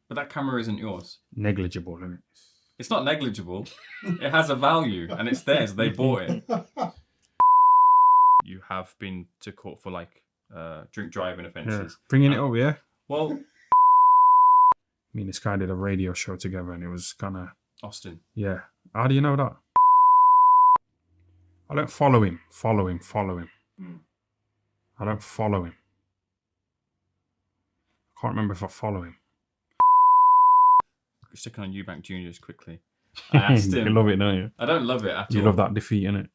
But that camera isn't yours. Negligible, isn't it? It's not negligible. It has a value, and it's theirs. They bought it. You have been to court for like drink driving offences. Yeah. Bringing it up, yeah? Well, me and this guy did a radio show together and it was kind of... Austin. Yeah. How do you know that? I don't follow him. I don't follow him. I can't remember if I follow him. Sticking on Eubank Juniors quickly. I asked him. You love it, don't you? I don't love it at all. You love that defeat, innit?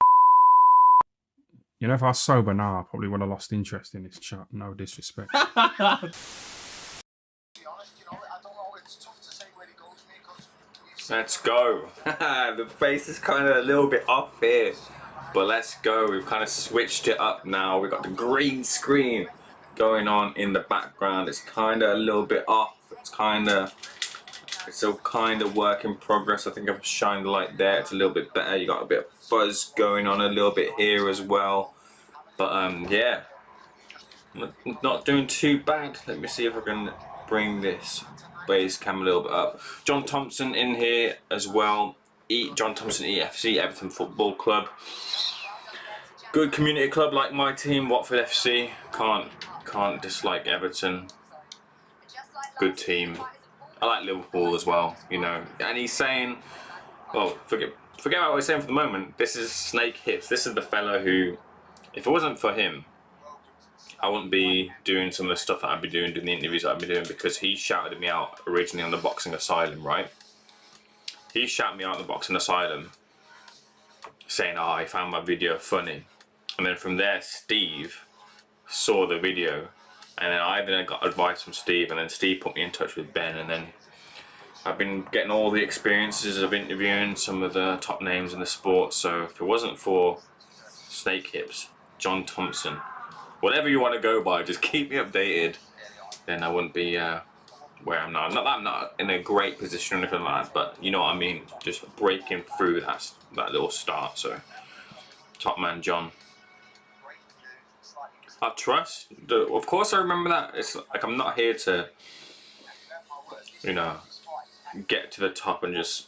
You know, if I was sober now, I probably would have lost interest in this chat. No disrespect. Let's go. The face is kind of a little bit off here, but let's go. We've kind of switched it up now. We've got the green screen going on in the background. It's kind of a little bit off. It's a kind of work in progress. I think I've shined the light there. It's a little bit better. You got a bit of fuzz going on a little bit here as well. But yeah, not doing too bad. Let me see if I can bring this base cam a little bit up. John Thompson in here as well. John Thompson EFC, Everton Football Club. Good community club like my team, Watford FC. Can't dislike Everton. Good team. I like Liverpool as well, you know. And he's saying, well, forget what we're saying for the moment. This is Snake Hips. This is the fella who, if it wasn't for him, I wouldn't be doing some of the stuff that I'd be doing the interviews that I'd be doing, because he shouted me out originally on the Boxing Asylum, right? He shouted me out on the Boxing Asylum saying, oh, I found my video funny. And then from there, Steve saw the video. And then I got advice from Steve, and then Steve put me in touch with Ben, and then I've been getting all the experiences of interviewing some of the top names in the sport. So if it wasn't for Snake Hips, John Thompson, whatever you want to go by, just keep me updated, then I wouldn't be where I'm now. Not that I'm not in a great position or anything like that, but you know what I mean, just breaking through that little start. So top man John. I trust. Of course I remember that. It's like I'm not here to, you know, get to the top and just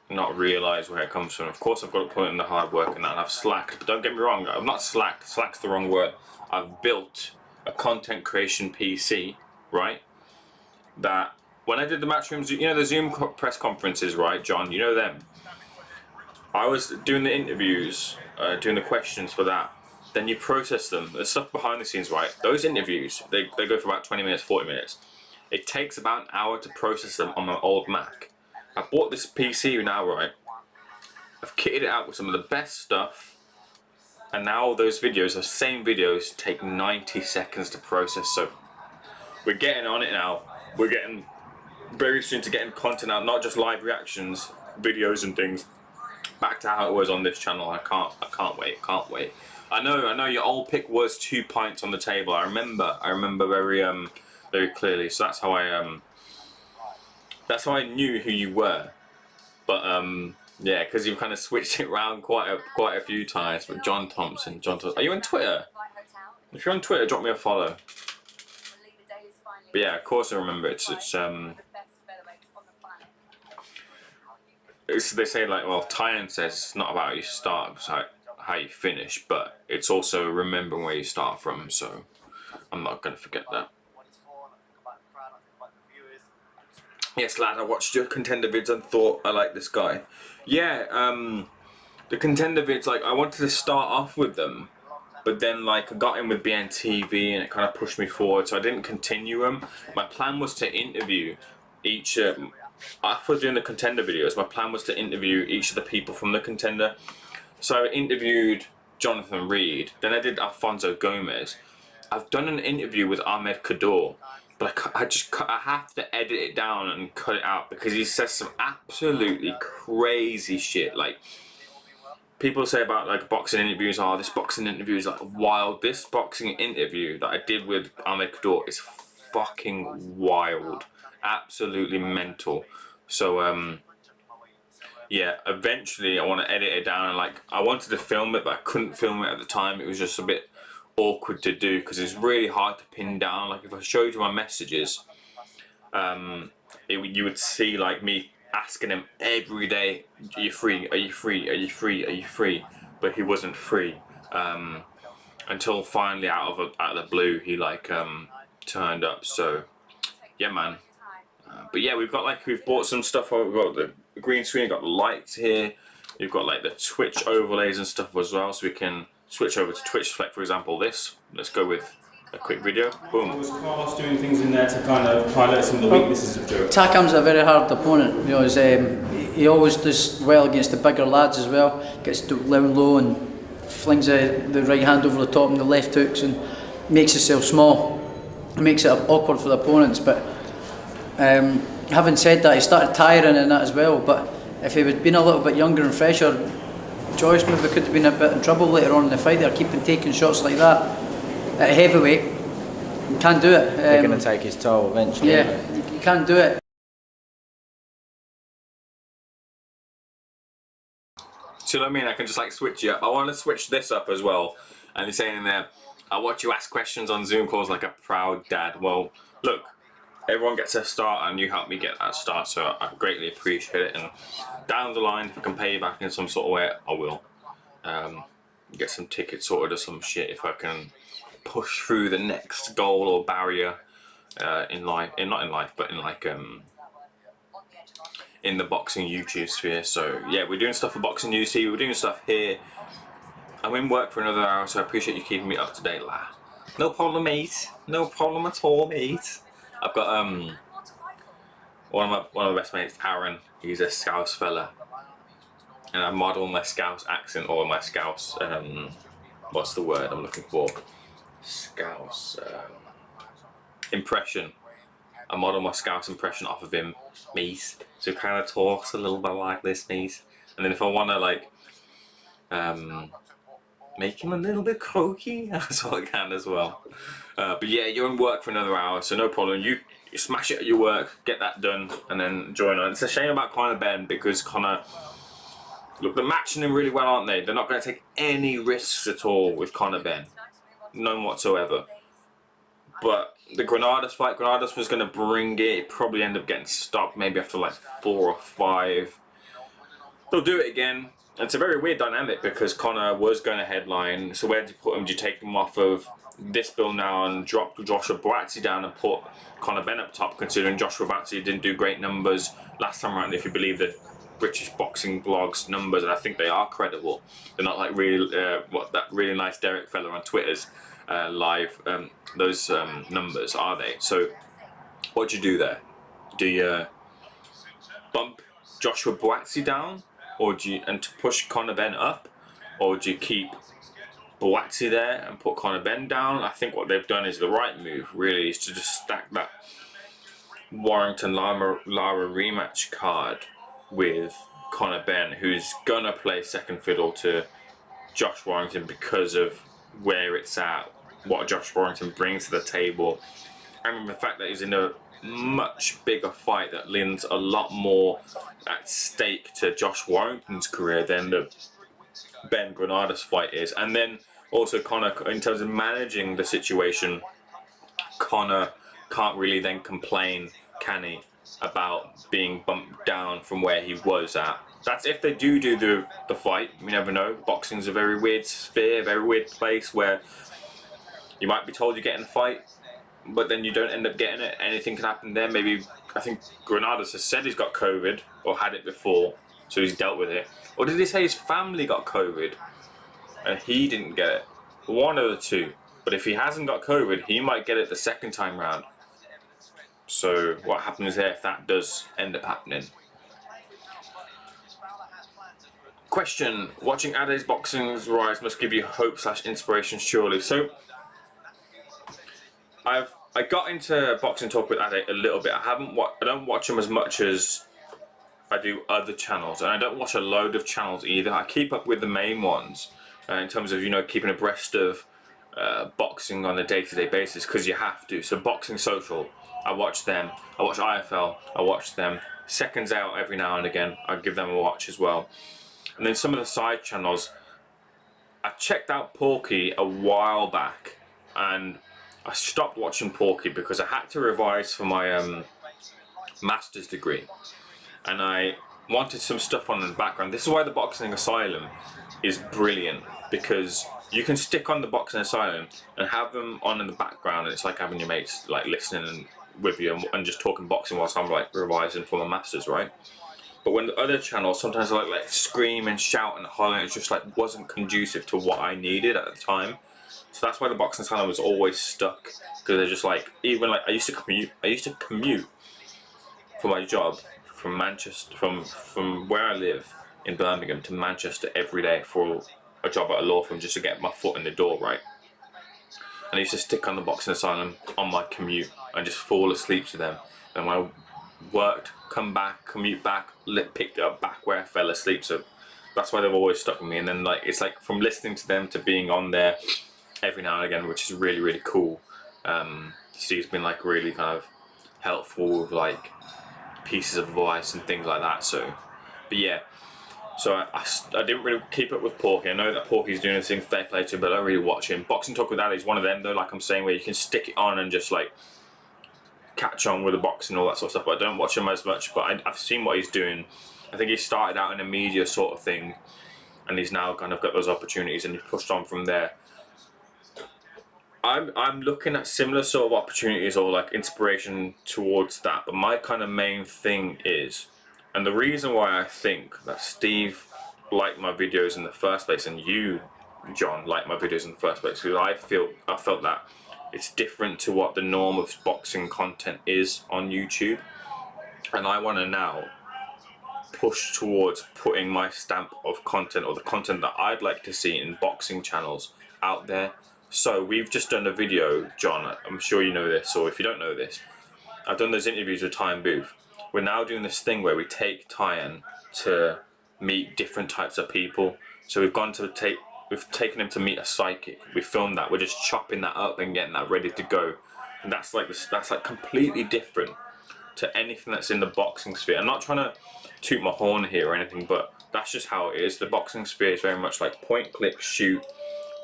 not realise where it comes from. Of course I've got to put in the hard work and that, and I've slacked. But don't get me wrong, I've not slacked. Slack's the wrong word. I've built a content creation PC, right? That when I did the Matchrooms, you know the Zoom press conferences, right, John? You know them. I was doing the interviews, doing the questions for that. Then you process them. There's stuff behind the scenes, right? Those interviews, they go for about 20 minutes, 40 minutes. It takes about an hour to process them on my old Mac. I bought this PC now, right? I've kitted it out with some of the best stuff. And now those videos, those same videos, take 90 seconds to process. So we're getting on it now. We're getting very soon to getting content out, not just live reactions, videos and things. Back to how it was on this channel. I can't wait. I know your old pick was 2 pints on the table. I remember very clearly. So that's how I knew who you were. But yeah, because you've kind of switched it around quite a few times. But John Thompson, are you on Twitter? If you're on Twitter, drop me a follow. But yeah, of course I remember. They say, like, well, Tyan says it's not about how you start, it's how you finish, but it's also remembering where you start from, so I'm not going to forget that. Yes, lad, I watched your contender vids and thought I like this guy. Yeah, the contender vids, like, I wanted to start off with them, but then, like, I got in with BNTV and it kind of pushed me forward, so I didn't continue them. My plan was to interview each... after doing the contender videos, my plan was to interview each of the people from the contender. So I interviewed Jonathan Reed, then I did Alfonso Gomez. I've done an interview with Ahmed Kaddour, but I have to edit it down and cut it out because he says some absolutely crazy shit. Like, people say about like boxing interviews, oh, this boxing interview is like wild. This boxing interview that I did with Ahmed Kaddour is fucking wild. Absolutely mental. So yeah, eventually I want to edit it down, and like I wanted to film it but I couldn't film it at the time. It was just a bit awkward to do because it's really hard to pin down. Like if I showed you my messages, you would see like me asking him every day, "Are you free? Are you free? Are you free? Are you free?" But he wasn't free until finally, out of the blue, he like turned up. So yeah, man. But yeah, we've bought some stuff. We've got the green screen, we've got the lights here. You've got like the Twitch overlays and stuff as well, so we can switch over to Twitch. Like for example, this. Let's go with a quick video. Boom. Was Carlos doing things in there to kind of highlight some of the weaknesses of Joe? Takam's a very hard opponent. You know, he always does well against the bigger lads as well. Gets down low and flings the right hand over the top and the left hooks and makes himself small. It makes it awkward for the opponents. But having said that, he started tiring in that as well. But if he had been a little bit younger and fresher, Joyce maybe could have been a bit in trouble later on in the fight. They're keeping taking shots like that at heavyweight. You can't do it. They're going to take his toll eventually. Yeah, you can't do it. See what I mean? I can just like switch it up. I want to switch this up as well. And he's saying in there, "I watch you ask questions on Zoom calls like a proud dad." Well, look, everyone gets a start, and you helped me get that start, so I greatly appreciate it. And down the line, if I can pay you back in some sort of way, I will. Get some tickets sorted or some shit if I can push through the next goal or barrier in life, not in life, but in like in the boxing YouTube sphere. So yeah, we're doing stuff for boxing UC, we're doing stuff here. I'm in work for another hour, so I appreciate you keeping me up to date, La. No problem, mate. No problem at all, mate. I've got one of my best mates, Aaron. He's a Scouse fella, and I model my Scouse accent or my Scouse what's the word I'm looking for? Scouse impression. I model my Scouse impression off of him, mate. So he kind of talks a little bit like this, mate. And then if I want to like make him a little bit croaky, that's what I can as well. But yeah, you're in work for another hour, so no problem. You smash it at your work, get that done, and then join on. It's a shame about Conor Benn because Conor, look, they're matching him really well, aren't they? They're not going to take any risks at all with Conor Benn, none whatsoever. But the Granados fight, Granados was going to bring it, probably end up getting stopped maybe after like 4 or 5. They'll do it again. It's a very weird dynamic because Conor was going to headline, so where do you put him? Do you take him off of this bill now and drop Joshua Buatsi down and put Conor Benn up top, considering Joshua Buatsi didn't do great numbers last time around, if you believe the British boxing blogs numbers, and I think they are credible. They're not like really what that really nice Derek fella on Twitter's live those numbers, are they? So what do you do there? Do you bump Joshua Buatsi down, or do you to push Conor Benn up, or do you keep Buatsi there and put Conor Benn down? I think what they've done is the right move, really, is to just stack that Warrington Lara rematch card with Conor Benn, who's gonna play second fiddle to Josh Warrington because of where it's at, what Josh Warrington brings to the table, and the fact that he's in a much bigger fight that lends a lot more at stake to Josh Warrington's career than the Ben Granados fight is. And then also Conor, in terms of managing the situation, Conor can't really then complain, can he, about being bumped down from where he was at. That's if they do the fight. You never know. Boxing's a very weird sphere, very weird place where you might be told you're getting a fight, but then you don't end up getting it. Anything can happen there. Maybe, I think Granados has said he's got COVID or had it before, so he's dealt with it. Or did he say his family got COVID and he didn't get it? One of the two. But if he hasn't got COVID, he might get it the second time round. So what happens there if that does end up happening? Question: watching Ade's boxing's rise must give you hope / inspiration, surely. So I got into boxing talk with Ade a little bit. I don't watch him as much as I do other channels, and I don't watch a load of channels either. I keep up with the main ones in terms of, you know, keeping abreast of boxing on a day-to-day basis, because you have to. So Boxing Social, I watch them. I watch IFL, I watch them. Seconds Out every now and again, I give them a watch as well. And then some of the side channels, I checked out Porky a while back, and I stopped watching Porky because I had to revise for my master's degree, and I wanted some stuff on in the background. This is why the Boxing Asylum is brilliant, because you can stick on the Boxing Asylum and have them on in the background, and it's like having your mates like listening with you and just talking boxing whilst I'm like revising for my masters, right? But when the other channels sometimes like scream and shout and holler, it just like wasn't conducive to what I needed at the time. So that's why the Boxing Asylum was always stuck, because they're just like, even like I used to commute for my job from Manchester, from where I live in Birmingham to Manchester every day for a job at a law firm, just to get my foot in the door, right? And I used to stick on the Boxing Asylum on my commute and just fall asleep to them. And when I worked, come back, commute back, picked it up back where I fell asleep. So that's why they've always stuck with me. And then like it's like from listening to them to being on there every now and again, which is really, really cool. Steve's been like really kind of helpful with like pieces of advice and things like that. So, but yeah. So I didn't really keep up with Porky. I know that Porky's doing his thing, fair play to him, but I don't really watch him. Boxing Talk with Ali is one of them though, like I'm saying, where you can stick it on and just like catch on with the boxing and all that sort of stuff, but I don't watch him as much. But I've seen what he's doing. I think he started out in a media sort of thing, and he's now kind of got those opportunities and he's pushed on from there. I'm looking at similar sort of opportunities or like inspiration towards that, but my kind of main thing is, and the reason why I think that Steve liked my videos in the first place, and you, John, liked my videos in the first place, because I felt that it's different to what the norm of boxing content is on YouTube, and I want to now push towards putting my stamp of content, or the content that I'd like to see in boxing channels, out there. So we've just done a video, John, I'm sure you know this, or if you don't know this, I've done those interviews with Ty and Booth. We're now doing this thing where we take Tyan to meet different types of people. So we've taken him to meet a psychic. We filmed that. We're just chopping that up and getting that ready to go. And that's like completely different to anything that's in the boxing sphere. I'm not trying to toot my horn here or anything, but that's just how it is. The boxing sphere is very much like point, click, shoot,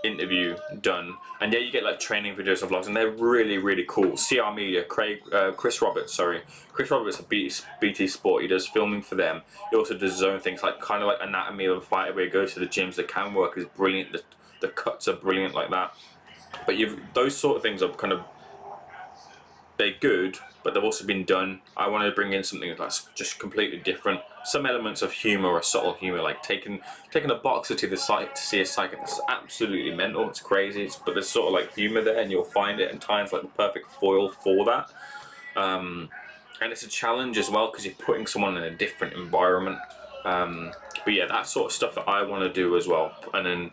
interview, done. And yeah, you get like training videos and vlogs, and they're really, really cool. CR Media, Chris Roberts of BT Sport, he does filming for them. He also does his own things, like kind of like Anatomy of a Fighter, where he goes to the gyms. The cam work is brilliant, the cuts are brilliant like that. But those sort of things are kind of, they're good, but they've also been done. I wanted to bring in something that's just completely different. Some elements of humour or subtle humour, like taking a boxer to the site to see a psychic. That's absolutely mental. It's crazy, but there's sort of like humour there, and you'll find it. And Tyne's like the perfect foil for that. And it's a challenge as well, because you're putting someone in a different environment. But yeah, that sort of stuff that I want to do as well. And then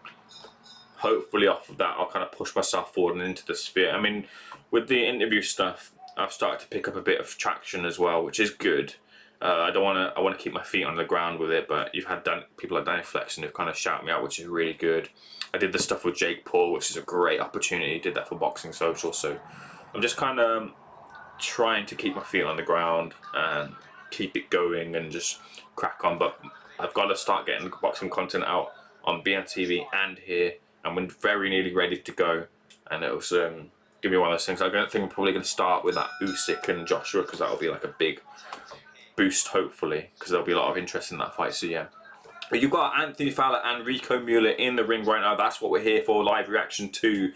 hopefully off of that, I'll kind of push myself forward and into the sphere. I mean, with the interview stuff, I've started to pick up a bit of traction as well, which is good. I want to keep my feet on the ground with it, but you've had people like Danny Flexen who've kind of shouted me out, which is really good. I did the stuff with Jake Paul, which is a great opportunity. Did that for Boxing Social, so I'm just kind of trying to keep my feet on the ground and keep it going and just crack on. But I've got to start getting boxing content out on BNTV and here, and we're very nearly ready to go. And it was give me one of those things. I don't think I'm probably going to start with that Usyk and Joshua, because that'll be like a big boost, hopefully, because there'll be a lot of interest in that fight. So yeah, but you've got Anthony Fowler and Rico Mueller in the ring right now. That's what we're here for, live reaction to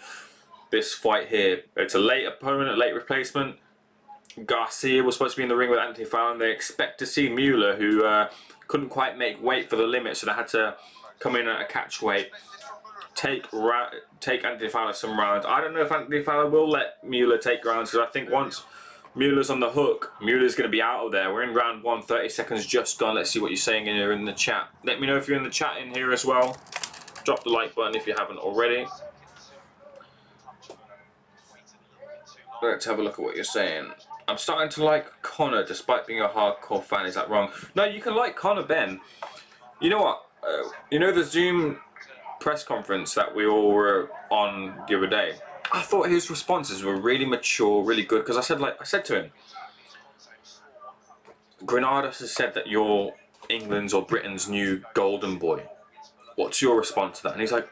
this fight here. It's a late opponent, a late replacement. Garcia was supposed to be in the ring with Anthony Fowler, and they expect to see Mueller, who couldn't quite make weight for the limit, so they had to come in at a catch weight, take Anthony Fowler some rounds. I don't know if Anthony Fowler will let Mueller take rounds, because I think once Mueller's on the hook, Mueller's going to be out of there. We're in round 1, 30 seconds just gone. Let's see what you're saying in here in the chat. Let me know if you're in the chat in here as well. Drop the like button if you haven't already. Let's have a look at what you're saying. I'm starting to like Conor despite being a hardcore fan. Is that wrong? No, you can like Conor, Ben. You know what? You know the Zoom press conference that we all were on the other day? I thought his responses were really mature, really good, because I said to him, Granados has said that you're England's or Britain's new golden boy. What's your response to that? And he's like,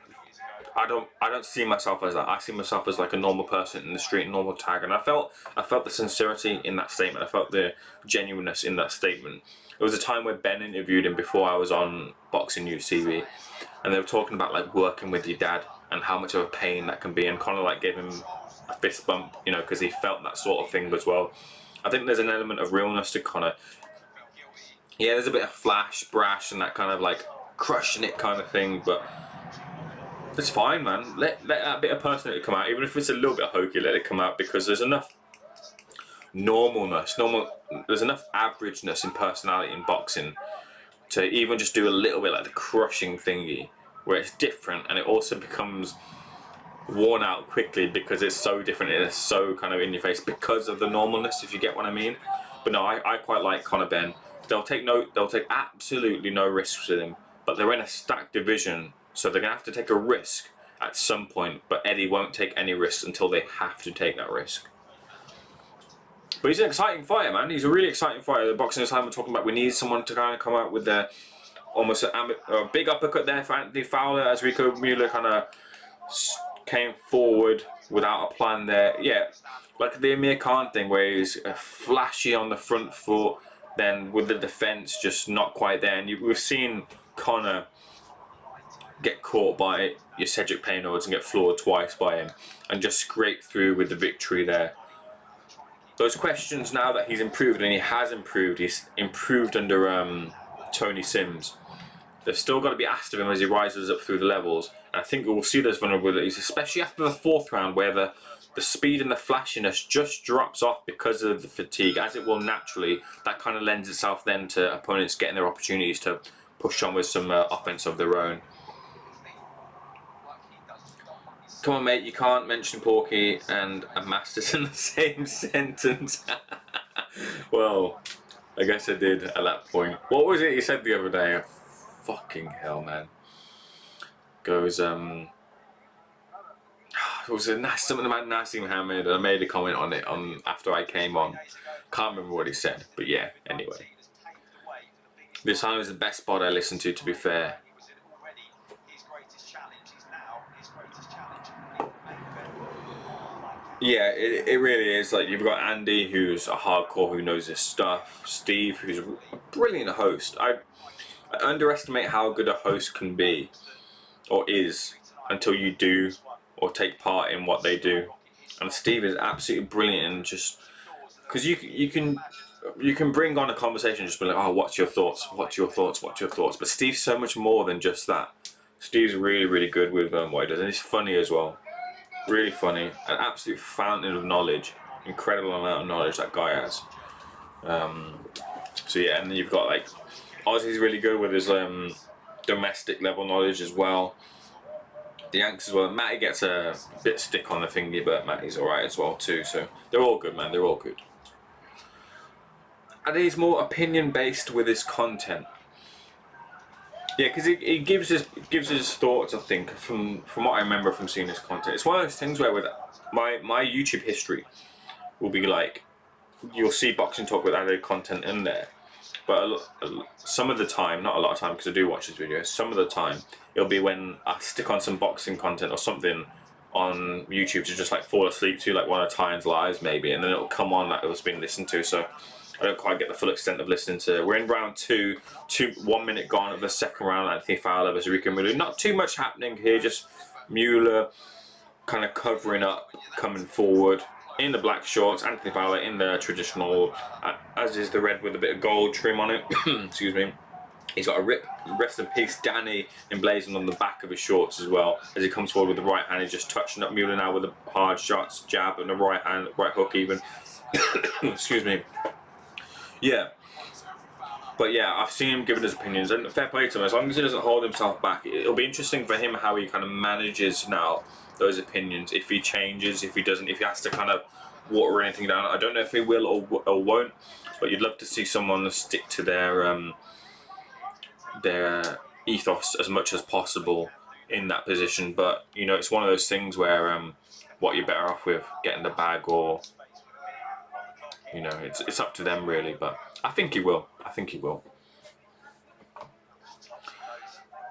I don't see myself as that. I see myself as like a normal person in the street, normal tag, and I felt the sincerity in that statement. I felt the genuineness in that statement. There was a time where Ben interviewed him before I was on Boxing News TV, and they were talking about like working with your dad and how much of a pain that can be, and Conor like gave him a fist bump, you know, because he felt that sort of thing as well. I think there's an element of realness to Conor. Yeah, there's a bit of flash, brash, and that kind of like crushing it kind of thing, but it's fine, man. Let that bit of personality come out, even if it's a little bit hokey. Let it come out, because there's enough normalness, there's enough averageness in personality in boxing to even just do a little bit like the crushing thingy, where it's different and it also becomes worn out quickly because it's so different. It's so kind of in your face because of the normalness, if you get what I mean. But no, I quite like Conor Benn. They'll take absolutely no risks with him, but they're in a stacked division, so they're gonna have to take a risk at some point. But Eddie won't take any risks until they have to take that risk. But he's an exciting fighter, man. He's a really exciting fighter. The Boxing Slam we're talking about, we need someone to kind of come out with their almost a big uppercut there for Anthony Fowler, as Rico Mueller kind of came forward without a plan there. Yeah, like the Amir Khan thing, where he's flashy on the front foot, then with the defense just not quite there. And we've seen Conor get caught by your Cedric Paynords and get floored twice by him, and just scrape through with the victory there. Those questions, now that he's improved, and he has improved, he's improved under Tony Sims, they've still got to be asked of him as he rises up through the levels. And I think we'll see those vulnerabilities, especially after the 4th round, where the speed and the flashiness just drops off because of the fatigue, as it will naturally. That kind of lends itself then to opponents getting their opportunities to push on with some offense of their own. Come on, mate, you can't mention Porky and a Masters in the same sentence. Well, I guess I did at that point. What was it you said the other day? Fucking hell, man. Goes, it was something about Nassim Mohammed, and I made a comment on it after I came on. Can't remember what he said, but yeah, anyway. This time is the best spot I listened to be fair. Yeah, it really is. Like, you've got Andy, who's a hardcore, who knows his stuff. Steve, who's a brilliant host. I underestimate how good a host can be, or is, until you do or take part in what they do. And Steve is absolutely brilliant, and just because you can bring on a conversation, just be like, oh, what's your thoughts? What's your thoughts? What's your thoughts? But Steve's so much more than just that. Steve's really, really good with what he does, and he's funny as well. Really funny, an absolute fountain of knowledge, incredible amount of knowledge that guy has. So yeah, and then you've got like Ozzy's really good with his domestic level knowledge as well. The Yanks as well. Matty gets a bit stick on the thingy, but Matty's alright as well too. So they're all good, man. They're all good. And he's more opinion based with his content. Yeah, because he gives his thoughts, I think, from what I remember from seeing his content. It's one of those things where with my YouTube history will be like, you'll see Boxing Talk with added content in there, but some of the time, not a lot of time because I do watch his videos, some of the time it'll be when I stick on some boxing content or something on YouTube to just like fall asleep to, like one of Tyne's lives maybe, and then it'll come on that it was being listened to, so I don't quite get the full extent of listening to. We're in round 2, 1 minute gone of the 2nd round. Anthony Fowler versus Rico Mueller. Not too much happening here, just Mueller kind of covering up, coming forward in the black shorts. Anthony Fowler in the traditional, as is the red with a bit of gold trim on it. Excuse me. He's got a rest in peace Danny emblazoned on the back of his shorts as well. As he comes forward with the right hand, he's just touching up Mueller now with the hard shots, jab and the right hand, right hook even. Excuse me. Yeah, but yeah, I've seen him giving his opinions, and fair play to him. As long as he doesn't hold himself back, it'll be interesting for him how he kind of manages now those opinions. If he changes, if he doesn't, if he has to kind of water anything down. I don't know if he will or won't, but you'd love to see someone stick to their ethos as much as possible in that position. But you know, it's one of those things where what you're better off with, getting the bag or. You know, it's up to them really, but I think he will. I think he will.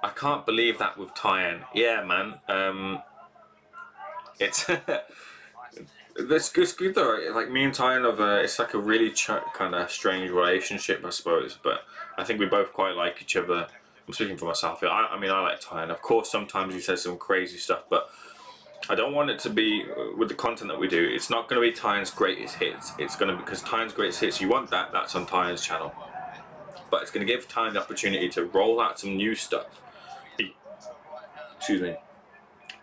I can't believe that with Tyan. Yeah, man. It's it's good though. Like me and Tyan have it's like a really kind of strange relationship, I suppose. But I think we both quite like each other. I'm speaking for myself. I mean, I like Tyan. Of course, sometimes he says some crazy stuff, but I don't want it to be with the content that we do. It's not going to be Tyan's greatest hits. It's going to be because Tyan's greatest hits. You want that? That's on Tyan's channel. But it's going to give Tyan the opportunity to roll out some new stuff.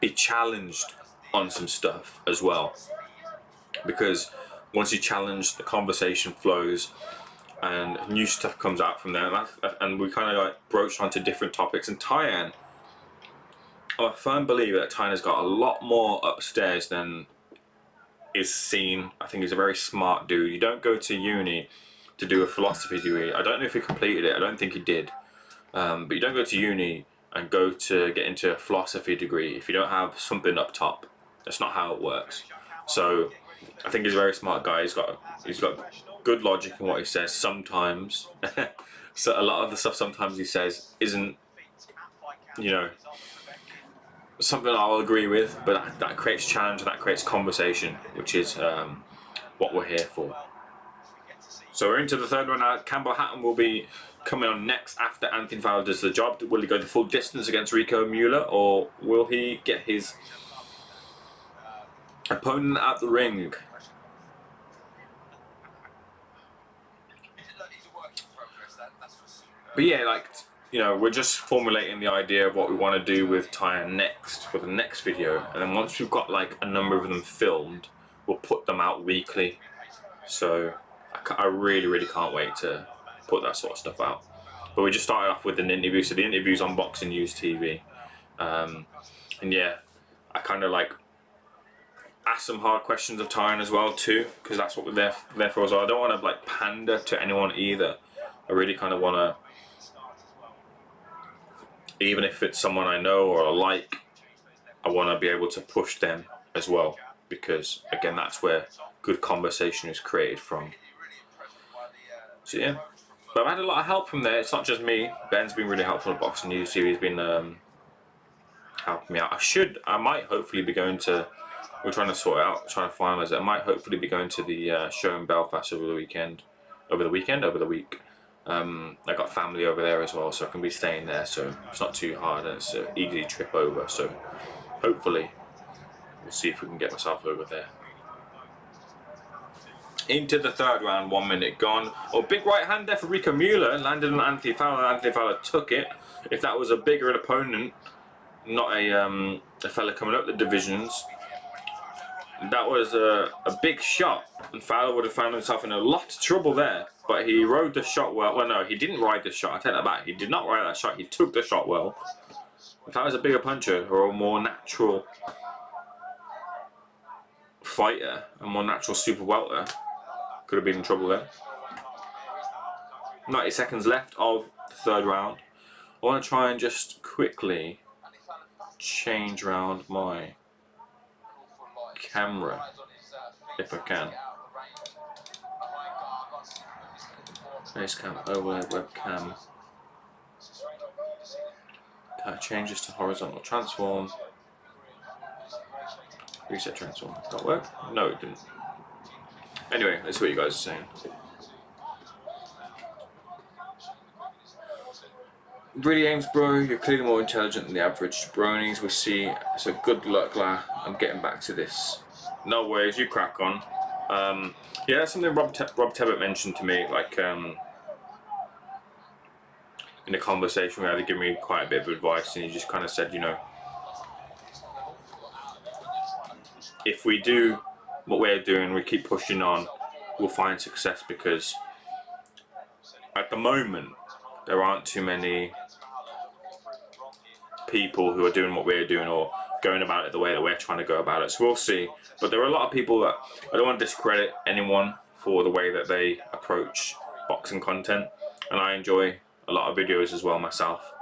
Be challenged on some stuff as well. Because once you challenge, the conversation flows, and new stuff comes out from there. And we kind of like broached onto different topics. And Tyan, I'm a firm believer that Tyan has got a lot more upstairs than is seen. I think he's a very smart dude. You don't go to uni to do a philosophy degree. I don't know if he completed it. I don't think he did. But you don't go to uni and go to get into a philosophy degree if you don't have something up top. That's not how it works. So I think he's a very smart guy. He's got good logic in what he says sometimes. So a lot of the stuff sometimes he says isn't, you know, something I'll agree with, but that creates challenge and that creates conversation, which is what we're here for. So we're into the third one now. Campbell Hatton will be coming on next after Anthony Fowler does the job. Will he go the full distance against Rico Mueller, or will he get his opponent at the ring? But yeah, like, you know, we're just formulating the idea of what we want to do with Tyan next for the next video, and then once we've got like a number of them filmed, we'll put them out weekly. So I really can't wait to put that sort of stuff out. But we just started off with an interview, so the interview's on Boxing News TV, and yeah, I kind of like ask some hard questions of Tyan as well too, because that's what we're there for as well. I don't want to like pander to anyone either. I really kind of want to, even if it's someone I know or I like, I want to be able to push them as well, because again, that's where good conversation is created from. So yeah, but I've had a lot of help from there. It's not just me. Ben's been really helpful at Boxing News TV. He's been helping me out. I might hopefully be going to, we're trying to sort it out, trying to finalise it. I might hopefully be going to the show in Belfast over the week. I got family over there as well, so I can be staying there, so it's not too hard and it's an easy trip over. So hopefully we'll see if we can get myself over there. Into the third round, 1 minute gone. Oh, big right hand there for Rico Mueller, landed on Anthony Fowler. Anthony Fowler took it. If that was a bigger opponent, not a fella coming up the divisions, that was a big shot, and Fowler would have found himself in a lot of trouble there. But he rode the shot well. Well, no, he didn't ride the shot. I take that back. He did not ride that shot. He took the shot well. If that was a bigger puncher or a more natural fighter, a more natural super welter, could have been in trouble there. 90 seconds left of the third round. I want to try and just quickly change around my camera if I can. Facecam, overlay, webcam. Can I change this to horizontal transform? Reset transform. Did that work? No, it didn't. Anyway, that's what you guys are saying. Really aims, bro. You're clearly more intelligent than the average bronies we see. So good luck, La. I'm getting back to this. No worries, you crack on. Yeah, that's something Rob Tebbett mentioned to me, like in a conversation we had. He gave me quite a bit of advice, and he just kind of said, you know, if we do what we're doing, we keep pushing on, we'll find success, because at the moment there aren't too many people who are doing what we're doing or going about it the way that we're trying to go about it. So we'll see. But there are a lot of people that, I don't want to discredit anyone for the way that they approach boxing content, and I enjoy a lot of videos as well myself.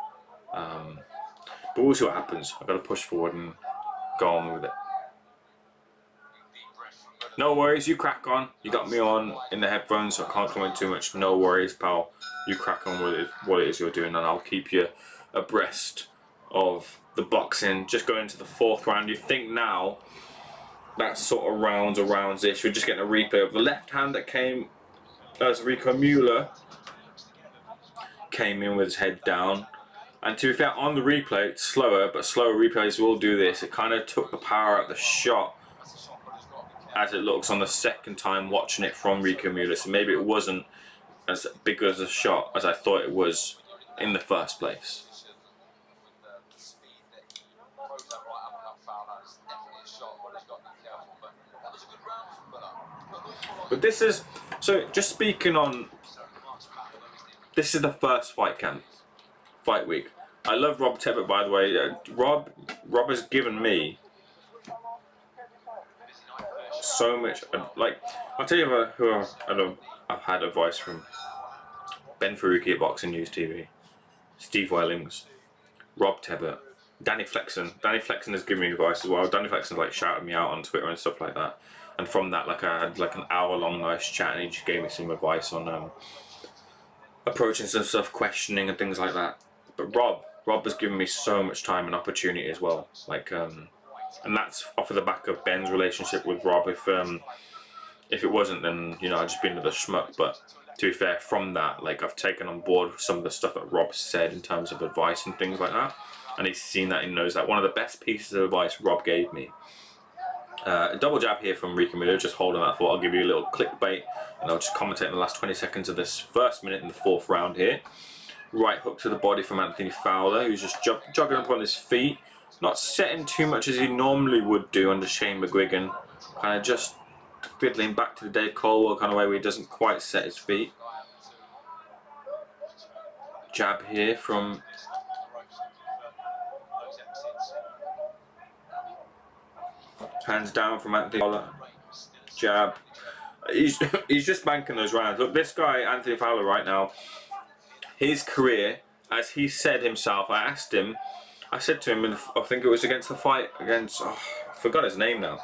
But we'll see what happens. I've got to push forward and go on with it. No worries, you crack on. You got me on in the headphones, so I can't comment too much. No worries, pal. You crack on with what it is you're doing, and I'll keep you abreast of the boxing, just going into the 4th round. You think now that sort of rounds-ish, we're just getting a replay of the left hand that came as Rico Mueller came in with his head down. And to be fair, on the replay, it's slower, but slower replays will do this. It kind of took the power out of the shot as it looks on the second time watching it from Rico Mueller. So maybe it wasn't as big as a shot as I thought it was in the first place. But this is, so just speaking on, this is the first fight week. I love Rob Tebbett, by the way. Rob has given me so much, like, I'll tell you who I've had advice from. Ben Faruqi at Boxing News TV, Steve Wellings, Rob Tebbett, Danny Flexen. Danny Flexen has given me advice as well. Danny Flexen like shouted me out on Twitter and stuff like that. And from that, like, I had like an hour-long nice chat, and he just gave me some advice on approaching some stuff, questioning and things like that. But Rob has given me so much time and opportunity as well. Like, and that's off of the back of Ben's relationship with Rob. If it wasn't, then, you know, I'd just be another schmuck. But to be fair, from that, like, I've taken on board some of the stuff that Rob said in terms of advice and things like that. And he's seen that, he knows that. One of the best pieces of advice Rob gave me. A double jab here from Rico Mueller, just holding that thought. I'll give you a little clickbait, and I'll just commentate in the last 20 seconds of this first minute in the 4th round here. Right hook to the body from Anthony Fowler, who's just jogging up on his feet. Not setting too much as he normally would do under Shane McGuigan. Kind of just fiddling back to the Dave Colwell kind of way where he doesn't quite set his feet. Jab here from hands down from Anthony Fowler. Jab. He's just banking those rounds. Look, this guy, Anthony Fowler, right now, his career, as he said himself, I said to him, I think it was against the fight against, I forgot his name now.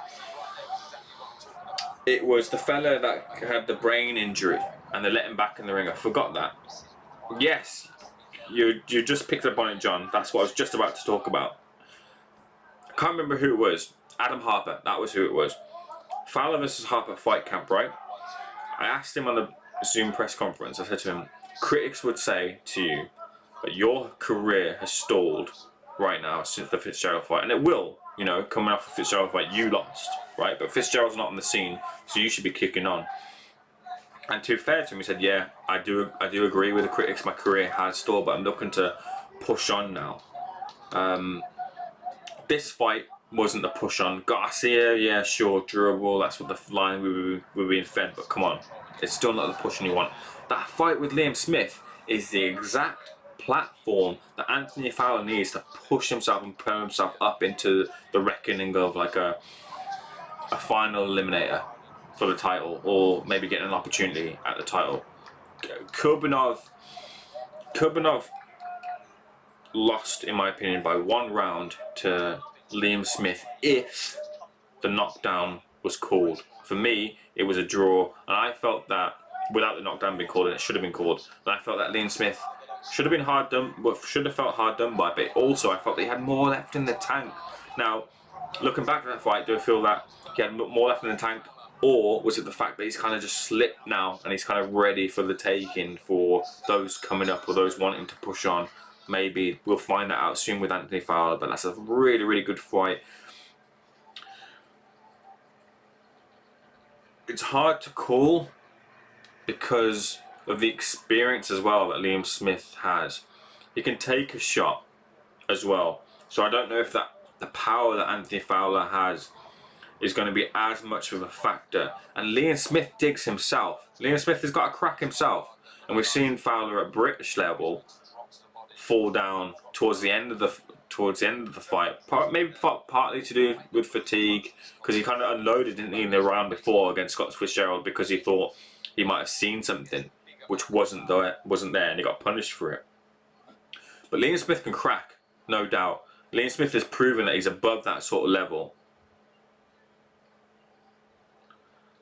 It was the fella that had the brain injury and they let him back in the ring. I forgot that. Yes, you just picked up on it, John. That's what I was just about to talk about. I can't remember who it was. Adam Harper, that was who it was. Fowler versus Harper fight camp, right? I asked him on the Zoom press conference, I said to him, critics would say to you that your career has stalled right now since the Fitzgerald fight, and it will, you know, coming off the Fitzgerald fight, you lost, right? But Fitzgerald's not on the scene, so you should be kicking on. And to be fair to him, he said, yeah, I do agree with the critics, my career has stalled, but I'm looking to push on now. This fight wasn't the push on. Garcia, yeah, sure, durable, that's what the line we were being fed, but come on, it's still not the push on you want. That fight with Liam Smith is the exact platform that Anthony Fowler needs to push himself and pull himself up into the reckoning of like a final eliminator for the title, or maybe getting an opportunity at the title. Kurbanov lost, in my opinion, by 1 round to Liam Smith if the knockdown was called. For me, it was a draw, and I felt that without the knockdown being called, and it should have been called, and I felt that Liam Smith should have been felt hard done by, but also I felt that he had more left in the tank. Now, looking back at that fight, do I feel that he had more left in the tank, or was it the fact that he's kind of just slipped now and he's kind of ready for the taking for those coming up or those wanting to push on? Maybe we'll find that out soon with Anthony Fowler, but that's a really, really good fight. It's hard to call because of the experience as well that Liam Smith has. He can take a shot as well. So I don't know if the power that Anthony Fowler has is going to be as much of a factor. And Liam Smith digs himself. Liam Smith has got a crack himself. And we've seen Fowler at British level fall down towards the end of the fight. Maybe partly to do with fatigue, because he kind of unloaded, didn't he, in the round before against Scott Fitzgerald, because he thought he might have seen something which wasn't there, and he got punished for it. But Liam Smith can crack, no doubt. Liam Smith has proven that he's above that sort of level.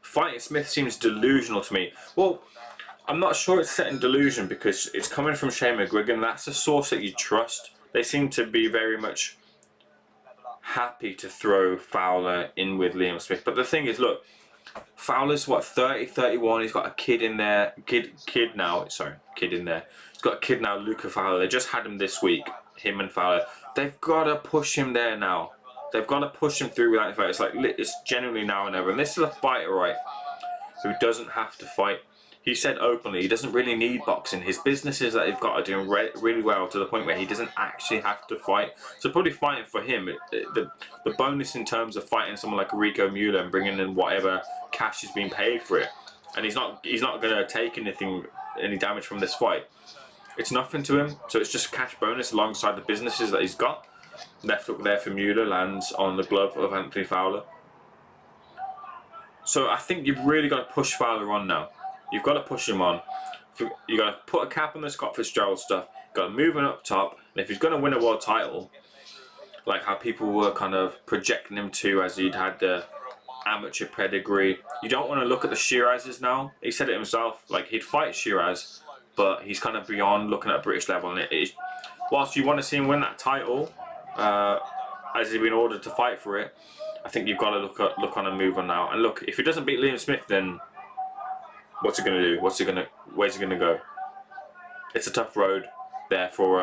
Fighting Smith seems delusional to me. Well, I'm not sure it's set in delusion because it's coming from Shane McGuigan. That's a source that you trust. they seem to be very much happy to throw Fowler in with Liam Smith. But the thing is, look, Fowler's what, 30, 31. He's got a kid in there. Kid now. Sorry, kid in there. He's got a kid now, Luca Fowler. They just had him this week, him and Fowler. They've got to push him there now. They've got to push him through without the fight. It's like, it's genuinely now and never. And this is a fighter, right, who doesn't have to fight. He said openly he doesn't really need boxing. His businesses that he's got are doing really well to the point where he doesn't actually have to fight. So probably fighting for him, the bonus in terms of fighting someone like Rico Mueller and bringing in whatever cash is being paid for it, and he's not going to take any damage from this fight. It's nothing to him. So it's just cash bonus alongside the businesses that he's got. Left hook there for Mueller lands on the glove of Anthony Fowler. So I think you've really got to push Fowler on now. You've got to push him on. You've got to put a cap on the Scott Fitzgerald stuff. You've got to move him up top. And if he's going to win a world title, like how people were kind of projecting him to as he'd had the amateur pedigree, you don't want to look at the Shirazes now. He said it himself. Like, he'd fight Shiraz, but he's kind of beyond looking at British level. And whilst you want to see him win that title, as he's been ordered to fight for it, I think you've got to look on and move on now. And look, if he doesn't beat Liam Smith, then what's he gonna do? Where's he gonna go? It's a tough road there for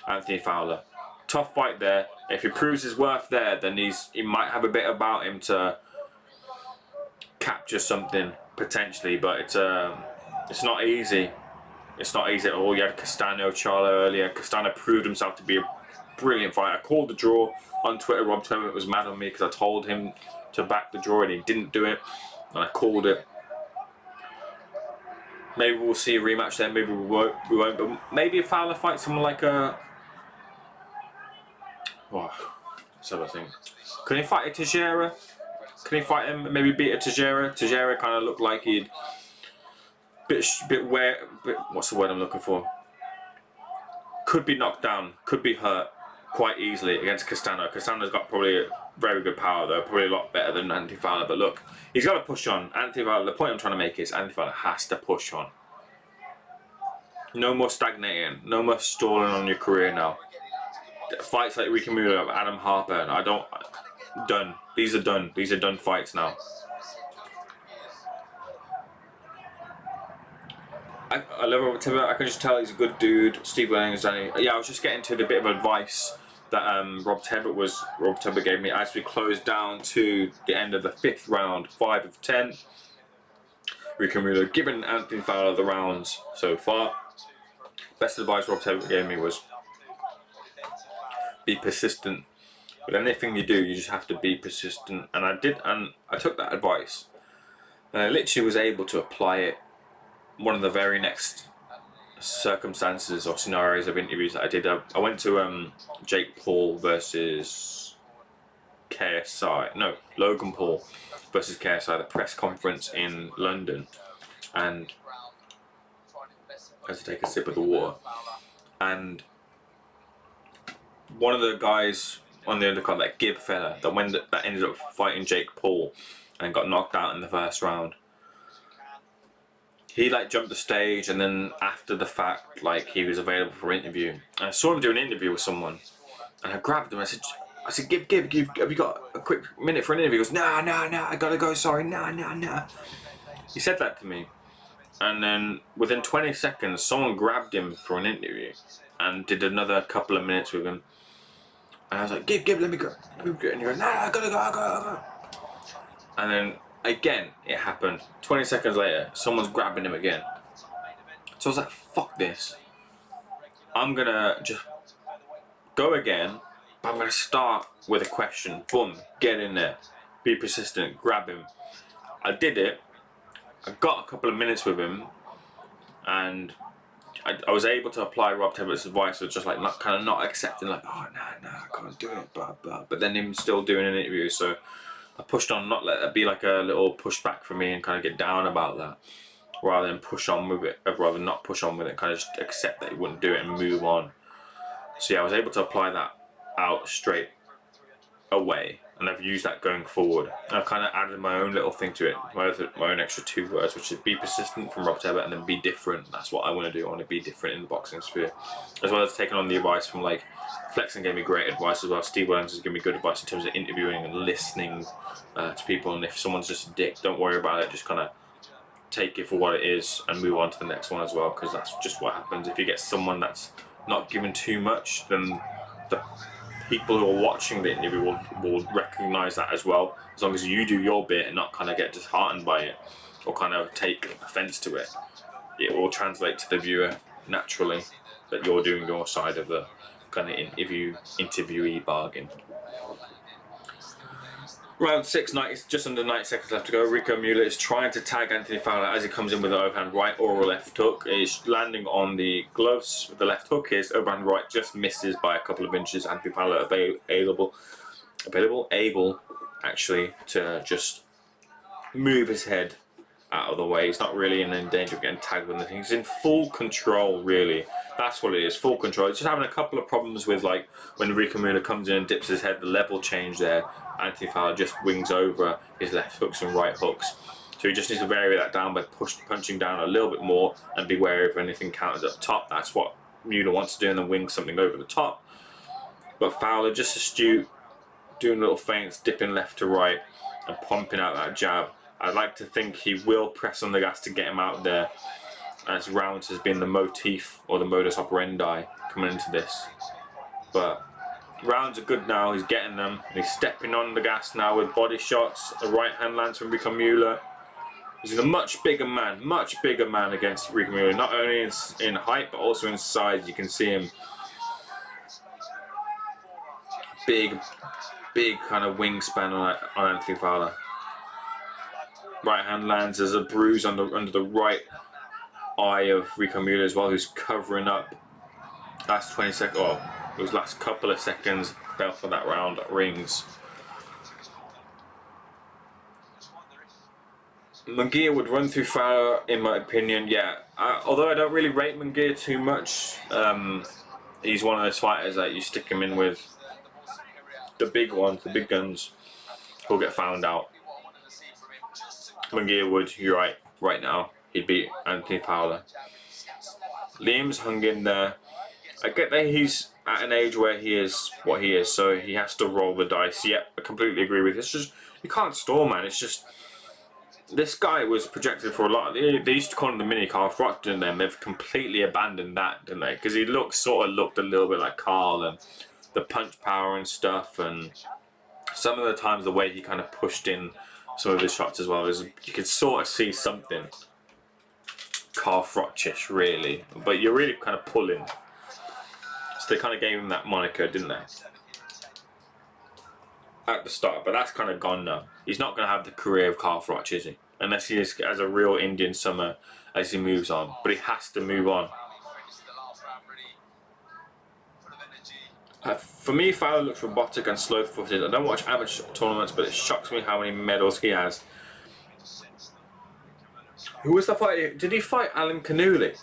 Anthony Fowler. Tough fight there. If he proves his worth there, then he might have a bit about him to capture something potentially. But it's not easy. It's not easy at all. You had Castano Charlo earlier. Castano proved himself to be a brilliant fighter. I called the draw on Twitter. Rob Tubman was mad on me because I told him to back the draw and he didn't do it, and I called it. Maybe we'll see a rematch there, maybe we won't. But maybe if Fowler fights someone like a... Oh, let's have a think. Can he fight a Teixeira? Can he fight him, maybe beat a Teixeira? Teixeira kind of looked like he'd... What's the word I'm looking for? Could be knocked down, could be hurt quite easily against Castano. Castano's got probably a very good power though, probably a lot better than Anthony Fowler. But look, he's got to push on. Anthony Fowler, the point I'm trying to make is Anthony Fowler has to push on. No more stagnating, no more stalling on your career now. Fights like Rico Mueller, Adam Harper, done. These are done. These are done fights now. I love Rob Tubman. I can just tell he's a good dude. Steve Williams, yeah, I was just getting to the bit of advice that Rob Tubman gave me as we close down to the end of the 5th round, 5 of 10. Rico Mueller giving Anthony Fowler the rounds so far. Best advice Rob Tubman gave me was be persistent. With anything you do, you just have to be persistent. And I did, and I took that advice. And I literally was able to apply it one of the very next circumstances or scenarios of interviews that I did. I went to Jake Paul versus KSI, no, Logan Paul versus KSI, the press conference in London, and I had to take a sip of the water, and one of the guys on the undercard, that Gibb fella that ended up fighting Jake Paul and got knocked out in the first round, he like jumped the stage, and then after the fact, like, he was available for an interview. And I saw him do an interview with someone, and I grabbed him. I said, Gib, have you got a quick minute for an interview? He goes, nah, I gotta go. Sorry, nah. He said that to me, and then within 20 seconds, someone grabbed him for an interview and did another couple of minutes with him. And I was like, Gib, let me go. And he goes, nah, I gotta go. And then again, it happened. 20 seconds later, someone's grabbing him again. So I was like, fuck this. I'm gonna just go again, but I'm gonna start with a question. Boom, get in there. Be persistent, grab him. I did it. I got a couple of minutes with him, and I was able to apply Rob Tubman's advice of just like not accepting, like, oh, nah, I can't do it, but then him still doing an interview. So I pushed on, not let it be like a little pushback for me and kind of get down about that, rather than push on with it, rather not push on with it, kind of just accept that he wouldn't do it and move on. So yeah, I was able to apply that out straight away, and I've used that going forward. And I've kind of added my own little thing to it, my own extra 2 words, which is be persistent from Rob Tubman, and then be different. That's what I want to do. I want to be different in the boxing sphere, as well as taking on the advice from like Flexen gave me great advice as well. Steve Williams has given me good advice in terms of interviewing and listening to people. And if someone's just a dick, don't worry about it. Just kind of take it for what it is and move on to the next one as well, because that's just what happens. If you get someone that's not given too much, then the people who are watching the interview will recognize that as well. As long as you do your bit and not kind of get disheartened by it or kind of take offense to it, it will translate to the viewer naturally that you're doing your side of the kind of interviewee bargain. Round 6, just under 90 seconds left to go. Rico Mueller is trying to tag Anthony Fowler as he comes in with an overhand right or a left hook. He's landing on the gloves with the left hook. His overhand right just misses by a couple of inches. Anthony Fowler able actually to just move his head out of the way. He's not really in danger of getting tagged with anything. He's in full control, really. That's what it is, full control. He's just having a couple of problems with, like, when Rico Mueller comes in and dips his head, the level change there. Anthony Fowler just wings over his left hooks and right hooks. So he just needs to vary that down by punching down a little bit more and be wary of anything counters up top. That's what Mueller wants to do, and then wing something over the top. But Fowler, just astute, doing little feints, dipping left to right and pumping out that jab. I'd like to think he will press on the gas to get him out there, as rounds has been the motif or the modus operandi coming into this. But rounds are good now, he's getting them, and he's stepping on the gas now with body shots. A right hand lands from Rico Mueller. He's a much bigger man against Rico Mueller, not only in height but also in size. You can see him big kind of wingspan on Anthony Fowler. Right hand lands, there's a bruise under the right eye of Rico Mueller as well, who's covering up. Last 20 seconds, those last couple of seconds fell for that round rings. Munguia would run through Fowler, in my opinion, yeah. Although I don't really rate Munguia too much, he's one of those fighters that you stick him in with the big ones, the big guns, who'll get found out. Munguia would, you're right now, he'd beat Anthony Fowler. Liam's hung in there. I get that he's at an age where he is what he is, so he has to roll the dice. Yep, I completely agree with this. Just, you can't stall, man. It's just, this guy was projected for a lot. They used to call him the mini Carl Froch, didn't they? And they've completely abandoned that, didn't they? Because he sort of looked a little bit like Carl, and the punch power and stuff, and some of the times the way he kind of pushed in some of his shots as well, you could sort of see something Carl Froch-ish, really, but you're really kind of pulling. So they kind of gave him that moniker, didn't they, at the start? But that's kind of gone now. He's not going to have the career of Carl Froch, is he? Unless he is as a real Indian summer as he moves on. But he has to move on. For me, Fowler looks robotic and slow-footed. I don't watch amateur tournaments, but it shocks me how many medals he has. Who was the fighter? Did he fight Alan Kanuli?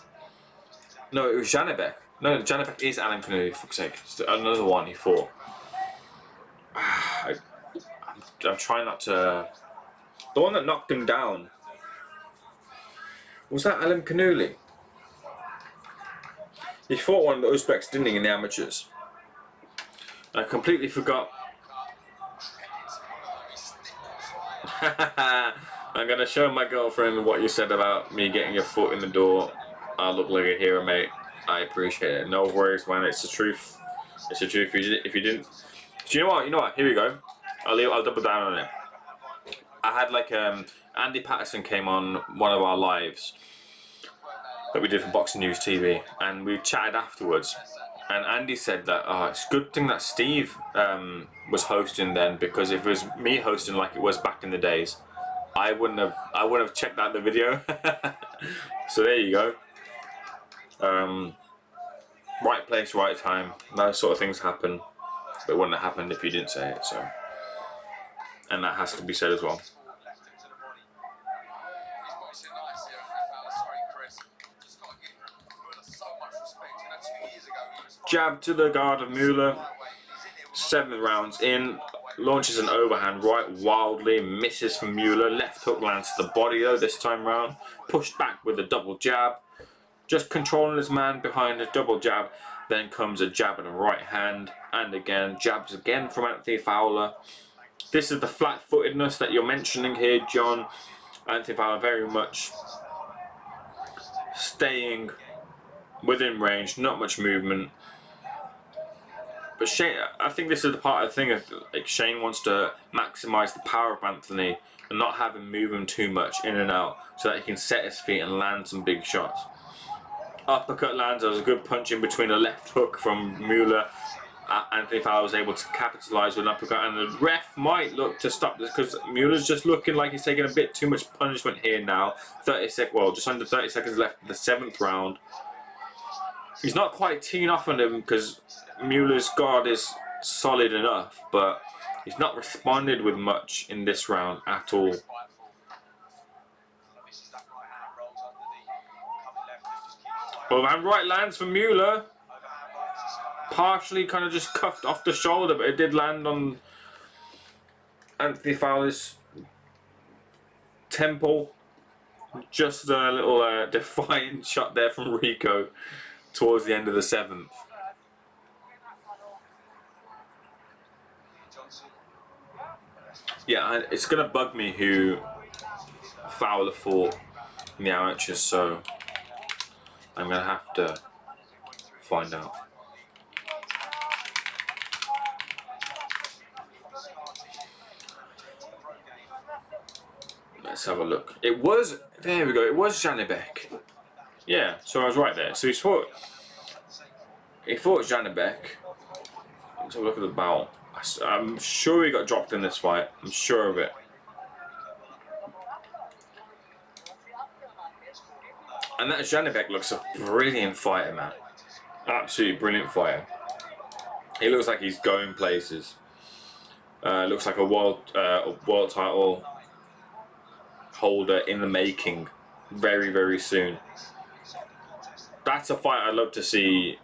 No, it was Janibek. No, Janibek is Alan Kanuli, for fuck's sake. It's another one he fought. I'm trying not to... The one that knocked him down. Was that Alan Kanuli? He fought one of the Uzbeks, didn't he, in the amateurs? I completely forgot. I'm gonna show my girlfriend what you said about me getting your foot in the door. I look like a hero, mate. I appreciate it. No worries, man. It's the truth. It's the truth. If you didn't, do you know what? You know what? Here we go. I'll double down on it. I had like Andy Patterson came on one of our lives that we did for Boxing News TV, and we chatted afterwards. And Andy said that it's a good thing that Steve was hosting then, because if it was me hosting like it was back in the days, I wouldn't have checked out the video. So there you go. Right place, right time. Those sort of things happen, but it wouldn't have happened if you didn't say it. So, and that has to be said as well. Jab to the guard of Mueller. 7 rounds in. Launches an overhand right wildly. Misses from Mueller. Left hook lands to the body though this time round. Pushed back with a double jab. Just controlling his man behind a double jab. Then comes a jab and a right hand, and again jabs again from Anthony Fowler. This is the flat-footedness that you're mentioning here, John. Anthony Fowler very much staying within range, not much movement. But Shane, I think this is the part of the thing of like Shane wants to maximise the power of Anthony and not have him move him too much in and out, so that he can set his feet and land some big shots. Uppercut lands. There was a good punch in between a left hook from Mueller. Anthony Fowler was able to capitalise with an uppercut, and the ref might look to stop this because Mueller's just looking like he's taking a bit too much punishment here now. Well, just under 30 seconds left in the 7th round. He's not quite teeing off on him because Mueller's guard is solid enough, but he's not responded with much in this round at all. Overhand right lands for Mueller. Partially kind of just cuffed off the shoulder, but it did land on Anthony Fowler's temple. Just a little defiant shot there from Rico towards the end of the 7th. Yeah, it's going to bug me who Fowler fought in the amateurs, so I'm going to have to find out. Let's have a look. It was, there we go, it was Janibek. Yeah, so I was right there. So he fought Janibek. Let's have a look at the bout. I'm sure he got dropped in this fight. I'm sure of it. And that Janibek looks a brilliant fighter, man. Absolutely brilliant fighter. He looks like he's going places. Looks like a world title holder in the making very, very soon. That's a fight I'd love to see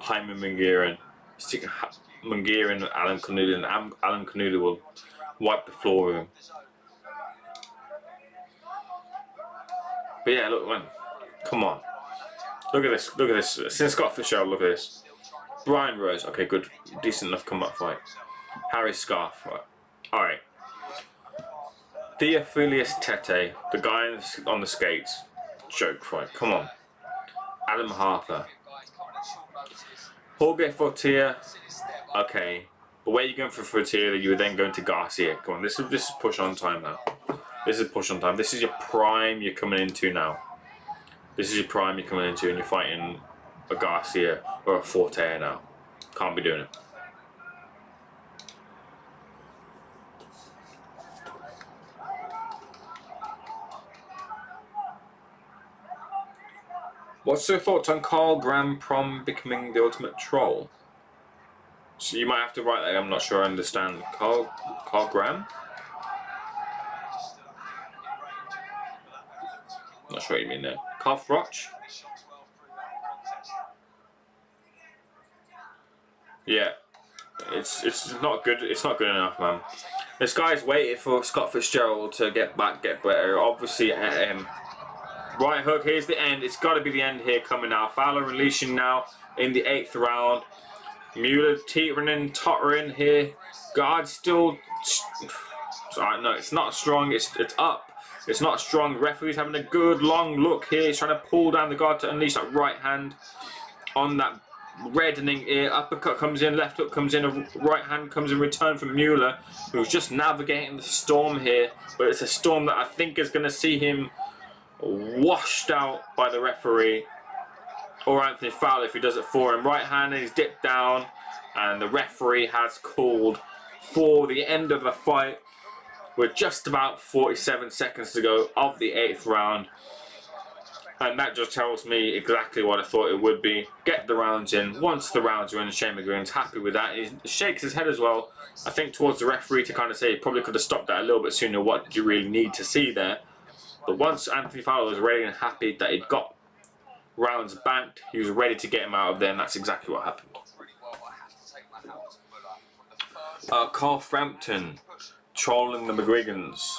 Jaime Munguia Munguia and Alan Canudo, and Alan Canudo will wipe the floor with him. But yeah, look, man, come on. Look at this, look at this. Since Scott Fitzgerald, look at this. Brian Rose, okay, good, decent enough comeback fight. Harry Scarf, right. Alright. Theophilus Tete, the guy on the skates, joke fight, come on. Adam Harper. Jorge Fortea, okay. But where are you going for Fortea? You were then going to Garcia. Come on, this is push on time now. This is push on time. This is your prime you're coming into now. This is your prime you're coming into, and you're fighting a Garcia or a Fortea now. Can't be doing it. What's your thoughts on Carl Graham from becoming the ultimate troll? So you might have to write that. I'm not sure I understand. Carl Graham? Not sure what you mean there. Carl Froch? Yeah. It's not good. It's not good enough, man. This guy's waited for Scott Fitzgerald to get better. Obviously, right hook, here's the end. It's got to be the end here coming now. Fowler releasing now in the 8th round. Mueller teetering and tottering here. Guard still... Sorry, no, it's not strong. It's up. It's not strong. Referee's having a good long look here. He's trying to pull down the guard to unleash that right hand on that reddening ear. Uppercut comes in, left hook comes in, right hand comes in return from Mueller, who's just navigating the storm here. But it's a storm that I think is going to see him washed out by the referee, or Anthony Fowler if he does it for him. Right hand, and he's dipped down, and the referee has called for the end of the fight with just about 47 seconds to go of the 8th round. And that just tells me exactly what I thought it would be. Get the rounds in. Once the rounds are in, Shane McGuinn's happy with that. He shakes his head as well, I think, towards the referee to kind of say he probably could have stopped that a little bit sooner. What did you really need to see there? But once Anthony Fowler was ready and happy that he'd got rounds banked, he was ready to get him out of there, and that's exactly what happened. Carl Frampton trolling the McGuiggans.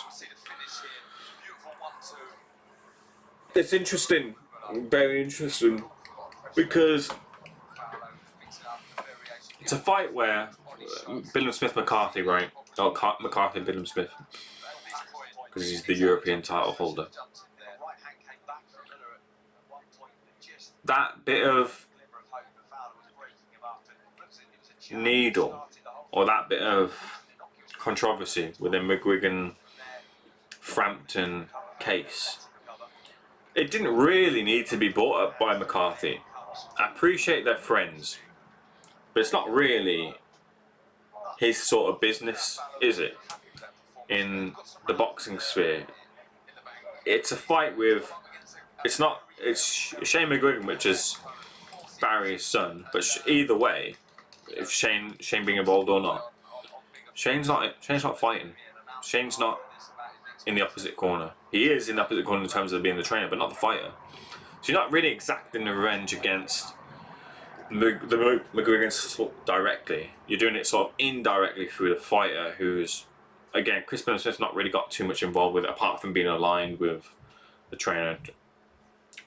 It's interesting, very interesting, because it's a fight where Billam Smith McCarthy, right? Oh, McCarthy Billam Smith, because he's the European title holder. That bit of needle, or that bit of controversy within McGuigan Frampton case, it didn't really need to be brought up by McCarthy. I appreciate they're friends, but it's not really his sort of business, is it? In the boxing sphere, it's a fight with. It's Shane McGuigan, which is Barry's son. But either way, if Shane being involved or not, Shane's not fighting. Shane's not in the opposite corner. He is in the opposite corner in terms of being the trainer, but not the fighter. So you're not really exacting the revenge against the McGuigans directly. You're doing it sort of indirectly through the fighter, who's, again, Chris Billam Smith's not really got too much involved with it, apart from being aligned with the trainer.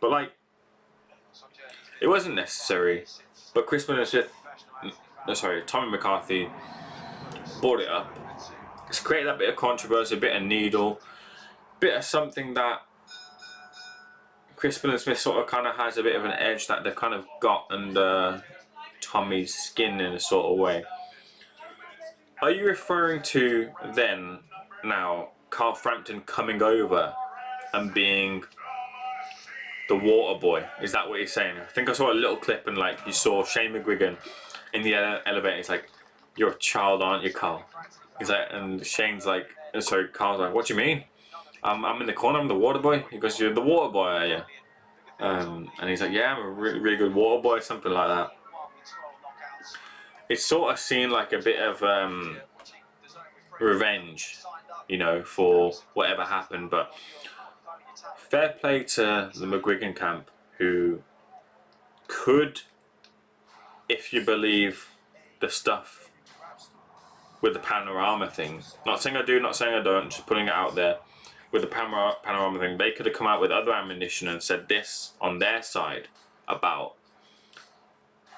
But like, it wasn't necessary. But Chris Billam Smith, Tommy McCarthy brought it up. It's created that bit of controversy, a bit of needle, bit of something that Chris Billam Smith sort of kind of has a bit of an edge that they've kind of got under Tommy's skin in a sort of way. Are you referring to then now Carl Frampton coming over and being the water boy? Is that what you're saying? I think I saw a little clip and like you saw Shane McGuigan in the elevator. He's like, "You're a child, aren't you, Carl?" He's like, and Shane's like, sorry, Carl's like, "What do you mean? I'm in the corner, I'm the water boy." He goes, "You're the water boy, are you?" And he's like, "Yeah, I'm a really good water boy," something like that. It sort of seemed like a bit of revenge, you know, for whatever happened. But fair play to the McGuigan camp, who could, if you believe the stuff with the panorama thing, not saying I do, not saying I don't, just putting it out there, with the panorama thing, they could have come out with other ammunition and said this on their side about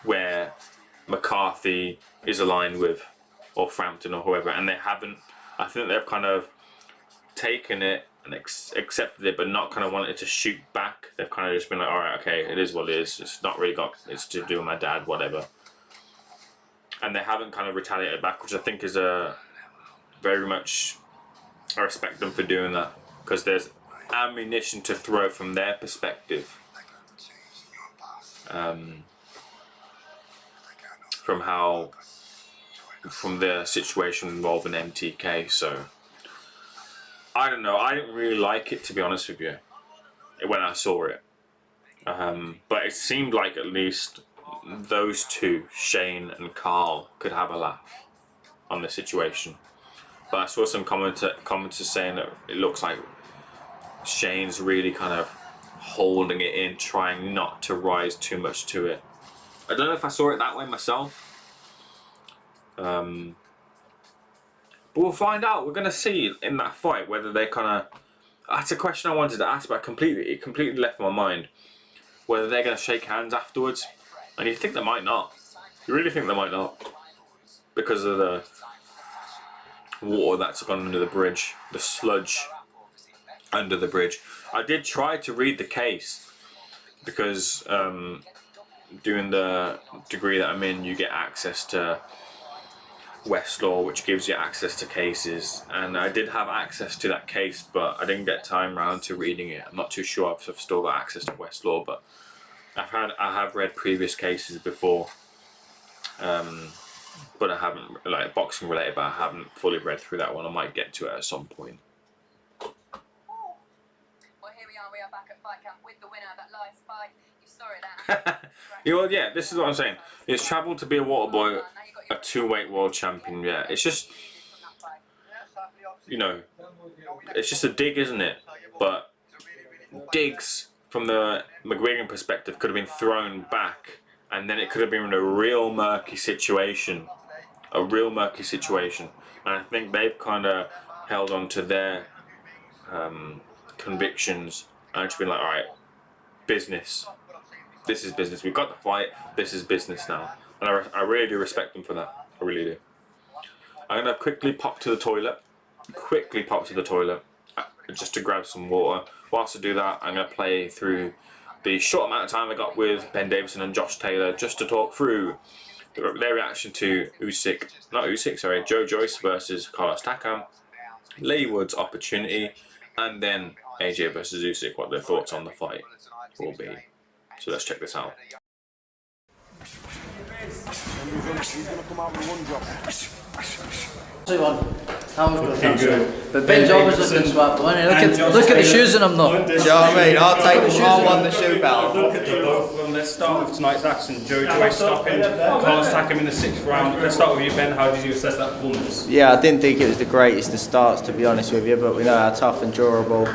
where McCarthy is aligned with, or Frampton or whoever, and they haven't. I think they've kind of taken it and accepted it, but not kind of wanted to shoot back. They've kind of just been like, alright, okay, it is what it is. It's not really it's to do with my dad, whatever. And they haven't kind of retaliated back, which I think is very much, I respect them for doing that, because there's ammunition to throw from their perspective. From the situation involving MTK, so I don't know. I didn't really like it, to be honest with you, when I saw it. But it seemed like at least those two, Shane and Carl, could have a laugh on the situation. But I saw some commenters saying that it looks like Shane's really kind of holding it in, trying not to rise too much to it. I don't know if I saw it that way myself. But we'll find out. We're going to see in that fight whether they kind of... That's a question I wanted to ask, but it completely left my mind. Whether they're going to shake hands afterwards. And you think they might not. You really think they might not. Because of the water that's gone under the bridge. The sludge under the bridge. I did try to read the case. Because doing the degree that I'm in, you get access to Westlaw, which gives you access to cases, and I did have access to that case, but I didn't get time round to reading it. I'm not too sure if I've still got access to Westlaw, but I have read previous cases before, but I haven't, like boxing related, but I haven't fully read through that one. I might get to it at some point. Well, here we are back at fight camp with the winner of that last fight. You saw it that. Well, yeah, this is what I'm saying. It's travelled to be a water boy, a two-weight world champion. Yeah, it's just, you know, it's just a dig, isn't it? But digs from the McGuigan perspective could have been thrown back, and then it could have been a real murky situation. A real murky situation. And I think they've kind of held on to their convictions and just been like, alright, business. This is business. We've got the fight. This is business now. And I really do respect them for that. I really do. I'm going to quickly pop to the toilet. Just to grab some water. Whilst I do that, I'm going to play through the short amount of time I got with Ben Davison and Josh Taylor just to talk through their reaction to Joe Joyce versus Carlos Takam, Leigh Wood's opportunity, and then AJ versus Usyk, what their thoughts on the fight will be. So let's check this out. But Ben's always looking swap. Look at the shoes in him though. Do you know what I mean? I'll won the shoe battle. Look at the both of them. Let's start with tonight's action. Joe Joyce stopping, Carlos Takam in the 6th round. Let's start with you, Ben. How did you assess that performance? Yeah, I didn't think it was the greatest of starts, to be honest with you, but we know how tough and durable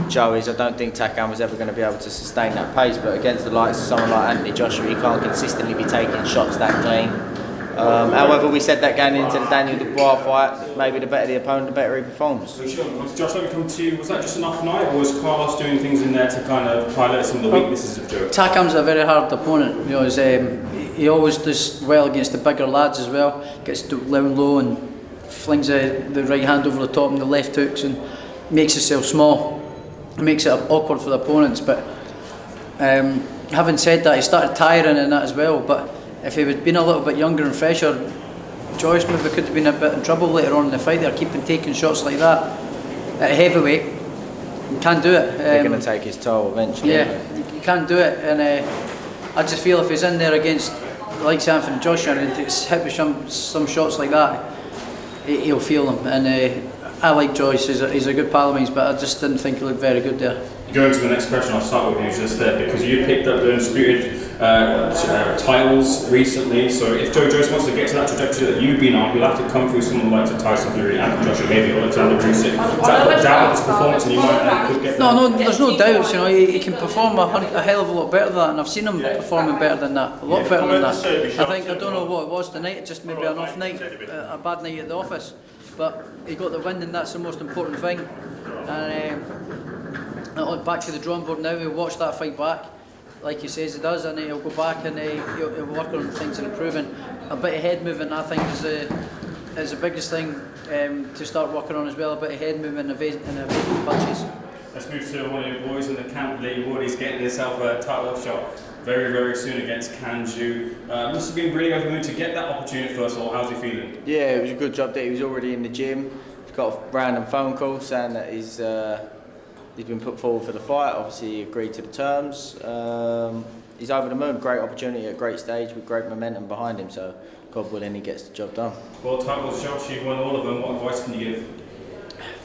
Joe is. I don't think Takam was ever going to be able to sustain that pace, but against the likes of someone like Anthony Joshua, he can't consistently be taking shots that clean. However, we said that going into the Daniel Dubois fight, maybe the better the opponent, the better he performs. Josh, let me come to you. Was that just an off night, or was Carlos doing things in there to kind of highlight some of the weaknesses of Joe? Takam's a very hard opponent. You know, he always does well against the bigger lads as well. Gets down low and flings the right hand over the top and the left hooks and makes himself small. It makes it awkward for the opponents. But having said that, he started tiring in that as well. But if he had been a little bit younger and fresher, Joyce maybe could have been a bit in trouble later on in the fight. They're keeping taking shots like that at heavyweight. You can't do it. They're going to take his toll eventually. Yeah, you can't do it. And I just feel if he's in there against like Anthony Joshua and it's hit with some shots like that, he'll feel them. And I like Joyce. He's a good pal of mine, but I just didn't think he looked very good there. Going to the next question, I'll start with you just there, because you picked up the undisputed titles recently. So if Joe Joyce wants to get to that trajectory that you've been on, he'll have to come through someone like Tyson Fury and Joshua, maybe Alexander Usyk. Is that put doubt on his performance, and you might could get there? No, there's no doubts. You know, he can perform a hell of a lot better than that, and I've seen him performing better than that, a lot better than that. I don't know what it was tonight. Just maybe an off night, a bad night at the office. But he got the win, and that's the most important thing. And back to the drawing board now. He'll watch that fight back, like he says he does, and he'll go back and he'll work on things and improving. A bit of head movement, I think, is the biggest thing to start working on as well. A bit of head movement and evading punches. Let's move to one of your boys in the camp, Leigh Wood. He's getting himself a title shot very, very soon against Kanju. Must have been really over the moon to get that opportunity first of all. How's he feeling? Yeah, it was a good job that he was already in the gym. He's got a random phone call saying that he's been put forward for the fight. Obviously, he agreed to the terms. He's over the moon. Great opportunity at a great stage with great momentum behind him. So, God willing, he gets the job done. Well, titles, Josh, you've won all of them. What advice can you give?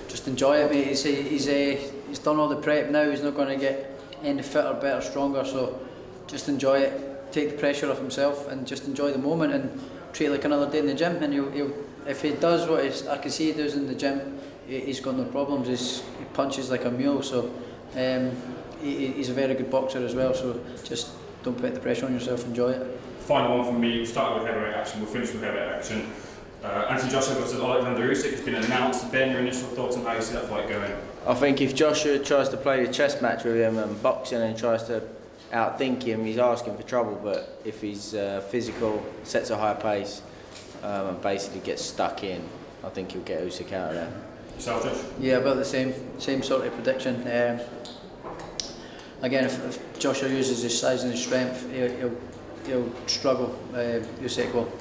Just enjoy it, mate. He's done all the prep now. He's not going to get any fitter, better, stronger. So, just enjoy it. Take the pressure off himself and just enjoy the moment and treat it like another day in the gym. And he'll if he does what I can see he does in the gym, he's got no problems. He punches like a mule. So he's a very good boxer as well. So just don't put the pressure on yourself. Enjoy it. Final one from me. We'll start with heavyweight action. We'll finish with heavyweight action. Anthony Joshua versus Alexander Usyk has been announced. Ben, your initial thoughts on how you see that fight going? I think if Joshua tries to play a chess match with him and boxing and tries to outthink him, he's asking for trouble. But if he's physical, sets a high pace, and basically gets stuck in, I think he'll get Usyk out of there. Yourself, Josh? Yeah, about the same sort of prediction. Again, if Joshua uses his size and his strength, he'll struggle. Usyk will.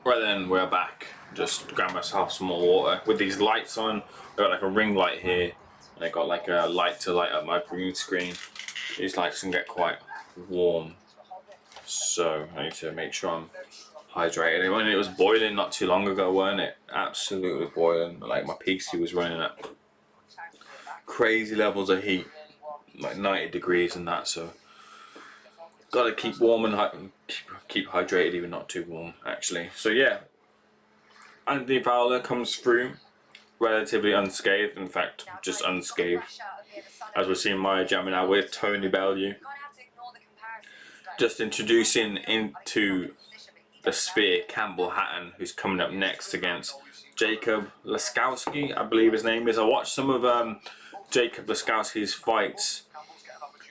Right then, we're back. Just grab myself some more water. With these lights on, I've got like a ring light here, and I got like a light to light up my green screen. These lights can get quite warm, so I need to make sure I'm hydrated. When it was boiling not too long ago, weren't it? Absolutely boiling. Like my PC was running at crazy levels of heat, like 90 degrees and that. So gotta keep warm and keep hydrated, even not too warm actually. So yeah, Anthony Fowler comes through relatively unscathed, in fact just unscathed, as we're seeing Maya jamming out with Tony Bellew. Just introducing into the sphere Campbell Hatton, who's coming up next against Jacob Laskowski, I believe his name is. I watched some of Jacob Laskowski's fights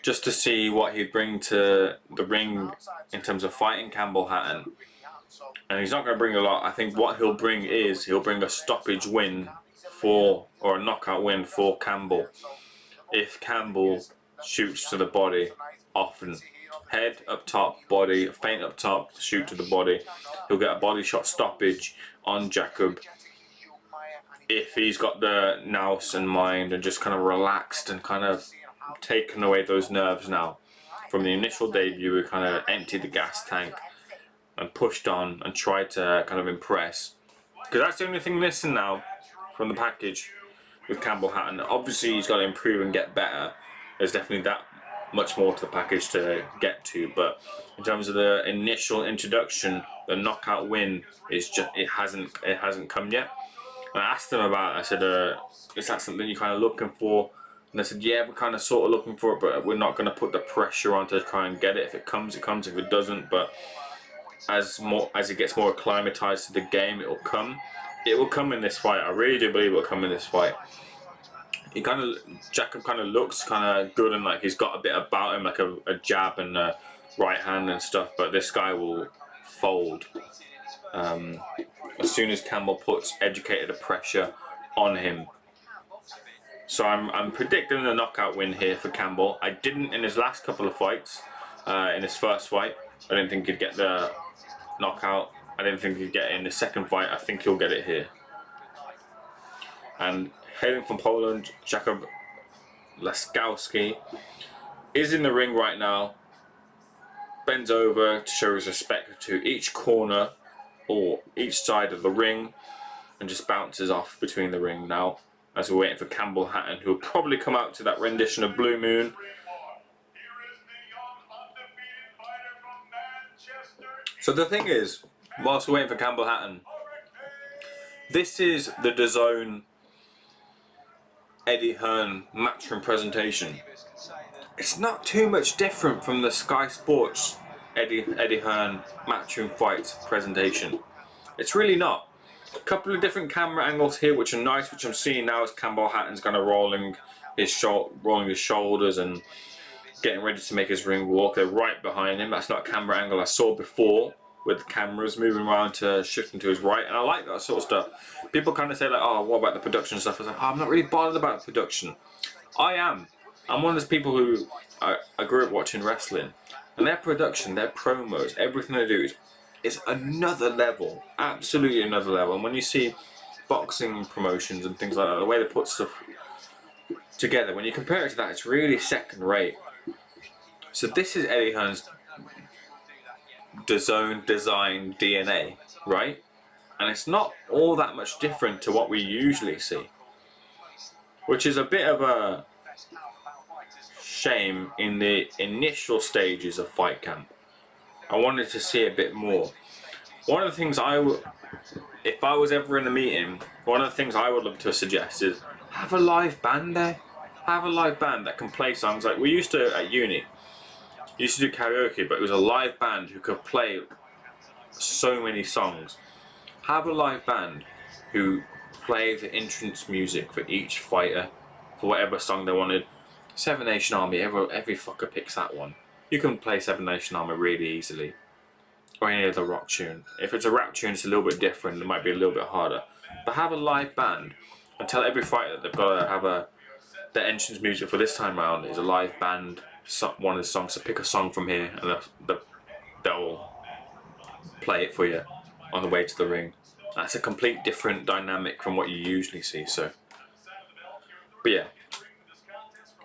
just to see what he'd bring to the ring in terms of fighting Campbell Hatton. And he's not going to bring a lot. I think what he'll bring is he'll bring a stoppage win or a knockout win for Campbell. If Campbell shoots to the body often. Head up top, body, feint up top, shoot to the body. He'll get a body shot stoppage on Jacob. If he's got the nous in mind and just kind of relaxed and kind of taken away those nerves now. From the initial debut, we kind of emptied the gas tank and pushed on and tried to kind of impress. Because that's the only thing missing now from the package with Campbell Hatton. Obviously he's got to improve and get better. There's definitely that much more to the package to get to, but in terms of the initial introduction, the knockout win is just it hasn't come yet. And I asked them about it. I said, is that something you're kind of looking for? And they said, yeah, we're kind of sort of looking for it, but we're not going to put the pressure on to try and get it. If it comes, it comes. If it doesn't, but as it gets more acclimatized to the game, it will come. It will come in this fight. I really do believe it will come in this fight. Jacob kind of looks kind of good and like he's got a bit about him, like a jab and a right hand and stuff, but this guy will fold as soon as Campbell puts educated pressure on him. So I'm predicting a knockout win here for Campbell. I didn't in his last couple of fights. In his first fight, I didn't think he'd get the knockout. I didn't think he'd get it in the second fight. I think he'll get it here. And hailing from Poland, Jacob Laskowski is in the ring right now. Bends over to show his respect to each corner or each side of the ring and just bounces off between the ring now as we're waiting for Campbell Hatton, who will probably come out to that rendition of Blue Moon. So the thing is, whilst we're waiting for Campbell Hatton, this is the DAZN Eddie Hearn matchroom presentation. It's not too much different from the Sky Sports Eddie Hearn matchroom fight presentation. It's really not. A couple of different camera angles here which are nice, which I'm seeing now as Campbell Hatton's kind of rolling his shoulders and getting ready to make his ring walk. They're right behind him. That's not a camera angle I saw before, with the cameras moving around to shifting to his right, and I like that sort of stuff. People kind of say like, oh, what about the production stuff? I was like, oh, I'm not really bothered about the production. I am. I'm one of those people who I grew up watching wrestling, and their production, their promos, everything they do is another level, absolutely another level. And when you see boxing promotions and things like that, the way they put stuff together, when you compare it to that, it's really second rate. So this is Eddie Hearn's DAZN design DNA, right? And it's not all that much different to what we usually see, which is a bit of a shame in the initial stages of fight camp. I wanted to see a bit more. One of the things if I was ever in a meeting, one of the things I would love to suggest is have a live band there. Have a live band that can play songs like we used to at uni. Used to do karaoke, but it was a live band who could play so many songs. Have a live band who play the entrance music for each fighter for whatever song they wanted. Seven Nation Army, every fucker picks that one. You can play Seven Nation Army really easily, or any other rock tune. If it's a rap tune, it's a little bit different. It might be a little bit harder. But have a live band and tell every fighter that they've got to have the entrance music for this time round is a live band. One of the songs, so pick a song from here and they'll play it for you on the way to the ring. That's a complete different dynamic from what you usually see. So, but yeah,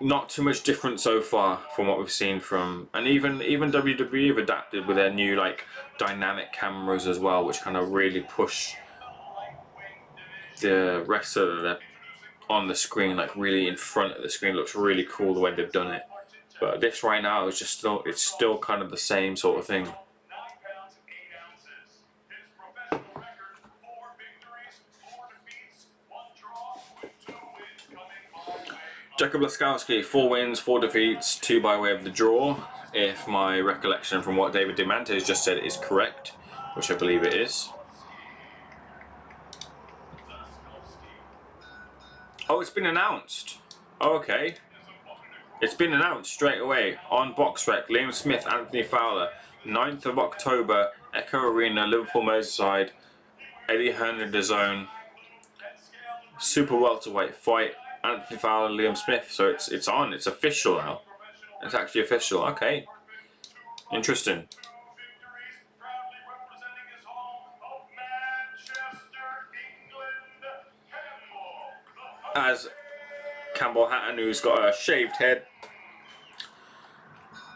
not too much different so far from what we've seen from, and even WWE have adapted with their new like dynamic cameras as well, which kind of really push the wrestler on the screen, like really in front of the screen. It looks really cool the way they've done it. But this right now is just it's still kind of the same sort of thing. Jacob Laskowski, 4 wins, 4 defeats, 2 by way of the draw. If my recollection from what David Diamante just said is correct, which I believe it is. Oh, it's been announced. Oh, okay. It's been announced straight away on BoxRec. Liam Smith, Anthony Fowler, 9th of October, Echo Arena, Liverpool Merseyside. Eddie Hearn in the zone. Super welterweight fight. Anthony Fowler, Liam Smith. So it's on. It's official now. It's actually official. Okay. Interesting. As Campbell Hatton, who's got a shaved head,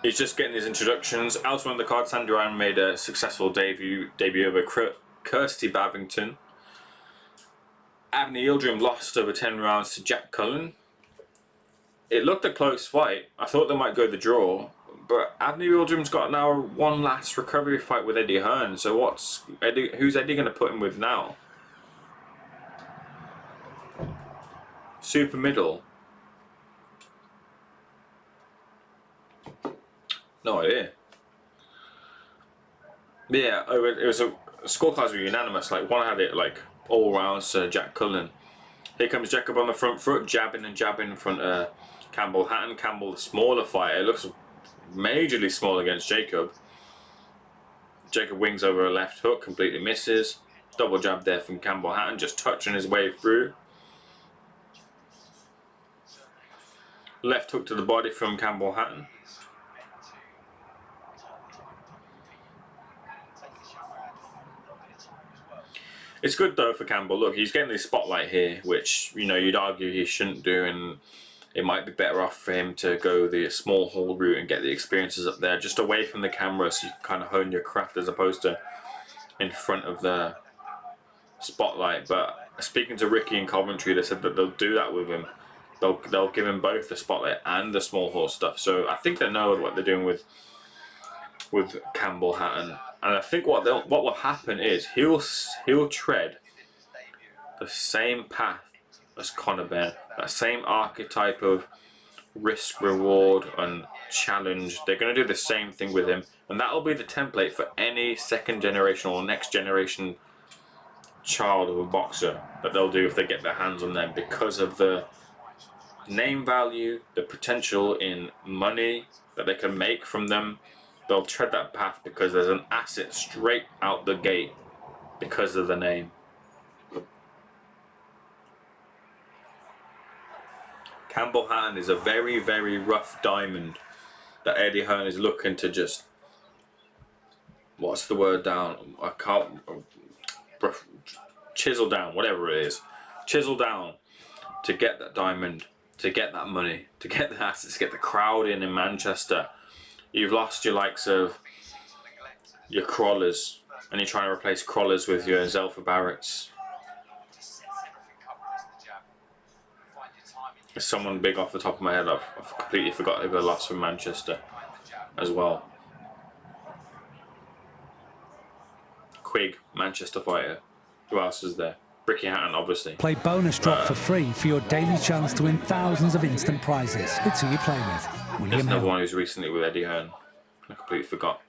he's just getting his introductions. Elsewhere on the card, Sandy Ryan made a successful debut over Kirsty Bavington. Avni Yildirim lost over 10 rounds to Jack Cullen. It looked a close fight. I thought they might go the draw, but Avni Yildirim's got now one last recovery fight with Eddie Hearn. So who's Eddie going to put him with now? Super middle. No idea. But yeah, it was scorecards were unanimous. Like, one had it like all rounds to Jack Cullen. Here comes Jacob on the front foot, jabbing and jabbing in front of Campbell Hatton. Campbell, the smaller fighter, looks majorly small against Jacob. Jacob wings over a left hook, completely misses. Double jab there from Campbell Hatton, just touching his way through. Left hook to the body from Campbell Hatton. It's good though for Campbell. Look, he's getting the spotlight here, which, you know, you'd argue he shouldn't do, and it might be better off for him to go the small hall route and get the experiences up there, just away from the camera, so you can kind of hone your craft as opposed to in front of the spotlight. But speaking to Ricky in Coventry, they said that they'll do that with him. They'll give him both the spotlight and the small hall stuff. So I think they know what they're doing with Campbell Hatton. And I think what will happen is he'll tread the same path as Conor Benn, that same archetype of risk, reward, and challenge. They're going to do the same thing with him, and that'll be the template for any second generation or next generation child of a boxer that they'll do if they get their hands on them, because of the name value, the potential in money that they can make from them. They'll tread that path because there's an asset straight out the gate because of the name. Campbell Hatton is a very, very rough diamond that Eddie Hearn is looking to just, what's the word, down? I can't, chisel down, whatever it is. Chisel down to get that diamond, to get that money, to get the assets, to get the crowd in Manchester. You've lost your likes of your crawlers, and you're trying to replace crawlers with your Zelfa Barretts. There's someone big off the top of my head. I've completely forgot who they lost from Manchester as well. Quigg, Manchester fighter. Who else is there? Ricky Hatton, obviously. Play bonus drop for free for your daily chance to win thousands of instant prizes. It's who you play with. There's another one who's recently with Eddie Hearn. I completely forgot.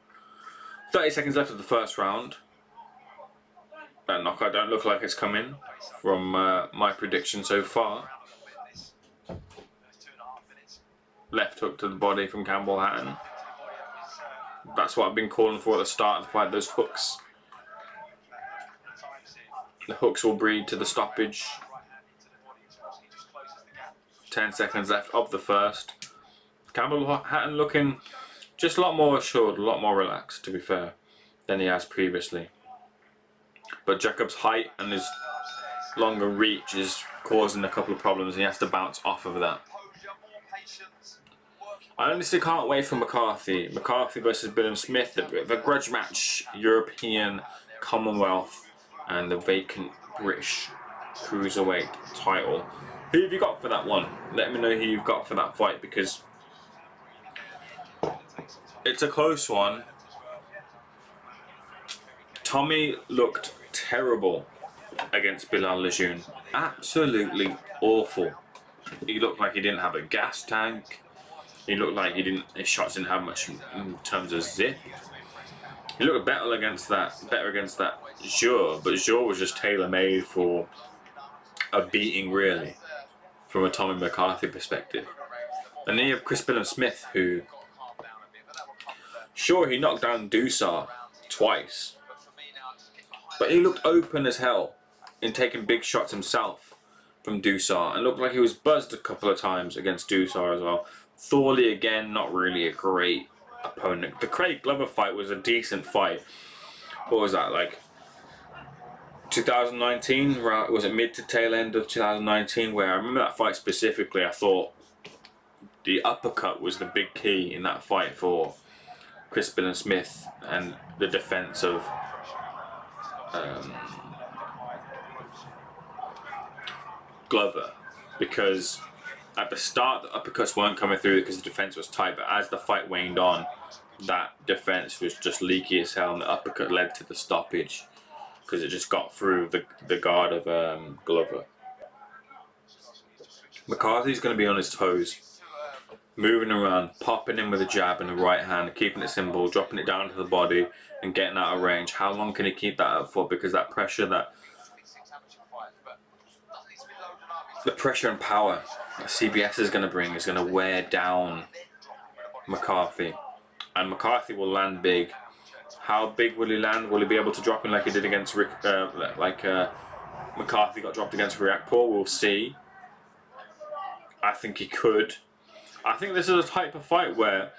30 seconds left of the first round. That knockout don't look like it's coming from my prediction so far. Left hook to the body from Campbell Hatton. That's what I've been calling for at the start of the fight, those hooks. The hooks will breed to the stoppage. 10 seconds left of the first. Campbell Hatton looking just a lot more assured, a lot more relaxed, to be fair, than he has previously. But Jacob's height and his longer reach is causing a couple of problems, and he has to bounce off of that. I honestly can't wait for McCarthy. McCarthy versus Billam Smith, the grudge match, European, Commonwealth, and the vacant British Cruiserweight title. Who have you got for that one? Let me know who you've got for that fight, because it's a close one. Tommy looked terrible against Bilal Lejeune. Absolutely awful. He looked like he didn't have a gas tank. He looked like his shots didn't have much in terms of zip. He looked better against that Joe, but Joe was just tailor-made for a beating, really, from a Tommy McCarthy perspective. And then you have Chris Billam Smith, who, sure, he knocked down Dusar twice, but he looked open as hell in taking big shots himself from Dusar, and looked like he was buzzed a couple of times against Dusar as well. Thorley, again, not really a great opponent. The Craig Glover fight was a decent fight. What was that, like 2019? Was it mid to tail end of 2019? Where I remember that fight specifically, I thought the uppercut was the big key in that fight for Chris Billam Smith and the defense of Glover, because at the start the uppercuts weren't coming through because the defense was tight, but as the fight waned on, that defense was just leaky as hell, and the uppercut led to the stoppage because it just got through the guard of Glover. McCarthy's going to be on his toes, moving around, popping in with a jab and a right hand, keeping it simple, dropping it down to the body and getting out of range. How long can he keep that up for? Because that pressure, the pressure and power that CBS is going to bring is going to wear down McCarthy, and McCarthy will land big. How big will he land? Will he be able to drop him like he did against McCarthy got dropped against Riakporhe? We'll see. I think he could. I think this is a type of fight where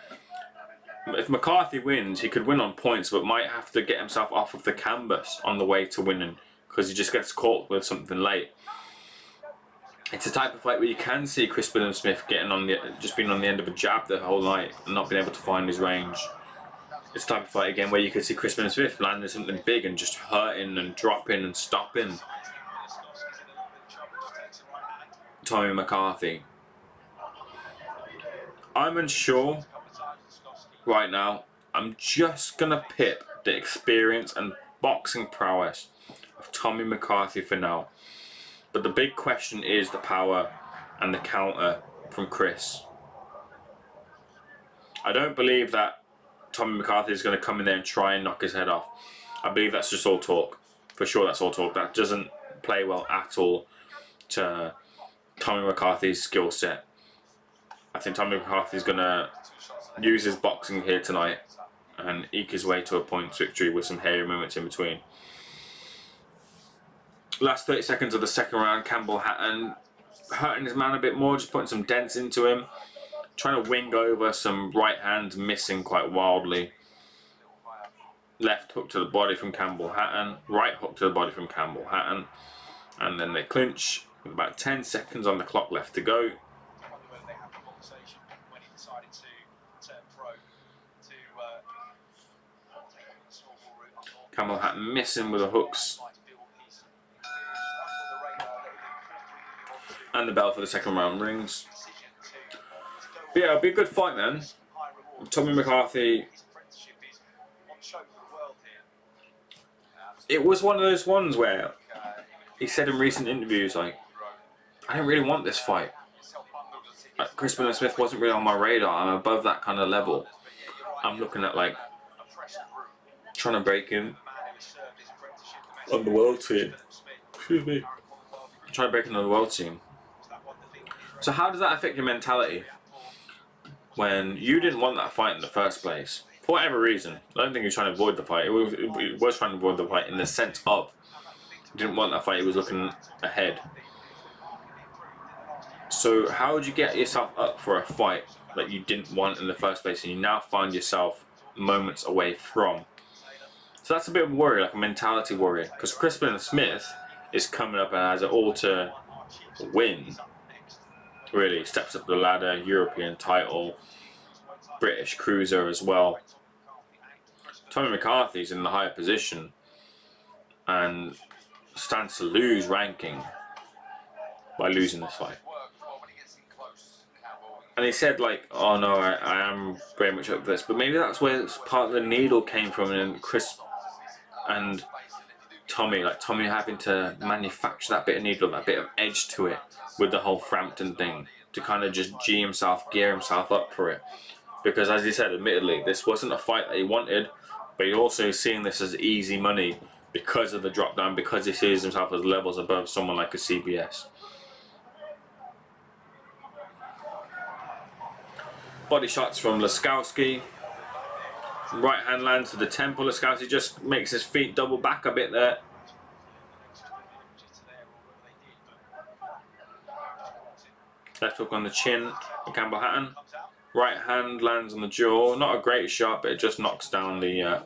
if McCarthy wins, he could win on points, but might have to get himself off of the canvas on the way to winning because he just gets caught with something late. It's a type of fight where you can see Chris Billam Smith getting on just being on the end of a jab the whole night and not being able to find his range. It's a type of fight again where you could see Chris Billam Smith landing something big and just hurting and dropping and stopping Tommy McCarthy. I'm unsure right now. I'm just gonna pip the experience and boxing prowess of Tommy McCarthy for now. But the big question is the power and the counter from Chris. I don't believe that Tommy McCarthy is going to come in there and try and knock his head off. I believe that's just all talk. For sure that's all talk. That doesn't play well at all to Tommy McCarthy's skill set. I think Tommy McCarthy is going to use his boxing here tonight and eke his way to a points victory with some hairy moments in between. Last 30 seconds of the second round, Campbell Hatton hurting his man a bit more, just putting some dents into him, trying to wing over some right hands, missing quite wildly. Left hook to the body from Campbell Hatton, right hook to the body from Campbell Hatton, and then they clinch with about 10 seconds on the clock left to go. Campbell Hatton missing with the hooks. And the bell for the second round rings. But yeah, it'll be a good fight, man. Tommy McCarthy. It was one of those ones where he said in recent interviews, like, I didn't really want this fight. Like, Chris Billam Smith wasn't really on my radar. I'm above that kind of level. I'm looking at, like, trying to break in on the world team. Excuse me. Trying to break in on the world team. So how does that affect your mentality when you didn't want that fight in the first place? For whatever reason. I don't think he was trying to avoid the fight. He was trying to avoid the fight in the sense of he didn't want that fight, he was looking ahead. So how would you get yourself up for a fight that you didn't want in the first place and you now find yourself moments away from? So that's a bit of a worry, like a mentality worry. Because Chris Billam Smith is coming up and has it all to win. Really steps up the ladder, European title, British cruiser as well. Tommy McCarthy's in the higher position and stands to lose ranking by losing this fight. And he said, like, oh no, I am very much up for this, but maybe that's where part of the needle came from, and Chris and Tommy, like Tommy having to manufacture that bit of needle, that bit of edge to it with the whole Frampton thing to kind of just gear himself up for it. Because as he said, admittedly, this wasn't a fight that he wanted, but he's also seeing this as easy money because of the drop down, because he sees himself as levels above someone like a CBS. Body shots from Laskowski. Right hand lands to the temple. Laskowski just makes his feet double back a bit there. Left hook on the chin for Campbell Hatton. Right hand lands on the jaw. Not a great shot, but it just knocks down the...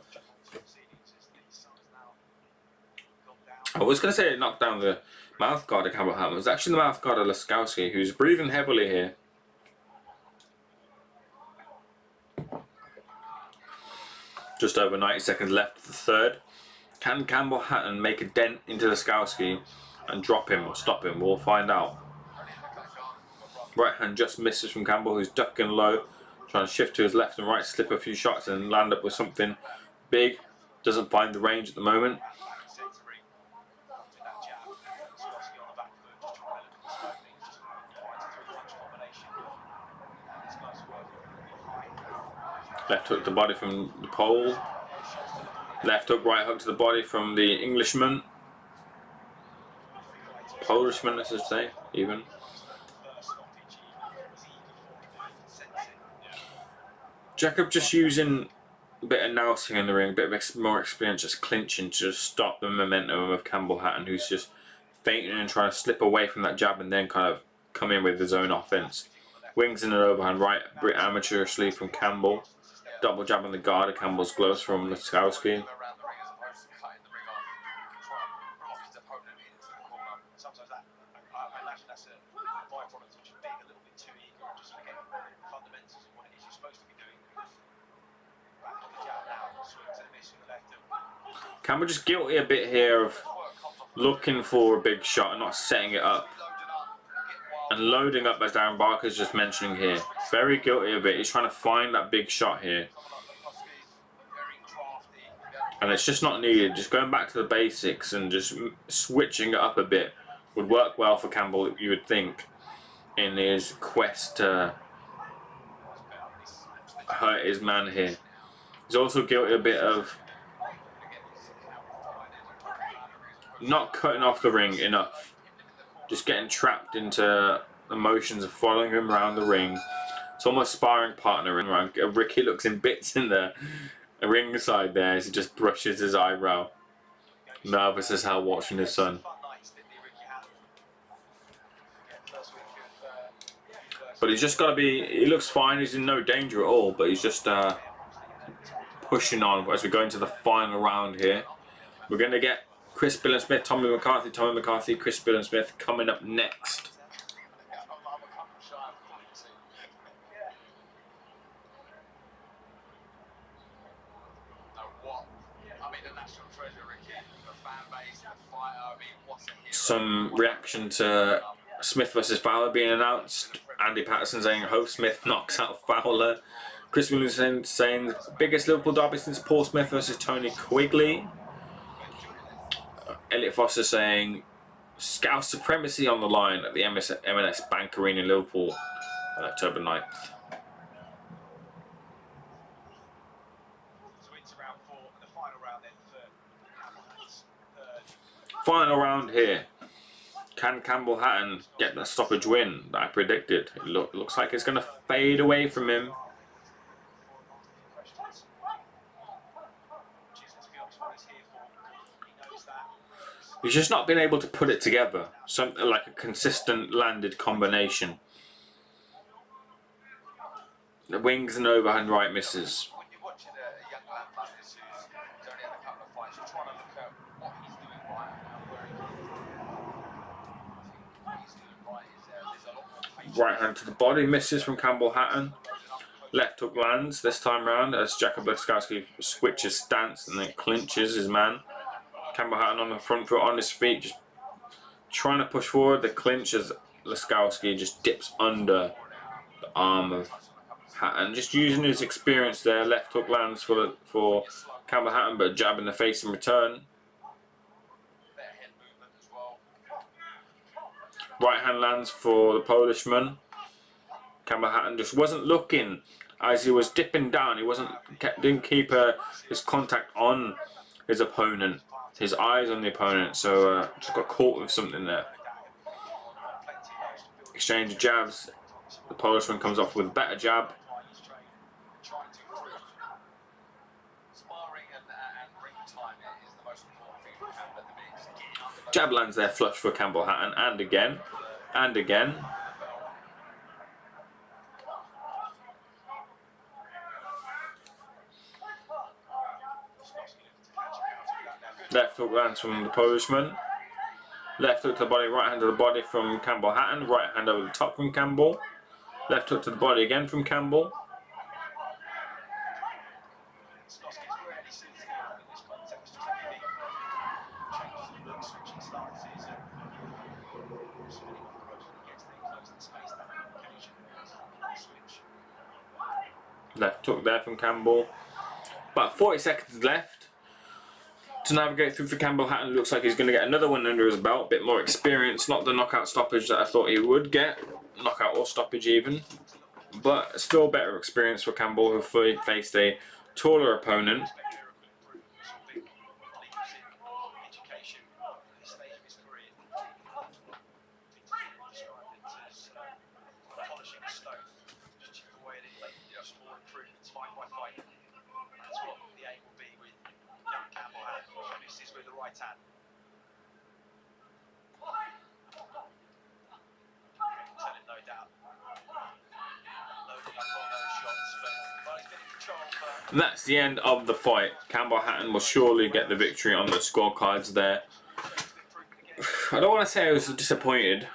I was going to say it knocked down the mouth guard of Campbell Hatton. It was actually the mouth guard of Laskowski, who's breathing heavily here. Just over 90 seconds left of the third. Can Campbell Hatton make a dent into Laskowski and drop him or stop him? We'll find out. Right hand just misses from Campbell, who's ducking low, trying to shift to his left and right, slip a few shots and land up with something big. Doesn't find the range at the moment. Left hook to the body from the pole. Left hook, right hook to the body from the Englishman. Polishman, I should say, even. Jacob just using a bit of nousing in the ring, a bit of more experience, just clinching to just stop the momentum of Campbell Hatton, who's just fainting and trying to slip away from that jab and then kind of come in with his own offense. Wings in an overhand right, a bit amateurishly from Campbell. Double jab on the guard of Campbell's gloves from Laskowski. Campbell just guilty a bit here of looking for a big shot and not setting it up. And loading up, as Darren Barker's just mentioning here. Very guilty of it. He's trying to find that big shot here. And it's just not needed. Just going back to the basics and just switching it up a bit would work well for Campbell, you would think, in his quest to hurt his man here. He's also guilty a bit of not cutting off the ring enough. Just getting trapped into emotions of following him around the ring. It's almost sparring partner around. Ricky looks in bits in the ring side there as he just brushes his eyebrow. Nervous as hell watching his son. But he's just got to be, he looks fine, he's in no danger at all, but he's just pushing on as we go into the final round here. We're going to get Chris Billam Smith, Tommy McCarthy, Chris Billam Smith coming up next. Some reaction to Smith versus Fowler being announced. Andy Patterson saying, hope Smith knocks out Fowler. Chris Williams saying, biggest Liverpool derby since Paul Smith versus Tony Quigley. Elliot Foster saying, Scouse supremacy on the line at the M&S Bank Arena in Liverpool on October 9th. Final round here. Can Campbell Hatton get the stoppage win that I predicted? It looks like it's going to fade away from him. He's just not been able to put it together. Something like a consistent landed combination. The wings and overhand right misses. Right hand to the body misses from Campbell Hatton. Left hook lands this time round as Jacob Laskowski switches stance and then clinches his man. Campbell Hatton on the front foot on his feet, just trying to push forward. The clinch as Laskowski just dips under the arm of Hatton. Just using his experience there. Left hook lands for Campbell Hatton, but a jab in the face in return. Right hand lands for the Polishman. Campbell Hatton just wasn't looking as he was dipping down. He didn't keep his contact on his opponent, his eyes on the opponent. So just got caught with something there. Exchange of jabs. The Polishman comes off with a better jab. Jab lands there flush for Campbell Hatton, and again, and again. Left hook lands from the Polishman. Left hook to the body, right hand to the body from Campbell Hatton. Right hand over the top from Campbell. Left hook to the body again from Campbell. Left hook there from Campbell. About 40 seconds left to navigate through for Campbell Hatton. Looks like he's going to get another one under his belt. Bit more experience. Not the knockout stoppage that I thought he would get. Knockout or stoppage even. But still better experience for Campbell, who faced a taller opponent. And that's the end of the fight. Campbell Hatton will surely get the victory on the scorecards there. I don't want to say I was disappointed,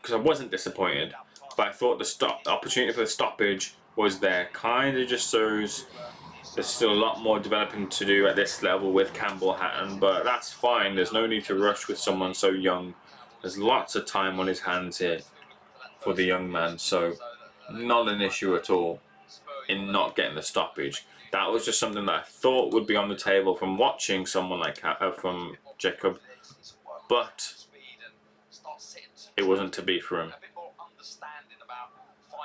because I wasn't disappointed, but I thought the opportunity for the stoppage was there. Kind of just shows there's still a lot more developing to do at this level with Campbell Hatton, but that's fine. There's no need to rush with someone so young. There's lots of time on his hands here for the young man, so not an issue at all in not getting the stoppage. That was just something that I thought would be on the table from watching someone like from Jacob, but it wasn't to be for him.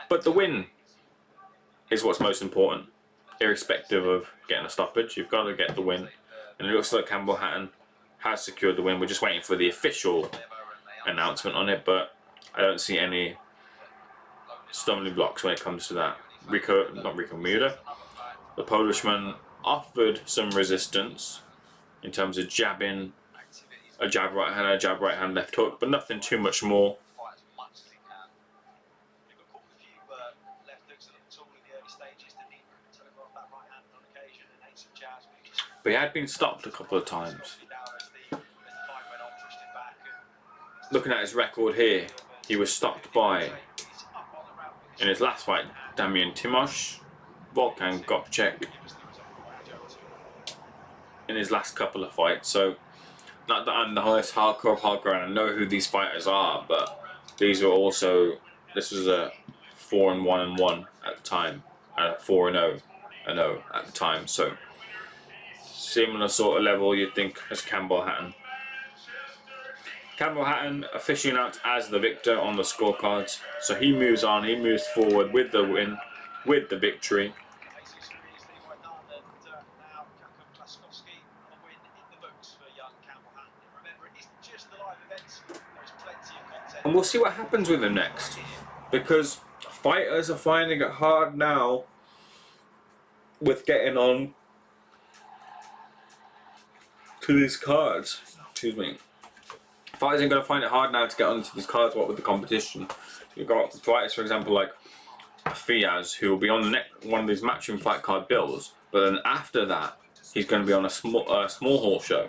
But the win is what's most important, irrespective of getting a stoppage. You've got to get the win, and it looks like Campbell Hatton has secured the win. We're just waiting for the official announcement on it, but I don't see any stumbling blocks when it comes to that. Rico Muda, the Polishman, offered some resistance in terms of jabbing, a jab right hand, left hook, but nothing too much more. But he had been stopped a couple of times. Looking at his record here, he was stopped by, in his last fight, Damian Timosh, Volkan Gopchek, in his last couple of fights. So, not that I'm the highest hardcore of hardcore and I know who these fighters are, but these were also, this was a 4-1-1 at the time, and a 4-0 at the time. So, similar sort of level you'd think as Campbell Hatton. Campbell Hatton officially announced as the victor on the scorecards, so he moves on, he moves forward with the win, with the victory. And we'll see what happens with him next, because fighters are finding it hard now with getting on to these cards. Excuse me. Fighters are going to find it hard now to get onto these cards, what with the competition. You've got fighters, for example, like Fiaz, who will be on the one of these matchroom fight card bills, but then after that, he's going to be on a small hall show.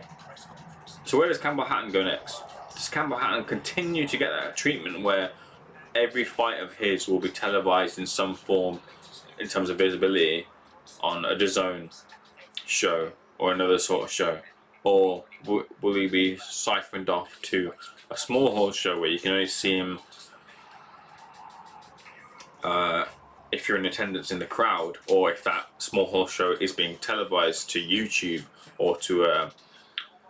So where does Campbell Hatton go next? Does Campbell Hatton continue to get that treatment where every fight of his will be televised in some form in terms of visibility on a DAZN show or another sort of show? Or will he be siphoned off to a small hall show where you can only see him if you're in attendance in the crowd, or if that small hall show is being televised to YouTube or to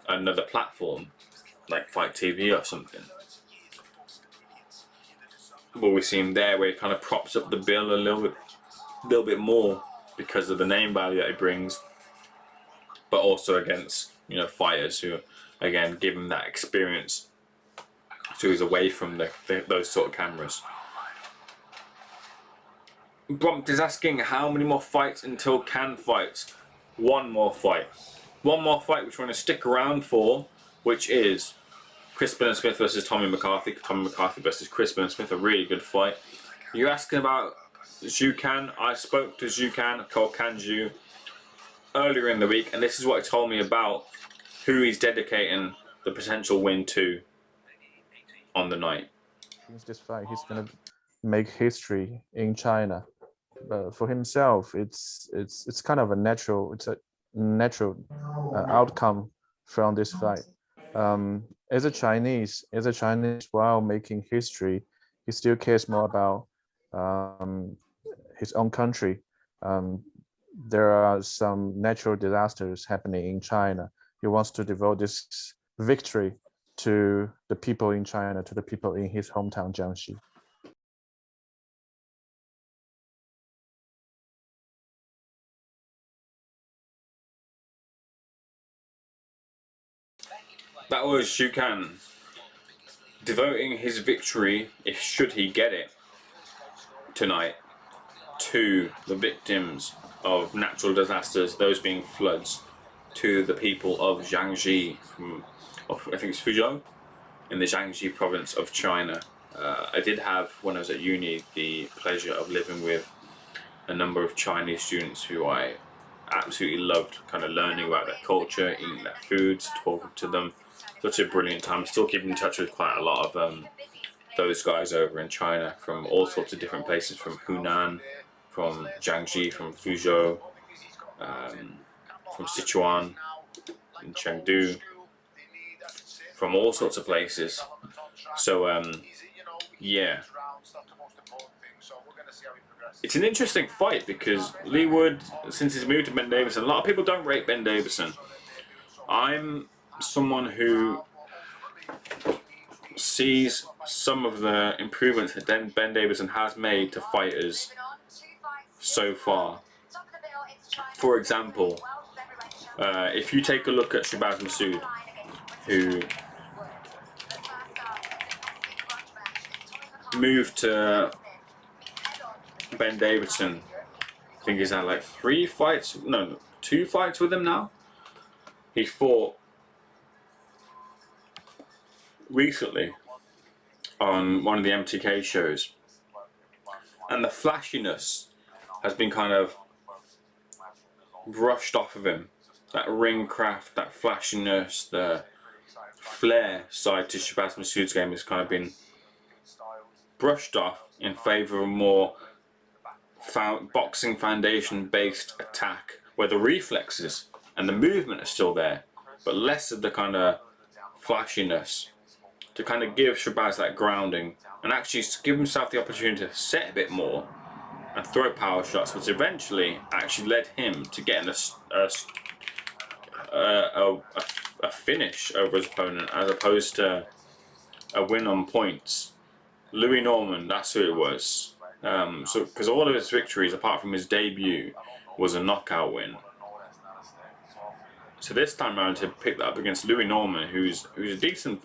another platform like Fight TV or something? Will we see him there where he kind of props up the bill a little bit more because of the name value that he brings, but also against, you know, fighters who, again, give him that experience, so he's away from those sort of cameras. Brompt is asking how many more fights until Can fights. One more fight. One more fight which we're going to stick around for, which is Crispin and Smith versus Tommy McCarthy. Tommy McCarthy versus Crispin and Smith, a really good fight. You're asking about Zhu Kan. I spoke to Zhu Kan, called Kanju, earlier in the week, and this is what he told me about who he's dedicating the potential win to on the night. Since this fight, he's gonna make history in China. But for himself, it's kind of a natural outcome from this fight. As a Chinese, while making history, he still cares more about his own country. There are some natural disasters happening in China. He wants to devote this victory to the people in China, to the people in his hometown, Jiangxi. That was Zhu Kan devoting his victory, if should he get it tonight, to the victims of natural disasters, those being floods, to the people of Jiangxi, I think it's Fuzhou, in the Jiangxi province of China. I did have, when I was at uni, the pleasure of living with a number of Chinese students who I absolutely loved, kind of learning about their culture, eating their foods, talking to them. Such a brilliant time. Still keep in touch with quite a lot of those guys over in China from all sorts of different places, from Hunan, from Jiangxi, from Fuzhou, from Sichuan, in Chengdu, from all sorts of places. So yeah, it's an interesting fight because Leigh Wood, since he's moved to Ben Davison, a lot of people don't rate Ben Davison. I'm someone who sees some of the improvements that Ben Davison has made to fighters so far. For example, if you take a look at Shabazz Massoud, who moved to Ben Davison, I think he's had like 2 fights with him now. He fought recently on one of the MTK shows, and the flashiness has been kind of brushed off of him. That ring craft, that flashiness, the flair side to Shabazz Massoud's game has kind of been brushed off in favour of a more boxing foundation based attack where the reflexes and the movement are still there, but less of the kind of flashiness, to kind of give Shabazz that grounding and actually give himself the opportunity to set a bit more and throw power shots, which eventually actually led him to getting a finish over his opponent as opposed to a win on points. Louis Norman, that's who it was. So because all of his victories, apart from his debut, was a knockout win. So this time around to pick that up against Louis Norman, who's a decent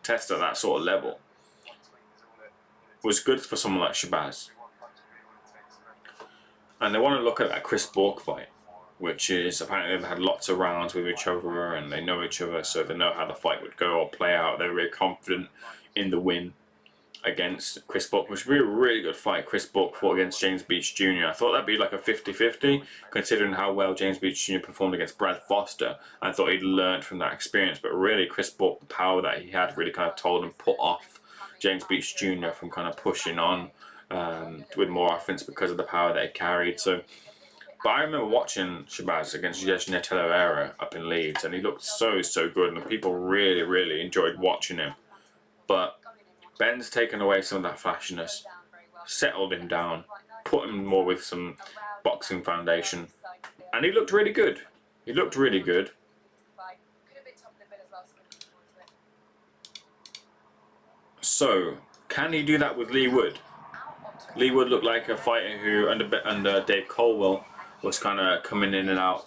tester at that sort of level, was good for someone like Shabazz. And they want to look at that Chris Bork fight, which is apparently they've had lots of rounds with each other and they know each other, so they know how the fight would go or play out. They're really confident in the win against Chris Bork, which would be a really good fight. Chris Bork fought against James Beach Jr. I thought that'd be like a 50-50, considering how well James Beach Jr. performed against Brad Foster. I thought he'd learned from that experience, but really Chris Bork, the power that he had really kind of told him, put off James Beach Jr. from kind of pushing on with more offense because of the power that he carried. So, but I remember watching Shabazz against Yejne Telloera up in Leeds, and he looked so good, and people really enjoyed watching him. But Ben's taken away some of that flashiness, settled him down, put him more with some boxing foundation, and he looked really good. He looked really good. So, can he do that with Leigh Wood? Leigh Wood looked like a fighter who, under Dave Colwell, was kind of coming in and out,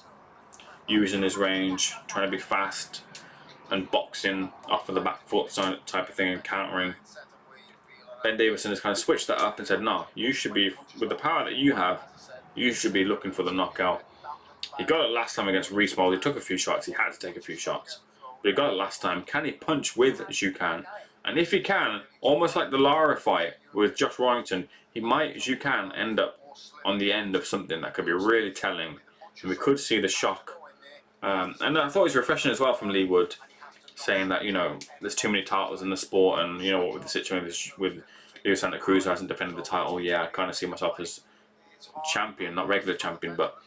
using his range, trying to be fast, and boxing off of the back foot type of thing and countering. Ben Davison has kind of switched that up and said, no, you should be, with the power that you have, you should be looking for the knockout. He got it last time against Reece Mold. He took a few shots. He had to take a few shots. But he got it last time. Can he punch with Zhukan? And if he can, almost like the Lara fight with Josh Warrington, Zhukan end up on the end of something that could be really telling. And we could see the shock. And I thought it was refreshing as well from Leigh Wood, saying that, you know, there's too many titles in the sport, and, you know, with the situation with Leo Santa Cruz, who hasn't defended the title, yeah, I kind of see myself as champion, not regular champion, but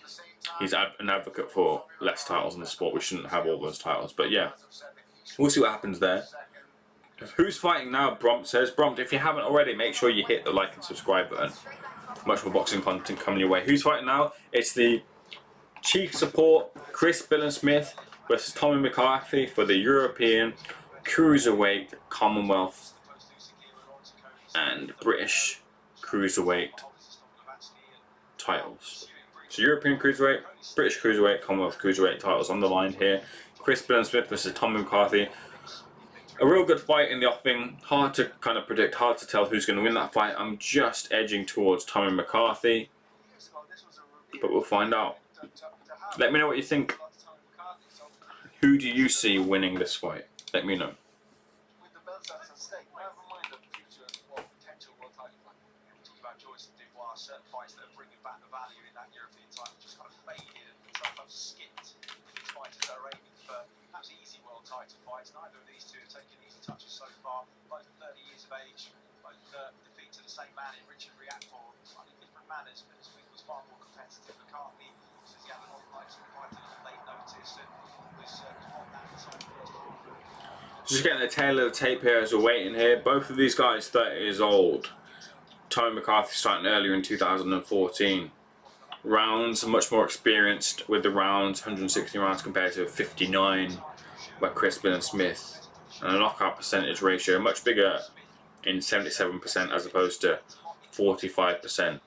he's an advocate for less titles in the sport. We shouldn't have all those titles. But yeah, we'll see what happens there. Who's fighting now? Brompt says. Brompt, if you haven't already, make sure you hit the like and subscribe button. Much more boxing content coming your way. Who's fighting now? It's the Chief Support, Billam Smith versus Tommy McCarthy for the European Cruiserweight, Commonwealth and British Cruiserweight titles. So European Cruiserweight, British Cruiserweight, Commonwealth Cruiserweight titles on the line here. Billam Smith versus Tommy McCarthy. A real good fight in the offing. Hard to kind of predict, hard to tell who's going to win that fight. I'm just edging towards Tommy McCarthy, but we'll find out. Let me know what you think. Who do you see winning this fight? Let me know. Neither of these two have taken easy touches so far. Both 30 years of age, both defeat to the same man in Richard Riakporhe. Slightly different manners, but Smith was far more competitive. McCarthy says he had a lot of lights and quite a late notice and was on that side first. Just getting the tail of the tape here as we're waiting here. Both of these guys 30 years old. Tommy McCarthy starting earlier in 2014. Rounds, much more experienced with the rounds, 160 rounds compared to 59 by Billam Smith, and a knockout percentage ratio much bigger in 77% as opposed to 45%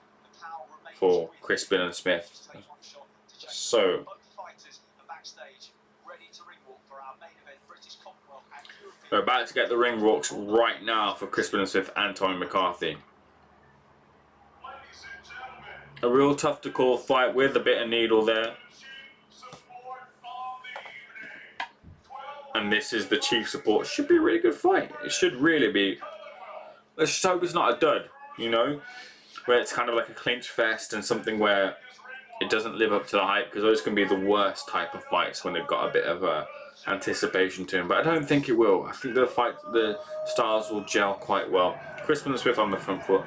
for Billam Smith. So we're about to get the ring walks right now for Billam Smith and Tommy McCarthy. A real tough to call fight with a bit of needle there. And this is the Chief Support. Should be a really good fight. It should really be. Let's just hope it's not a dud, you know? Where it's kind of like a clinch fest and something where it doesn't live up to the hype, because those can be the worst type of fights when they've got a bit of anticipation to them. But I don't think it will. I think the styles will gel quite well. Billam Smith on the front foot.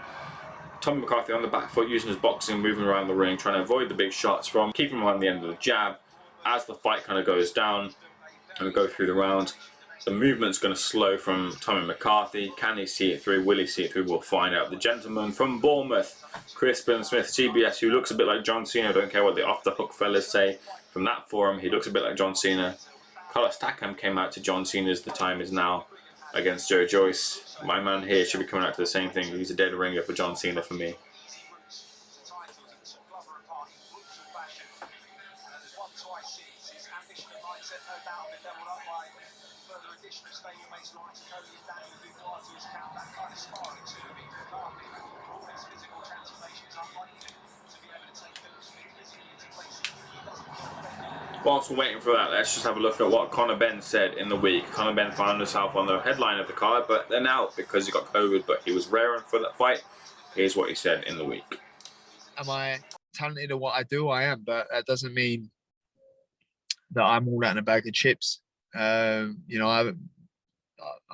Tommy McCarthy on the back foot, using his boxing, moving around the ring, trying to avoid the big shots from, keeping him on the end of the jab. As the fight kind of goes down, and we go through the round, the movement's going to slow from Tommy McCarthy. Can he see it through? Will he see it through? We'll find out. The gentleman from Bournemouth, Billam Smith, CBS, who looks a bit like John Cena. I don't care what the off-the-hook fellas say from that forum. He looks a bit like John Cena. Carlos Takam came out to John Cena's The Time Is Now against Joe Joyce. My man here should be coming out to the same thing. He's a dead ringer for John Cena for me. Whilst we're waiting for that, let's just have a look at what Conor Benn said in the week. Conor Benn found himself on the headline of the card, but then out because he got COVID, but he was raring for that fight. Here's what he said in the week. Am I talented at what I do? I am, but that doesn't mean that I'm all that in a bag of chips. You know, I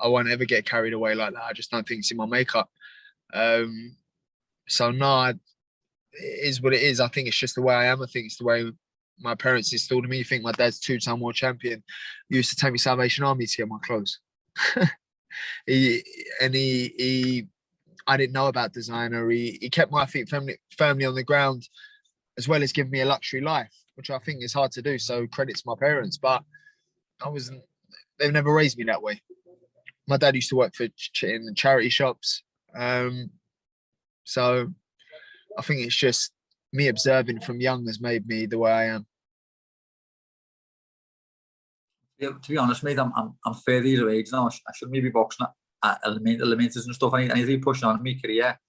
won't ever get carried away like that. I just don't think it's in my makeup. So no, it is what it is. I think it's just the way I am. I think it's the way my parents instilled in me. You think my dad's two-time world champion. He used to take me Salvation Army to get my clothes. I didn't know about designer. He kept my feet firmly on the ground, as well as giving me a luxury life, which I think is hard to do. So credit to my parents, but they've never raised me that way. My dad used to work in charity shops. So I think it's just me observing from young has made me the way I am. Yeah, to be honest, mate, I'm 30 years of age now. I shouldn't be boxing at elementals and stuff. I need to be pushing on in my career.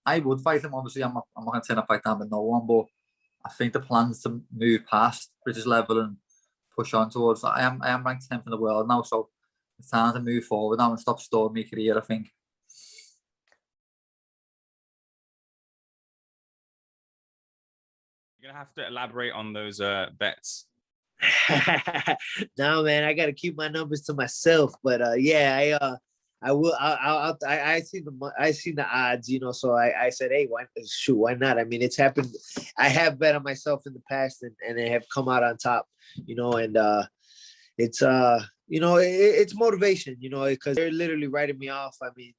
I would fight him, obviously. I'm not going to turn a fight down with no one, but I think the plan's to move past British level and push on towards that. I am ranked 10th in the world now, so it's time to move forward now and stop stalling my career, I think. You're gonna have to elaborate on those bets. No, man, I gotta keep my numbers to myself. But yeah, I will. I seen the odds, you know. So I said, hey, why not? I mean, it's happened. I have bet on myself in the past, and I have come out on top, you know. And it's you know, it's motivation, you know, because they're literally writing me off. I mean,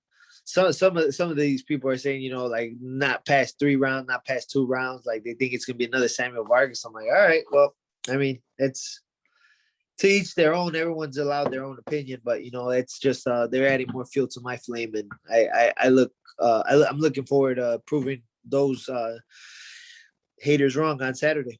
some of these people are saying, you know, like not past 3 rounds, not past 2 rounds, like they think it's gonna be another Samuel Vargas. I'm like, all right, well, I mean, it's to each their own. Everyone's allowed their own opinion, but you know, it's just they're adding more fuel to my flame, and I'm looking forward to proving those haters wrong on Saturday.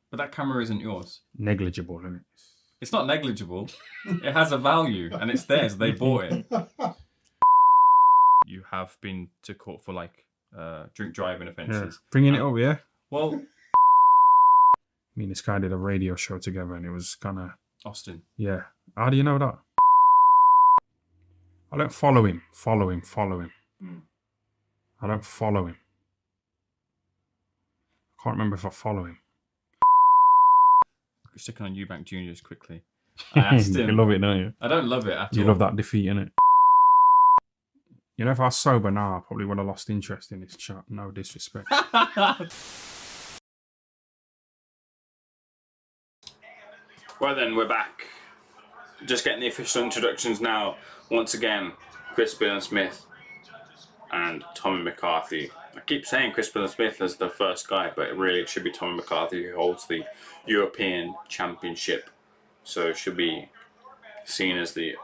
But that camera isn't yours. Negligible, isn't it? It's not negligible. It has a value, and it's theirs. They bought it. You have been to court for like drink driving offences. Yeah. Bringing it up, yeah? Well, me and this guy did a radio show together, and it was kind of... Austin. Yeah. How do you know that? I don't follow him. I don't follow him. I can't remember if I follow him. Sticking on Eubank Juniors quickly. I asked him. You love it, don't you? I don't love it at all. You love that defeat, innit? You know, if I was sober now, I probably would have lost interest in this chat. No disrespect. Well then, we're back. Just getting the official introductions now. Once again, Chris Billam Smith and Tommy McCarthy. I keep saying Chris Billam Smith as the first guy, but really it should be Tommy McCarthy who holds the European Championship. So it should be seen as the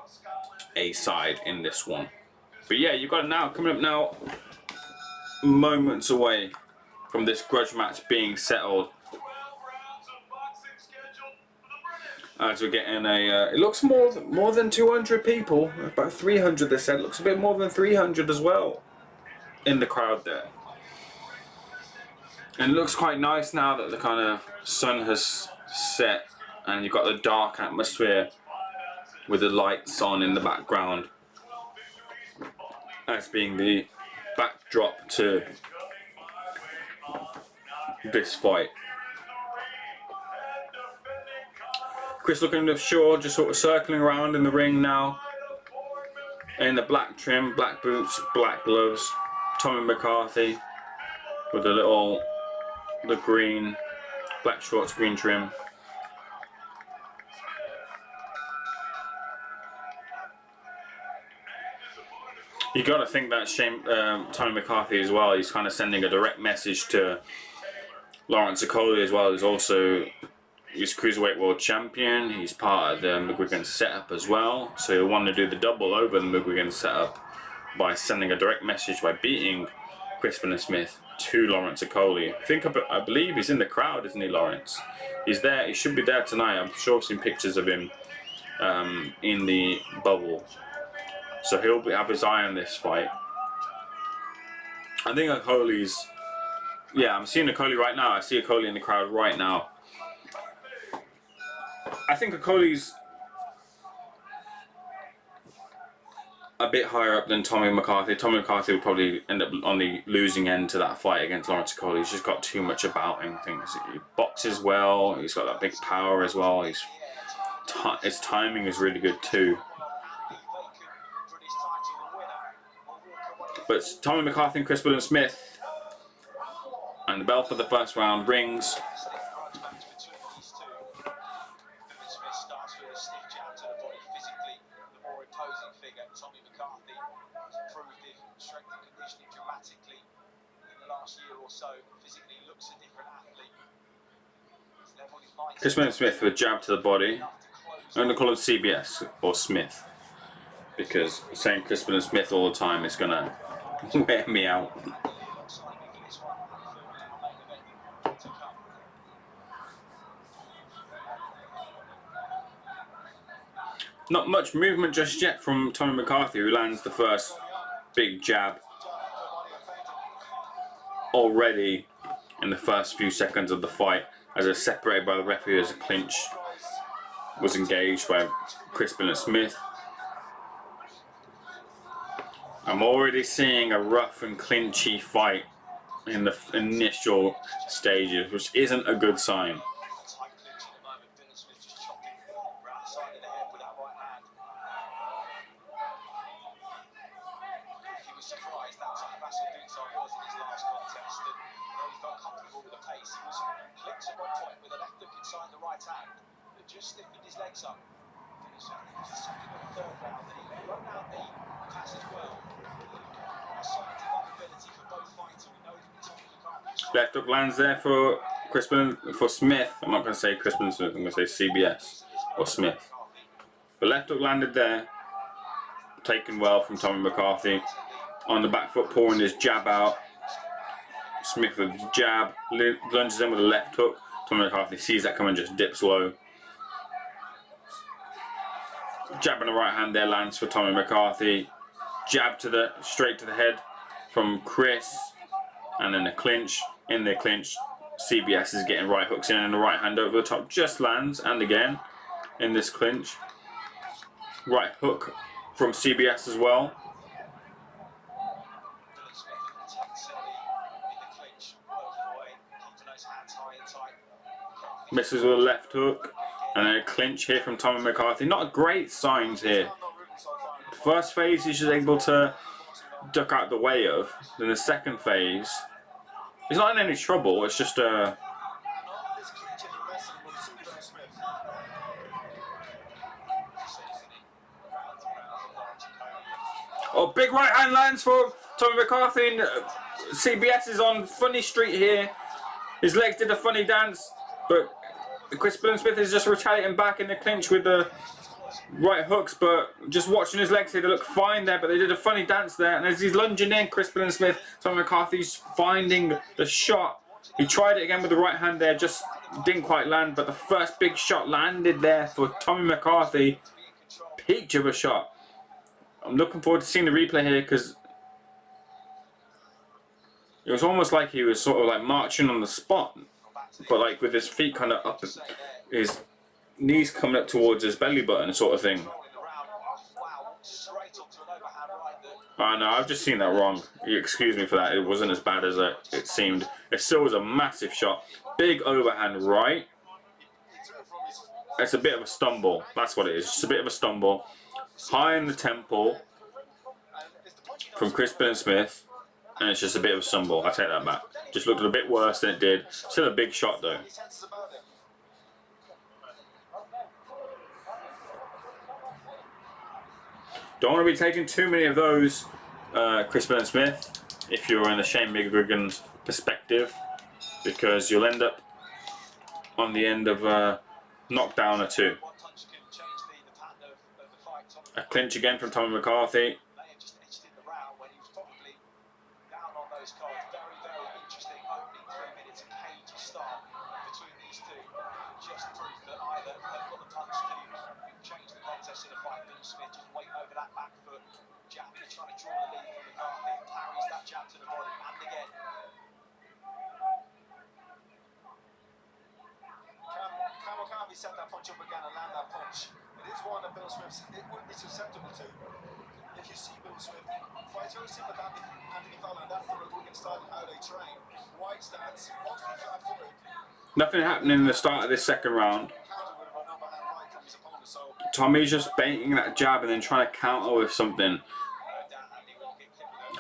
A side in this one. But yeah, you've got it now, coming up now, moments away from this grudge match being settled. As we're getting it looks more than 200 people, about 300 they said. It looks a bit more than 300 as well in the crowd there. And it looks quite nice now that the kind of sun has set and you've got the dark atmosphere with the lights on in the background as being the backdrop to this fight. Chris looking sure, just sort of circling around in the ring now in the black trim, black boots, black gloves. Tommy McCarthy with the green, black shorts, green trim. You got to think that Tommy McCarthy as well. He's kind of sending a direct message to Lawrence Okoli as well. He's also Cruiserweight World Champion. He's part of the McGuigan setup as well. So he'll want to do the double over the McGuigan setup by sending a direct message by beating Chris Billam Smith to Lawrence Okoli. I believe he's in the crowd, isn't he, Lawrence? He's there. He should be there tonight. I'm sure I've seen pictures of him in the bubble. So he'll have his eye on this fight. I think Okoli's... Yeah, I'm seeing Okoli right now. I see Okoli in the crowd right now. I think Okoli's a bit higher up than Tommy McCarthy. Tommy McCarthy would probably end up on the losing end to that fight against Lawrence Okoli. He's just got too much about him. I think he boxes well. He's got that big power as well. His timing is really good too. But Tommy McCarthy and Chris Billam Smith, and the bell for the first round rings. Chris Billam Smith with a jab to the body. I'm going to call him CBS or Smith, because saying Chris Billam Smith all the time is going to wear me out. Not much movement just yet from Tommy McCarthy, who lands the first big jab already in the first few seconds of the fight, as they're separated by the referee as a clinch was engaged by Crispin and Smith. I'm already seeing a rough and clinchy fight in the initial stages, which isn't a good sign. Just stiffened his legs up. Finished out the second or third round, and he run out the passage well. Signs of vulnerability for both fighters. We know Tommy McCarthy. Left hook lands there for Crispin, for Smith. I'm not going to say Crispin Smith, I'm going to say CBS or Smith. But left hook landed there, taken well from Tommy McCarthy. On the back foot, pouring his jab out. Smith with the jab, lunges in with a left hook. Tommy McCarthy sees that coming, just dips low. Jab in the right hand there lands for Tommy McCarthy. Jab to the straight to the head from Chris, and then a clinch. In the clinch, CBS is getting right hooks in, and the right hand over the top just lands. And again in this clinch, right hook from CBS as well. Misses with a left hook, and then a clinch here from Tommy McCarthy. Not great signs here. The first phase he's just able to duck out the way of. Then the second phase, he's not in any trouble. It's just a big right hand lands for Tommy McCarthy. And CBS is on funny street here. His legs did a funny dance, but Chris Smith is just retaliating back in the clinch with the right hooks, but just watching his legs here, they look fine there, but they did a funny dance there. And as he's lunging in, Chris Smith, Tommy McCarthy's finding the shot. He tried it again with the right hand there, just didn't quite land, but the first big shot landed there for Tommy McCarthy. Peach of a shot. I'm looking forward to seeing the replay here, because it was almost like he was sort of like marching on the spot, but like with his feet kind of up, his knees coming up towards his belly button sort of thing. Oh no, I've just seen that wrong. Excuse me for that. It wasn't as bad as it seemed. It still was a massive shot. Big overhand right. It's a bit of a stumble. That's what it is. Just a bit of a stumble. High in the temple from Crispin Smith. And it's just a bit of a stumble. I take that back. Just looked a bit worse than it did. Still a big shot though. Don't want to be taking too many of those, Crispin Smith, if you're in the Shane McGuigan perspective, because you'll end up on the end of a knockdown or two. A clinch again from Tommy McCarthy. Set that punch up again and land that punch. It is one that Bill Smith would be susceptible to. If you see Bill Smith fights very similar to Anthony Fowler, and that's the Republican style and how they train. Wide stance, once we flat footed. Nothing happening in the start of this second round. Tommy's just baiting that jab and then trying to counter with something.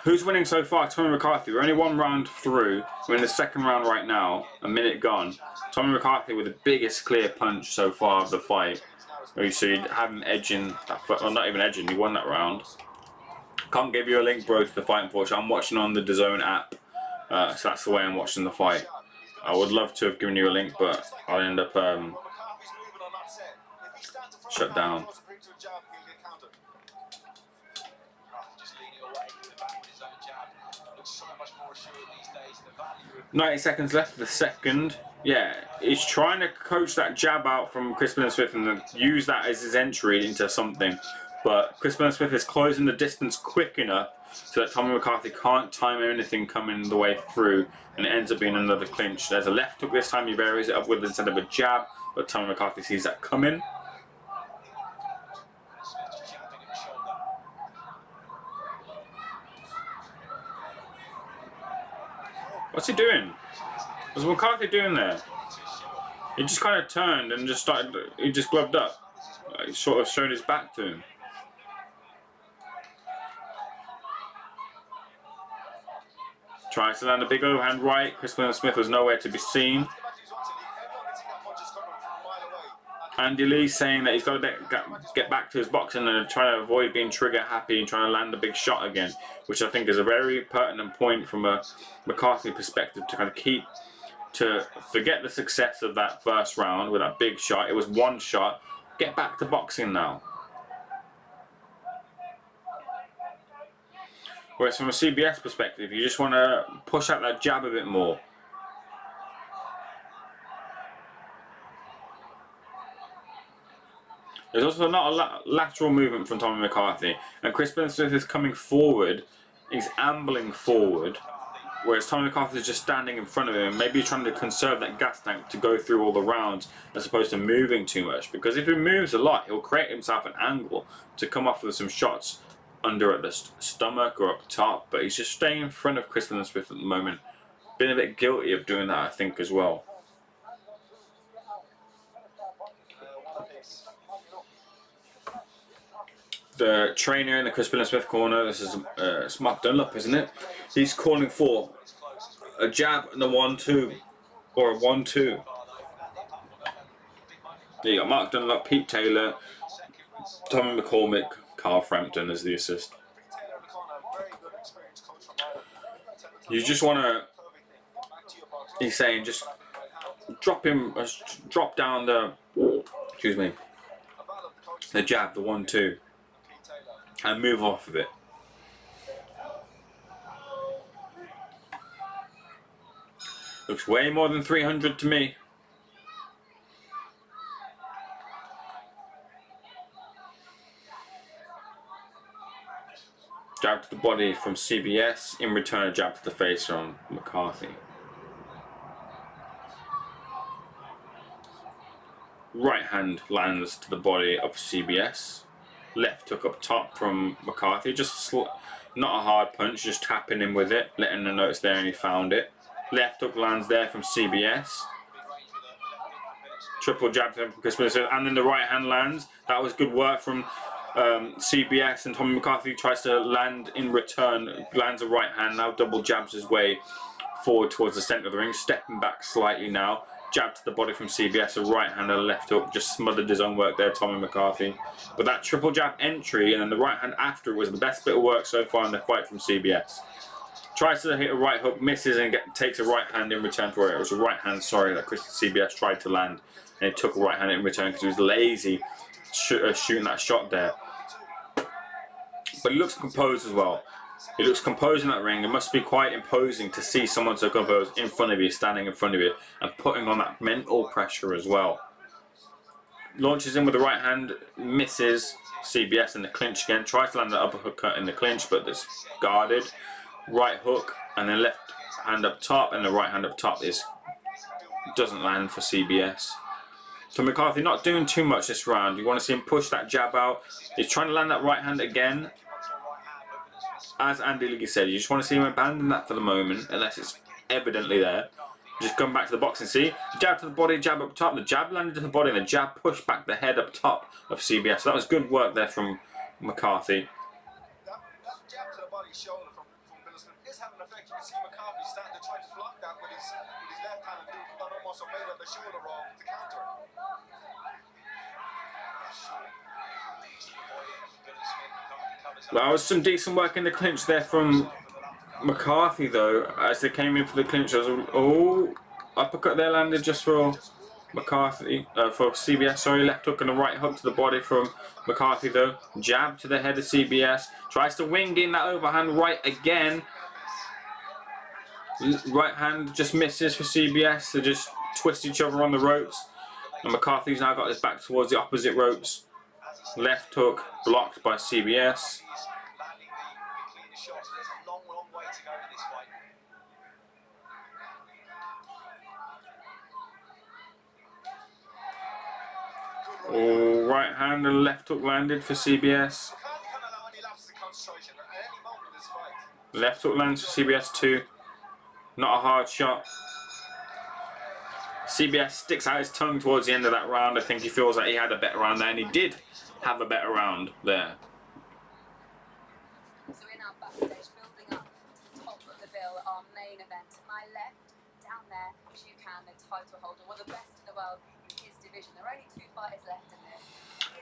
Who's winning so far? Tommy McCarthy. We're only one round through. We're in the second round right now. A minute gone. Tommy McCarthy with the biggest clear punch so far of the fight. So you have him edging, well not even edging, he won that round. Can't give you a link, bro, to the fight, unfortunately. I'm watching on the DAZN app, so that's the way I'm watching the fight. I would love to have given you a link, but I'll end up shut down. 90 seconds left of the second. Yeah, he's trying to coach that jab out from Chris Billam Smith and then use that as his entry into something. But Chris Billam Smith is closing the distance quick enough so that Tommy McCarthy can't time anything coming the way through, and it ends up being another clinch. There's a left hook this time, he varies it up with instead of a jab, but Tommy McCarthy sees that coming. What's he doing? What's McCarthy doing there? He just kind of turned and just started, he just gloved up. Like, sort of showed his back to him. Tries to land a big overhand right. Chris Billam Smith was nowhere to be seen. Andy Leigh saying that he's got to get back to his boxing and trying to avoid being trigger happy and trying to land a big shot again, which I think is a very pertinent point from a McCarthy perspective, to kind of forget the success of that first round with that big shot. It was one shot. Get back to boxing now. Whereas from a CBS perspective, you just want to push out that jab a bit more. There's also not a lateral movement from Tommy McCarthy, and Chris Billam Smith is coming forward. He's ambling forward, whereas Tommy McCarthy is just standing in front of him. Maybe he's trying to conserve that gas tank to go through all the rounds as opposed to moving too much. Because if he moves a lot, he'll create himself an angle to come off with some shots under at the stomach or up top. But he's just staying in front of Chris Billam Smith at the moment. Been a bit guilty of doing that, I think, as well. The trainer in the Chris Billam Smith corner, this is Mark Dunlop, isn't it? He's calling for a jab and a 1-2, or a 1-2. You got Mark Dunlop, Pete Taylor, Tommy McCormick, Carl Frampton as the assist. You just want to, he's saying, just drop down the, excuse me, the jab, the 1-2. And move off of it. Looks way more than 300 to me. Jab to the body from CBS. In return, a jab to the face from McCarthy. Right hand lands to the body of CBS. Left hook up top from McCarthy, just not a hard punch, just tapping him with it, letting him know it's there and he found it. Left hook lands there from CBS. Triple jab from Chris Billam, and then the right hand lands. That was good work from CBS, and Tommy McCarthy tries to land in return, lands a right hand, now double jabs his way forward towards the centre of the ring, stepping back slightly now. Jab to the body from CBS, a right hand and a left hook, just smothered his own work there, Tommy McCarthy. But that triple jab entry and then the right hand after was the best bit of work so far in the fight from CBS. Tries to hit a right hook, misses and takes a right hand in return for it. It was a right hand, sorry, that CBS tried to land. And he took a right hand in return because he was lazy shooting that shot there. But he looks composed as well. He looks composed in that ring. It must be quite imposing to see someone so composed in front of you, standing in front of you, and putting on that mental pressure as well. Launches in with the right hand, misses CBS in the clinch again. Tries to land the uppercut in the clinch, but it's guarded. Right hook, and then left hand up top, and the right hand up top doesn't land for CBS. So McCarthy not doing too much this round. You want to see him push that jab out. He's trying to land that right hand again. As Andy Leigh said, you just want to see him abandon that for the moment, unless it's evidently there. Just come back to the box and see. Jab to the body, jab up top. The jab landed to the body, and the jab pushed back the head up top of CBS. So that was good work there from McCarthy. That jab to the body shoulder from Billam Smith is having an effect. You can see McCarthy starting to try to block that with his left hand and almost made up the shoulder roll to counter it. That was some decent work in the clinch there from McCarthy, though, as they came in for the clinch. Uppercut there landed just for McCarthy, for CBS, sorry. Left hook and a right hook to the body from McCarthy, though. Jab to the head of CBS. Tries to wing in that overhand right again. Right hand just misses for CBS. They just twist each other on the ropes. And McCarthy's now got his back towards the opposite ropes. Left hook blocked by CBS. Oh, right hand and left hook landed for CBS. Left hook lands for CBS too. Not a hard shot. CBS sticks out his tongue towards the end of that round. I think he feels like he had a better round there, and he did have a better round there. So we're now backstage building up to the top of the bill, our main event. To my left, down there, Jukan, the title holder, one of the best in the world in his division. There are only 2 fighters left in this.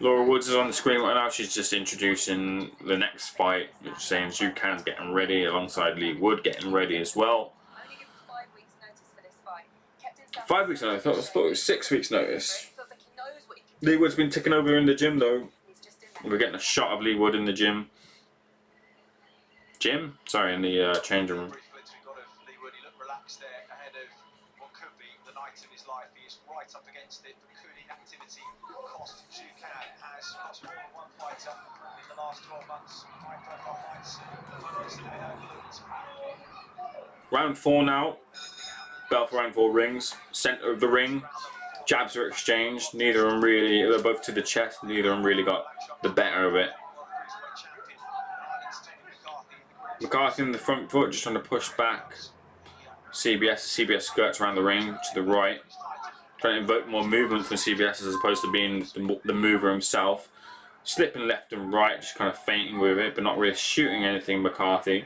Laura Woods is on the screen right now. She's just introducing the next fight, saying Jukan's getting ready alongside Leigh Wood getting ready as well. Only given 5 weeks notice for this fight. Kept himself 5 weeks notice? I thought it was 6 weeks notice. feels like he knows what he can do. Leigh Wood's been taking over in the gym though. He's just in there. We're getting a shot of Leigh Wood in the gym. Sorry, in the changing room. Brief glimpse we got of Leigh Wood. He looked relaxed there ahead of what could be the night of his life. He is right up against it, but could inactivity cost Jukan? Has lost more than one fighter in the last 12 months. High-profile fights. Round 4 now. Bell for round 4 rings. Center of the ring. Jabs are exchanged. Neither of them really, they're both to the chest. Neither of them really got the better of it. McCarthy in the front foot, just trying to push back. CBS skirts around the ring to the right. Trying to invoke more movement from CBS as opposed to being the mover himself. Slipping left and right, just kind of feinting with it, but not really shooting anything, McCarthy.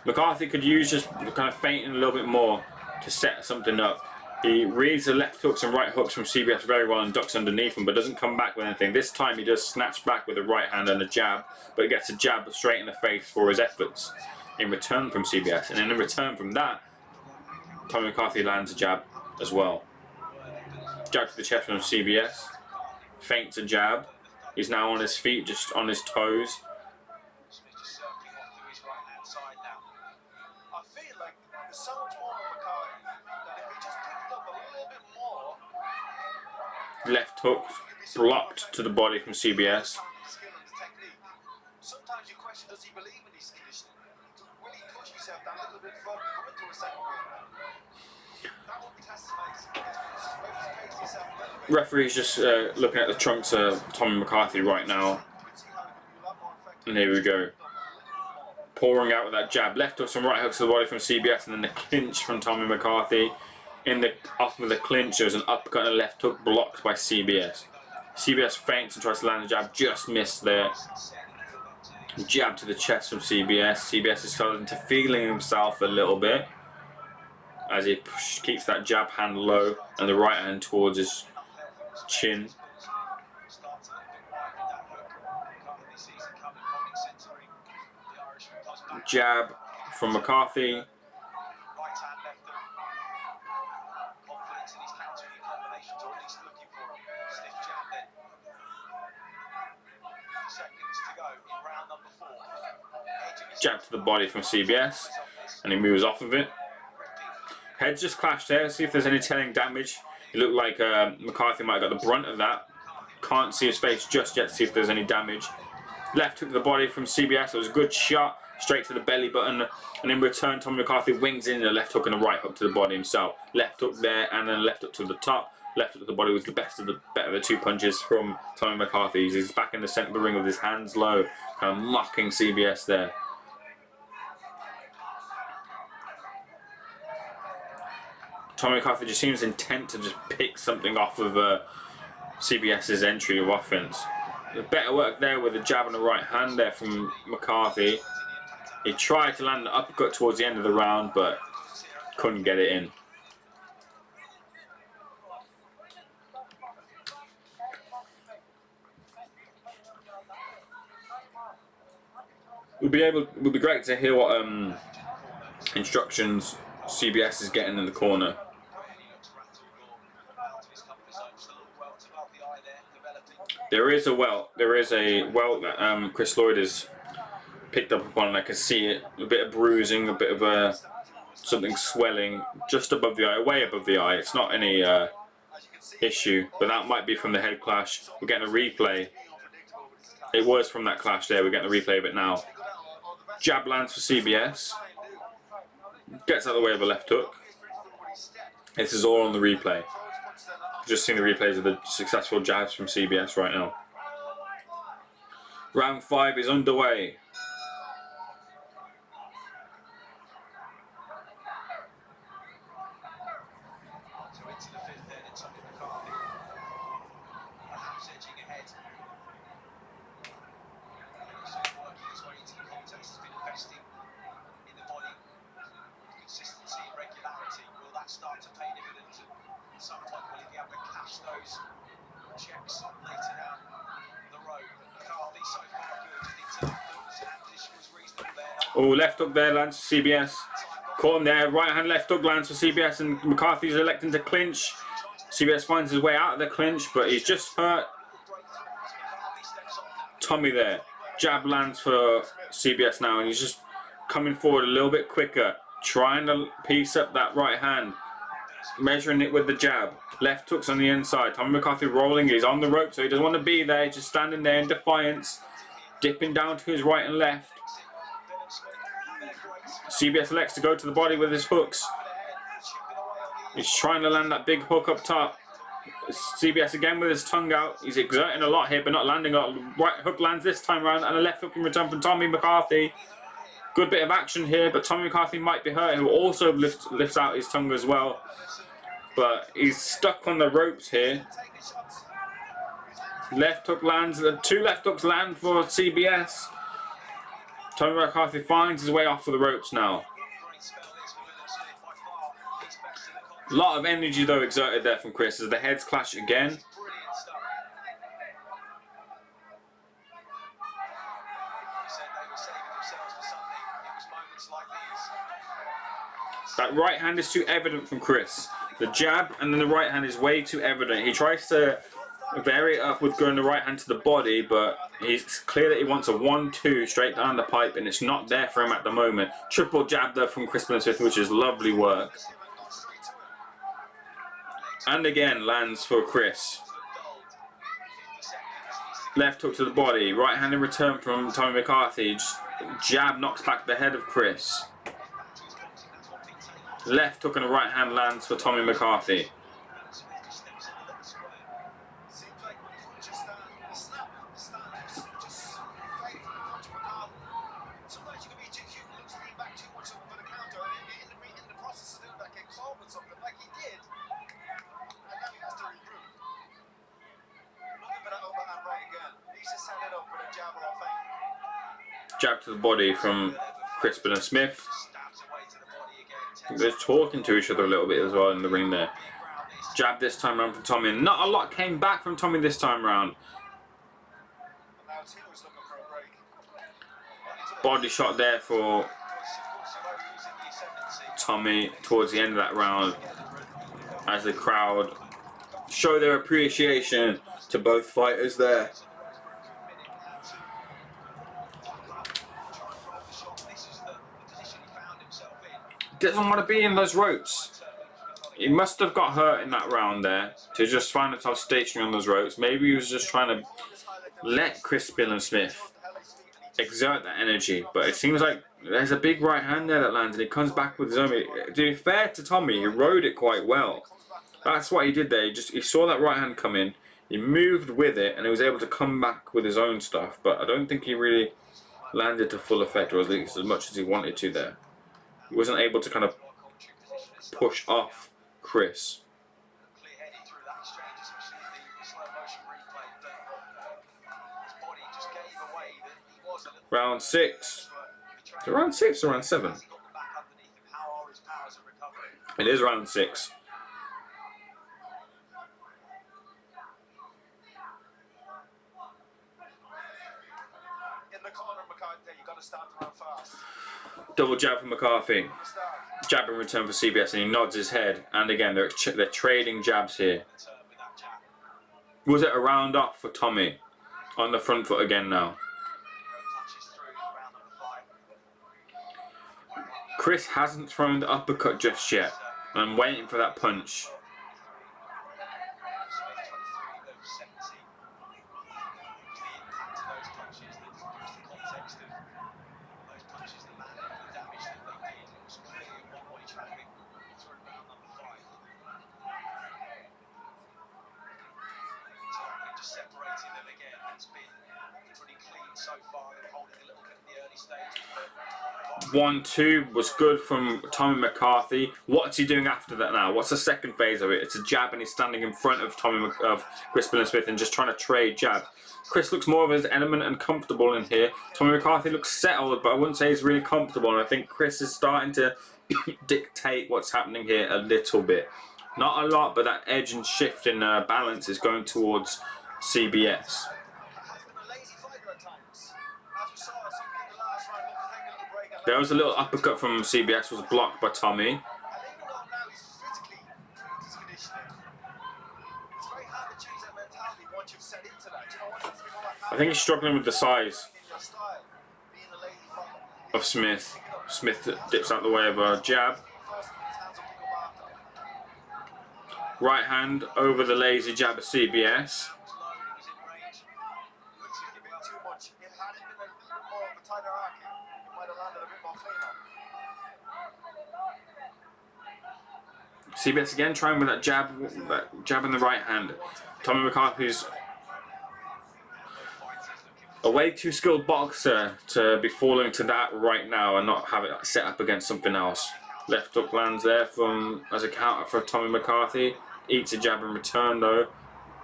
McCarthy could use just kind of feinting a little bit more to set something up. He reads the left hooks and right hooks from CBS very well and ducks underneath him, but doesn't come back with anything. This time he does snatch back with a right hand and a jab, but gets a jab straight in the face for his efforts in return from CBS. And then in return from that, Tommy McCarthy lands a jab as well. Jab to the chest from CBS. Feints a jab. He's now on his feet, just on his toes. So much more on McCarthy that if he just picked up a little bit more. Left hook blocked to the body from CBS. Sometimes you question, does he believe in his skills? Will he push himself that little bit further, come into a second round? That will test his pace. Referee's just looking at the trunks of Tommy McCarthy right now. And here we go. Pouring out with that jab. Left hooks and right hooks to the body from CBS, and then the clinch from Tommy McCarthy. Off of the clinch, there's an uppercut and a left hook blocked by CBS. CBS feints and tries to land a jab, just missed there. Jab to the chest from CBS. CBS is starting to feeling himself a little bit as he keeps that jab hand low and the right hand towards his chin. Jab from McCarthy. Jab to the body from CBS, and he moves off of it. Heads just clashed there. See if there's any telling damage. It looked like McCarthy might have got the brunt of that. Can't see his face just yet to see if there's any damage. Left hook to the body from CBS. It was a good shot, straight to the belly button, and in return, Tommy McCarthy wings in a left hook and a right hook to the body himself. Left hook there, and then left hook to the top. Left hook to the body was the better of the two punches from Tommy McCarthy. He's back in the centre of the ring with his hands low, kind of mocking CBS there. Tommy McCarthy just seems intent to just pick something off of CBS's entry of offense. Better work there with a jab and a right hand there from McCarthy. He tried to land an uppercut towards the end of the round, but couldn't get it in. It would be great to hear what instructions CBS is getting in the corner. There is a welt that Chris Lloyd is picked up upon, and I can see it. A bit of bruising, a bit of something swelling just above the eye, way above the eye. It's not any issue, but that might be from the head clash. We're getting a replay. It was from that clash there. We're getting a replay of it now. Jab lands for CBS. Gets out of the way of a left hook. This is all on the replay. Just seeing the replays of the successful jabs from CBS right now. Round 5 is underway. So into the fifth then, and Tommy McCarthy. Perhaps edging ahead. So working his way into the contest, has been investing in the body. Consistency and regularity. Will that start to pay dividends at some point? Will he be able to cash those checks later down the road? But McCarthy so far good. Position was reasonable there. Oh, left hook there lands for CBS. Caught him there. Right hand left hook lands for CBS, and McCarthy's electing to clinch. CBS finds his way out of the clinch, but he's just hurt Tommy there. Jab lands for CBS now, and he's just coming forward a little bit quicker, trying to piece up that right hand, measuring it with the jab. Left hooks on the inside. Tommy McCarthy rolling. He's on the rope, so he doesn't want to be there. He's just standing there in defiance, dipping down to his right and left. CBS elects to go to the body with his hooks. He's trying to land that big hook up top. CBS again with his tongue out. He's exerting a lot here, but not landing a lot. Right hook lands this time around, and a left hook in return from Tommy McCarthy. Good bit of action here, but Tommy McCarthy might be hurt, who also lifts out his tongue as well. But he's stuck on the ropes here. Left hook lands. 2 left hooks land for CBS. Tommy McCarthy finds his way off of the ropes now. A lot of energy though exerted there from Chris as the heads clash again. That right hand is too evident from Chris. The jab and then the right hand is way too evident. He tries to vary it up with going the right hand to the body, but it's clear that he wants a 1-2 straight down the pipe, and it's not there for him at the moment. Triple jab there from Chris Billam, which is lovely work. And again lands for Chris. Left hook to the body, right hand in return from Tommy McCarthy. Just jab knocks back the head of Chris. Left hook and a right hand lands for Tommy McCarthy. Jab to the body from Chris Billam Smith. They're talking to each other a little bit as well in the ring there. Jab this time around from Tommy. Not a lot came back from Tommy this time around. Body shot there for Tommy towards the end of that round as the crowd show their appreciation to both fighters there. Doesn't want to be in those ropes. He must have got hurt in that round there to just find himself stationary on those ropes. Maybe he was just trying to let Chris Billam Smith exert that energy, but it seems like there's a big right hand there that lands and he comes back with his own. To be fair to Tommy, he rode it quite well. That's what he did there. He saw that right hand come in, he moved with it, and he was able to come back with his own stuff, but I don't think he really landed to full effect, or at least as much as he wanted to there. He wasn't able to kind of push off Chris. Round 6. Is it round 6 or round 7? It is round 6. In the corner, McCarthy, you got to start to run fast. Double jab from McCarthy. Jab in return for CBS, and he nods his head. And again, they're trading jabs here. Was it a round off for Tommy? On the front foot again now. Chris hasn't thrown the uppercut just yet. I'm waiting for that punch. Separating them again. It's been pretty clean so far. They're holding a little bit in the early stages, but 1-2 was good from Tommy McCarthy. What's he doing after that now? What's the second phase of it? It's a jab and he's standing in front of Chris Billam Smith and just trying to trade jabs. Chris looks more of his element and comfortable in here. Tommy McCarthy looks settled, but I wouldn't say he's really comfortable. And I think Chris is starting to dictate what's happening here a little bit. Not a lot, but that edge and shift in balance is going towards CBS. There was a little uppercut from CBS, was blocked by Tommy. I think he's struggling with the size of Smith. Smith dips out the way of a jab. Right hand over the lazy jab of CBS. CBS again trying with that jab in the right hand. Tommy McCarthy's a way too skilled boxer to be falling to that right now and not have it set up against something else. Left hook lands there as a counter for Tommy McCarthy. Eats a jab in return though.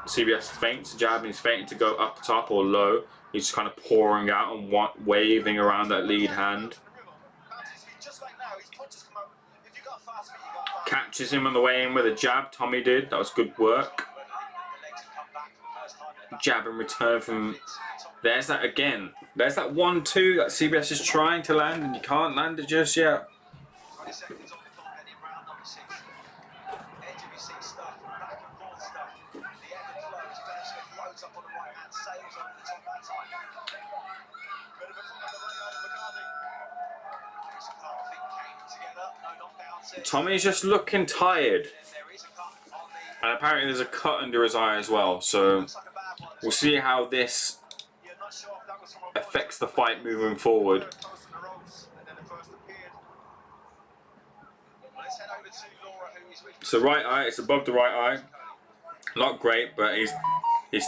CBS feints a jab and he's feinting to go up top or low. He's just kind of pouring out and waving around that lead hand. Catches him on the way in with a jab, Tommy did. That was good work. Jab in return from... There's that again. There's that 1-2 that CBS is trying to land and you can't land it just yet. Tommy's just looking tired. And apparently there's a cut under his eye as well. So we'll see how this affects the fight moving forward. So right eye, it's above the right eye. Not great, but he's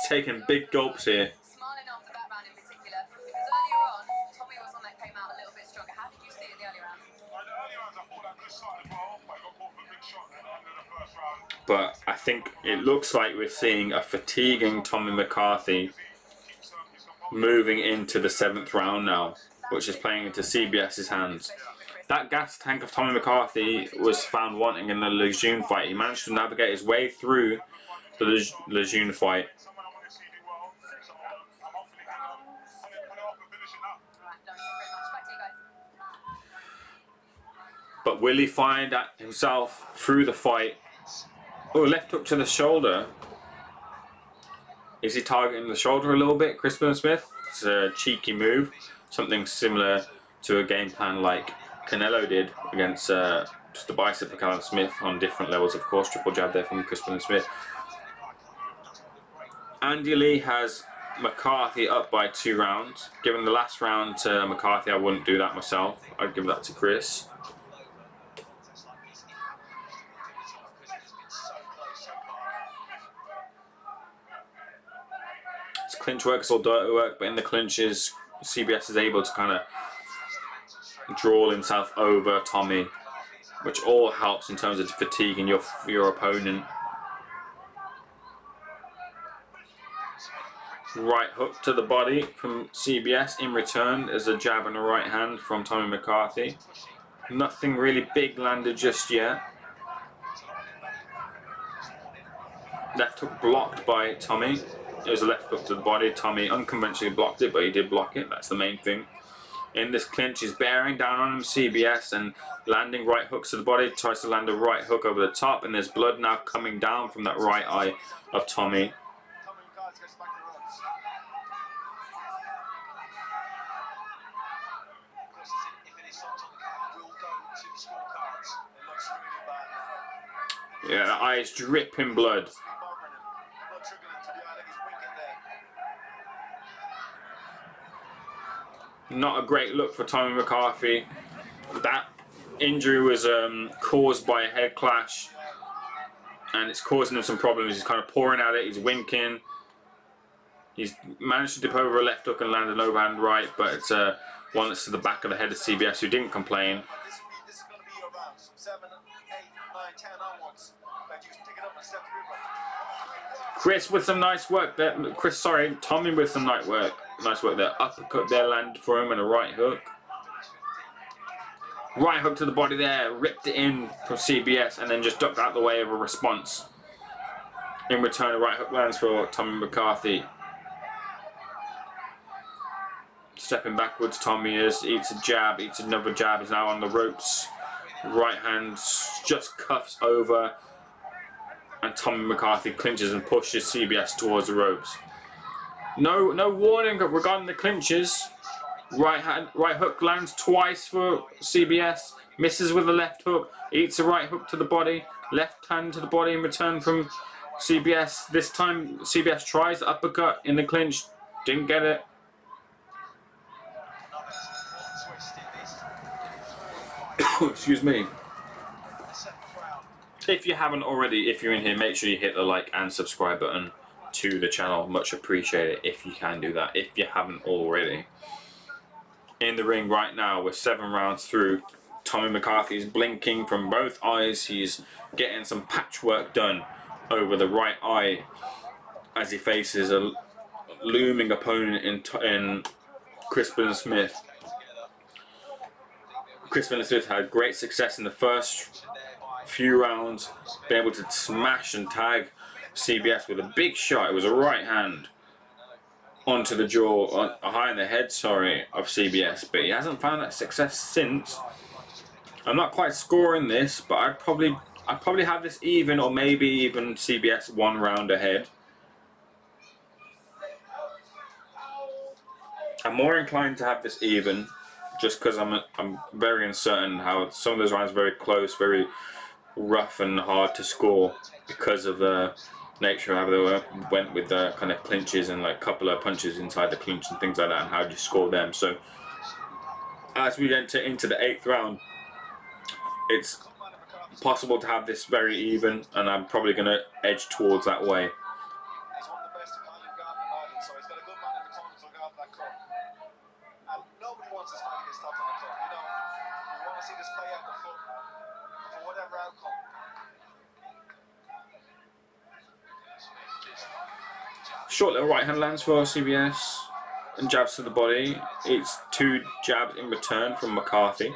taking big gulps here. Smiling after that round in particular, because earlier on, Tommy was one that came out a little bit stronger. How did you see it in the early rounds? But I think it looks like we're seeing a fatiguing Tommy McCarthy moving into the 7th round now, which is playing into CBS's hands. That gas tank of Tommy McCarthy was found wanting in the Lejeune fight. He managed to navigate his way through the Lejeune fight. But will he find himself through the fight? Oh, left hook to the shoulder. Is he targeting the shoulder a little bit, Chris Billam Smith? It's a cheeky move. Something similar to a game plan like Canelo did against just the bicep of Callum Smith on different levels, of course. Triple jab there from Chris Billam Smith. Andy Lee has McCarthy up by 2 rounds. Given the last round to McCarthy, I wouldn't do that myself. I'd give that to Chris. It's clinch work, it's all dirty work, but in the clinches, CBS is able to kind of draw himself over Tommy, which all helps in terms of fatiguing your opponent. Right hook to the body from CBS. In return, there's a jab and a right hand from Tommy McCarthy. Nothing really big landed just yet. Left hook blocked by Tommy. It was a left hook to the body. Tommy unconventionally blocked it, but he did block it. That's the main thing. In this clinch, he's bearing down on him, CBS, and landing right hooks to the body. Tries to land a right hook over the top, and there's blood now coming down from that right eye of Tommy. Yeah, the eye is dripping blood. Not a great look for Tommy McCarthy. That injury was caused by a head clash, and it's causing him some problems. He's kind of pouring at it, he's winking. He's managed to dip over a left hook and land an overhand right, but it's one that's to the back of the head of CBS, who didn't complain. This is going to be your round from 7, 8, 9, 10 onwards. But you pick it up and step through. Chris with some nice work there. Tommy with some nice work there. Uppercut there landed for him and a right hook. Right hook to the body there, ripped it in from CBS and then just ducked out the way of a response. In return, a right hook lands for Tommy McCarthy. Stepping backwards, Tommy eats a jab, eats another jab, he's now on the ropes. Right hand just cuffs over, and Tommy McCarthy clinches and pushes CBS towards the ropes. No warning regarding the clinches. Right hook lands twice for CBS, misses with a left hook, eats a right hook to the body, left hand to the body in return from CBS. This time CBS tries the uppercut in the clinch, didn't get it. Excuse me. If you haven't already, if you're in here, make sure you hit the like and subscribe button to the channel. Much appreciated if you can do that, if you haven't already. In the ring right now, we're 7 rounds through. Tommy McCarthy is blinking from both eyes. He's getting some patchwork done over the right eye as he faces a looming opponent in Chris Billam Smith. Chris Billam Smith had great success in the first few rounds, being able to smash and tag CBS with a big shot. It was a right hand onto the jaw, high in the head, sorry, of CBS, but he hasn't found that success since. I'm not quite scoring this, but I'd probably have this even, or maybe even CBS 1 round ahead. I'm more inclined to have this even, just because I'm very uncertain how some of those rounds are very close, very rough and hard to score because of the nature of how they went with the kind of clinches and like a couple of punches inside the clinch and things like that, and how do you score them. So as we enter into the 8th round, it's possible to have this very even, and I'm probably going to edge towards that way. He's one of the best Italian guard in Ireland, so he's got a good man in the corner to look after that cup. And nobody wants this fight to get stopped on the cup. You know, we want to see this play out the foot for whatever outcome. Short little right hand lands for CBS and jabs to the body. It's 2 jabs in return from McCarthy.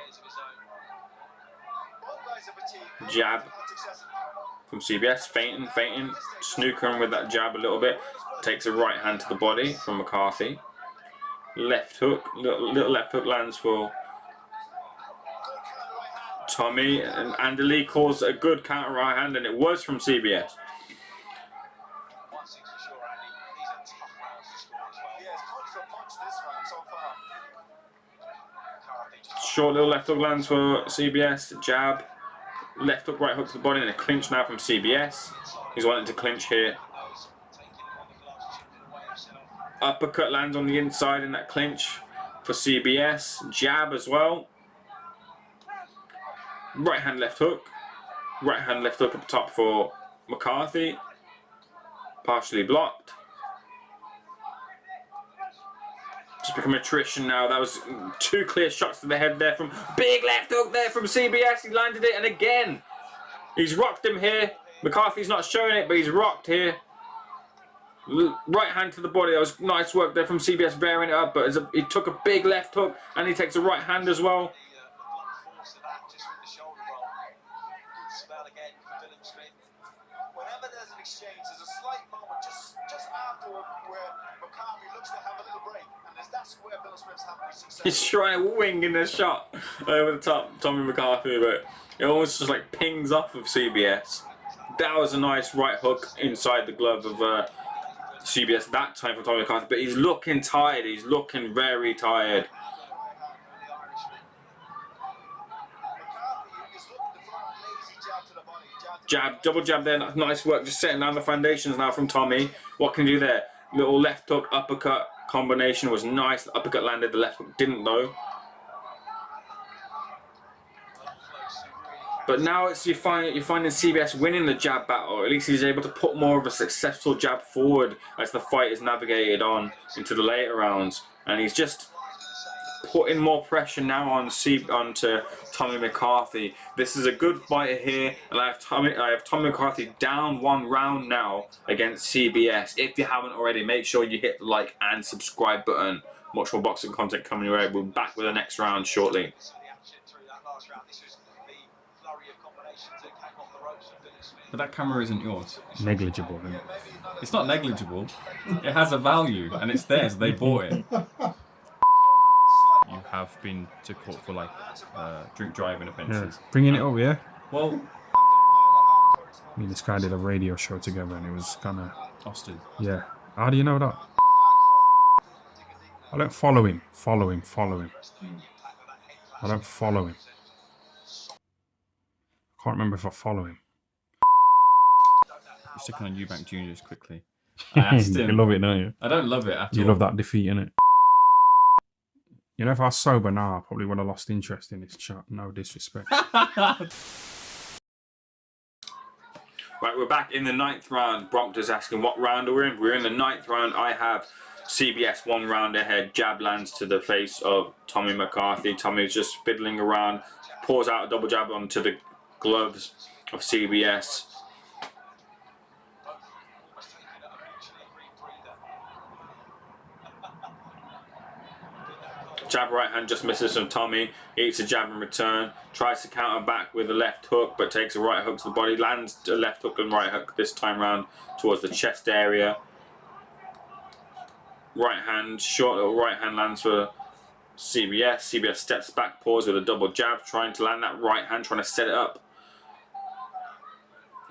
Jab from CBS, feinting, snookering with that jab a little bit. Takes a right hand to the body from McCarthy. Left hook, little left hook lands for Tommy, and Leigh calls a good counter right hand, and it was from CBS. Short little left hook lands for CBS, jab, left hook, right hook to the body, and a clinch now from CBS. He's wanting to clinch here. Uppercut lands on the inside in that clinch for CBS, jab as well. Right hand, left hook up the top for McCarthy, partially blocked. Just become attrition now. That was 2 clear shots to the head there from big left hook there from CBS. He landed it, and again he's rocked him here. McCarthy's not showing it, but he's rocked here. Right hand to the body. That was nice work there from CBS, bearing it up, but he took a big left hook and he takes a right hand as well. Whenever there's an exchange, there's a slight moment just afterward where McCarthy looks to have a little break, and that's where Billam Smith's having success. He's trying to wing in the shot over the top, Tommy McCarthy, but it almost just like pings off of CBS. That was a nice right hook inside the glove of CBS that time for Tommy McCarthy, but he's looking tired. He's looking very tired. Jab, double jab there. Nice work. Just setting down the foundations now from Tommy. What can you do there? Little left hook, uppercut combination was nice. The uppercut landed, the left hook didn't though. But now it's you're finding CBS winning the jab battle. Or at least he's able to put more of a successful jab forward as the fight is navigated on into the later rounds, and he's just putting more pressure now onto Tommy McCarthy. This is a good fight here, and I have Tommy McCarthy down 1 round now against CBS. If you haven't already, make sure you hit the like and subscribe button. Much more boxing content coming your way. We'll be back with the next round shortly. But that camera isn't yours. Negligible, isn't it? It's not negligible. It has a value, and it's theirs. They bought it. You have been to court for like drink driving offences. Yeah. Bringing it up, yeah? Well, Me and this guy did a radio show together and it was kind of... Austin. Yeah. How do you know that? I don't follow him. Follow him. I don't follow him. I can't remember if I follow him. You're sticking on Eubank Juniors quickly. I asked him. You love it, don't you? I don't love it at all. You love that defeat, innit? You know, if I was sober now, I probably would have lost interest in this chat. No disrespect. Right, we're back in the 9th round. Brompton's asking what round are we in. We're in the 9th round. I have CBS 1 round ahead. Jab lands to the face of Tommy McCarthy. Tommy's just fiddling around. Pours out a double jab onto the gloves of CBS. Jab right hand just misses from Tommy. Eats a jab in return. Tries to counter back with a left hook, but takes a right hook to the body. Lands a left hook and right hook this time round towards the chest area. Right hand, short little right hand lands for CBS. CBS steps back, paws with a double jab, trying to land that right hand, trying to set it up.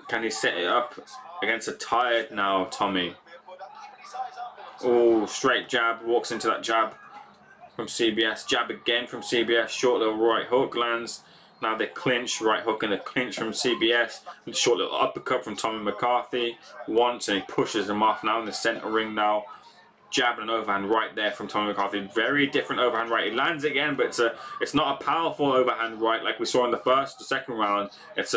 Can he set it up against a tired now Tommy? Oh, straight jab, walks into that jab from CBS. Jab again from CBS. Short little right hook lands. Now they clinch. Right hook and a clinch from CBS. And short little uppercut from Tommy McCarthy once, and he pushes him off now in the center ring now. Jab and an overhand right there from Tommy McCarthy. Very different overhand right. He lands again, but it's not a powerful overhand right like we saw in the second round. It's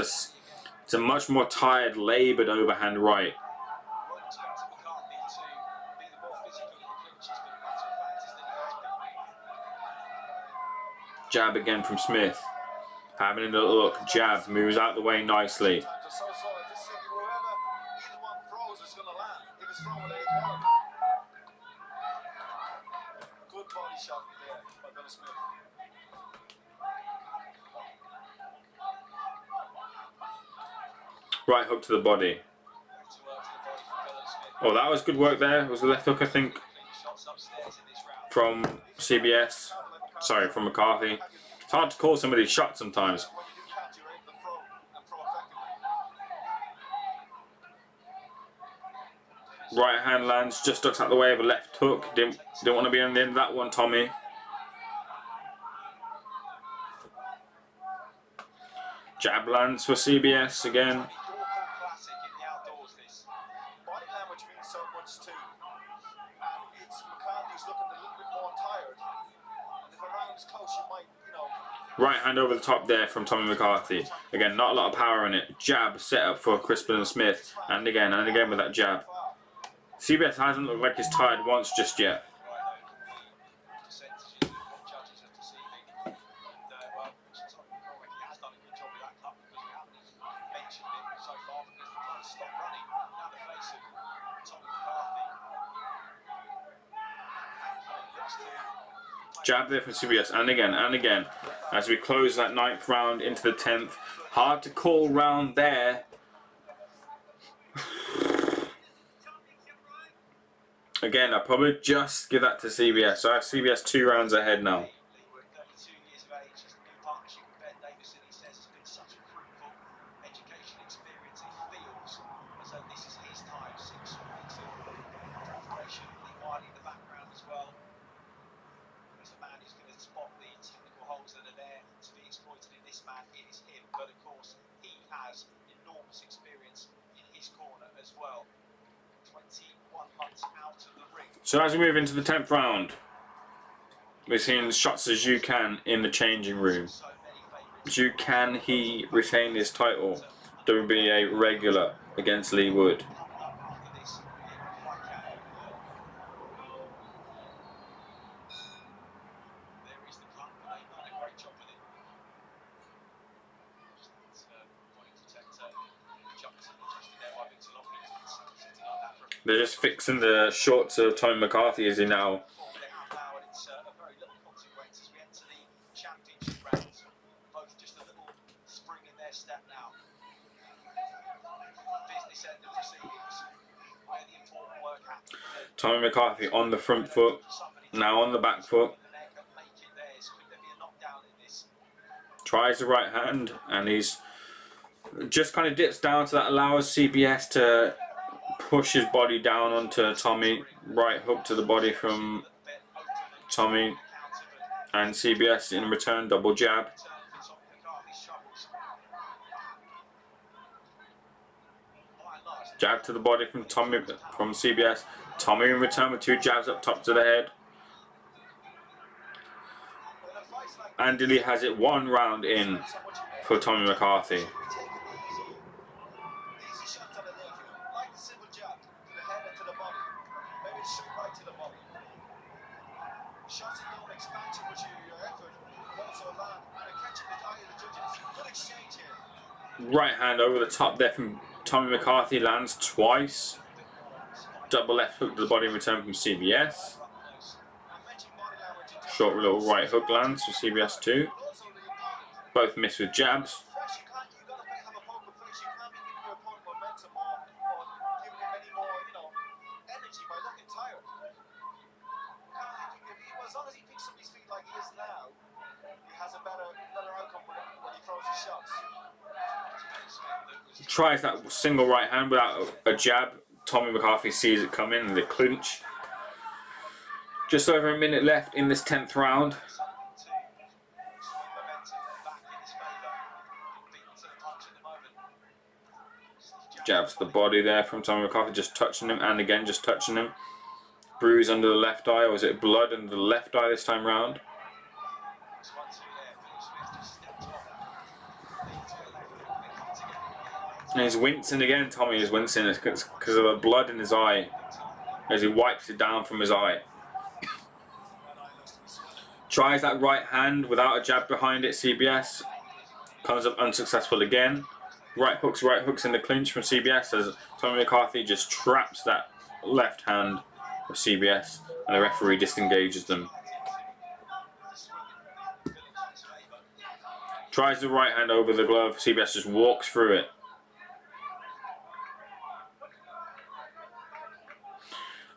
a much more tired, labored overhand right. Jab again from Smith. Having a little look. Jab moves out the way nicely. Right hook to the body. Oh, that was good work there. It was the left hook, I think, from CBS. Sorry, from McCarthy. It's hard to call some of these shots sometimes. Right hand lands, just ducks out the way of a left hook. Didn't want to be on the end of that one, Tommy. Jab lands for CBS again. Right hand over the top there from Tommy McCarthy. Again, not a lot of power in it. Jab set up for Crispin and Smith. And again with that jab. CBS hasn't looked like he's tired once just yet. Jab there from CBS, and again, as we close that 9th round into the 10th. Hard to call round there. Again, I'll probably just give that to CBS. So I have CBS 2 rounds ahead now. enormous experience in his corner as well. 21 months out of the ring. So as we move into the 10th round, we're seeing shots as you can in the changing room. Can he retain his title? WBA regular against Leigh Wood. They're just fixing the shorts of Tommy McCarthy as he now Tommy McCarthy on the front foot, now on the back foot. Tries the right hand, and he's just kind of dips down, so that allows CBS to push his body down onto Tommy. Right hook to the body from Tommy, and CBS in return double jab. Jab to the body from Tommy, from CBS. Tommy in return with 2 jabs up top to the head. Andy Leigh has it 1 round in for Tommy McCarthy. Right hand over the top there from Tommy McCarthy, lands twice. Double left hook to the body in return from CBS. Short little right hook lands for CBS too. Both miss with jabs. Tries that single right hand without a jab. Tommy McCarthy sees it coming and they clinch. Just over a minute left in this 10th round. Jab to the body there from Tommy McCarthy, just touching him, and again just touching him. Bruise under the left eye, or was it blood under the left eye this time round? And he's wincing again. Tommy is wincing because of the blood in his eye as he wipes it down from his eye. Tries that right hand without a jab behind it. CBS comes up unsuccessful again. Right hooks in the clinch from CBS as Tommy McCarthy just traps that left hand of CBS, and the referee disengages them. Tries the right hand over the glove. CBS just walks through it.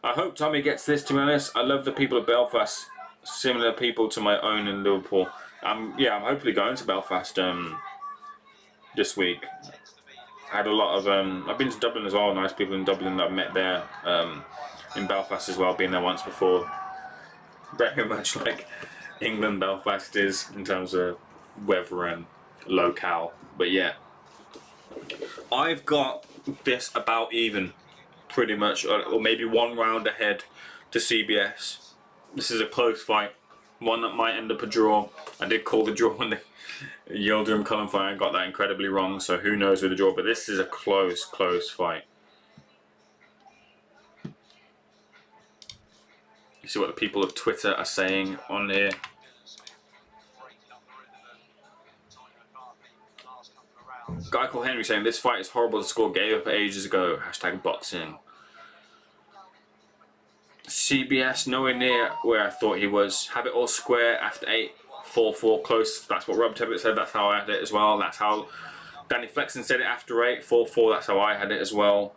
I hope Tommy gets this, to be honest. I love the people of Belfast. Similar people to my own in Liverpool. Yeah, I'm hopefully going to Belfast this week. I had a lot of I've been to Dublin as well. Nice people in Dublin that I've met there. In Belfast as well, been there once before. Very much like England, Belfast is in terms of weather and locale. But yeah, I've got this about even, pretty much, or maybe 1 round ahead to CBS. This is a close fight, one that might end up a draw. I did call the draw in the Yildirim Cullen fight. I got that incredibly wrong, so who knows with the draw, but this is a close fight. You see what the people of Twitter are saying on here. Guy called Henry saying this fight is horrible, the score gave up ages ago. #boxing. CBS nowhere near where I thought he was. Have it all square after 8, 4-4 close. That's what Rob Tebbett said. That's how I had it as well. That's how Danny Flexen said it after 8, 4-4. That's how I had it as well.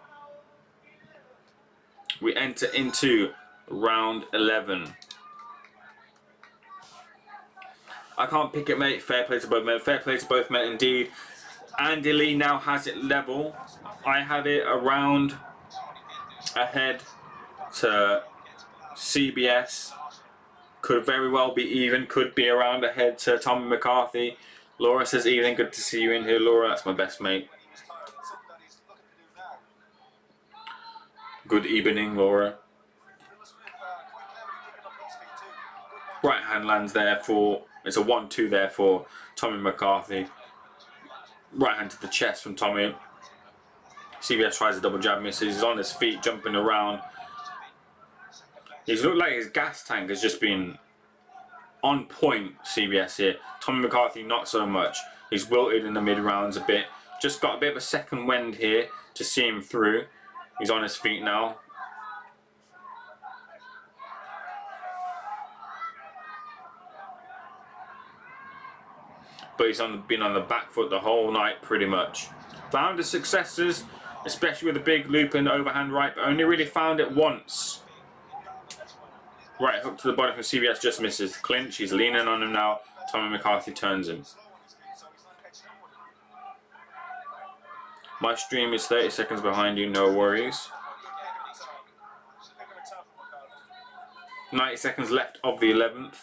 We enter into round 11. I can't pick it, mate. Fair play to both men. Fair play to both men indeed. Andy Leigh now has it level. I have it a round ahead to CBS. Could very well be even. Could be around ahead to Tommy McCarthy. Laura says evening. Good to see you in here, Laura. That's my best mate. Good evening, Laura. Right hand lands there for, it's a 1-2 there for Tommy McCarthy. Right hand to the chest from Tommy. CBS tries a double jab, misses. He's on his feet, jumping around. He's looked like his gas tank has just been on point, CBS here. Tommy McCarthy, not so much. He's wilted in the mid rounds a bit. Just got a bit of a second wind here to see him through. He's on his feet now. But he's been on the back foot the whole night pretty much. Found his successes, especially with the big loop and overhand right, but only really found it once. Right hook to the body from CBS, just misses. Clinch, he's leaning on him now. Tommy McCarthy turns him. My stream is 30 seconds behind you, no worries. 90 seconds left of the 11th.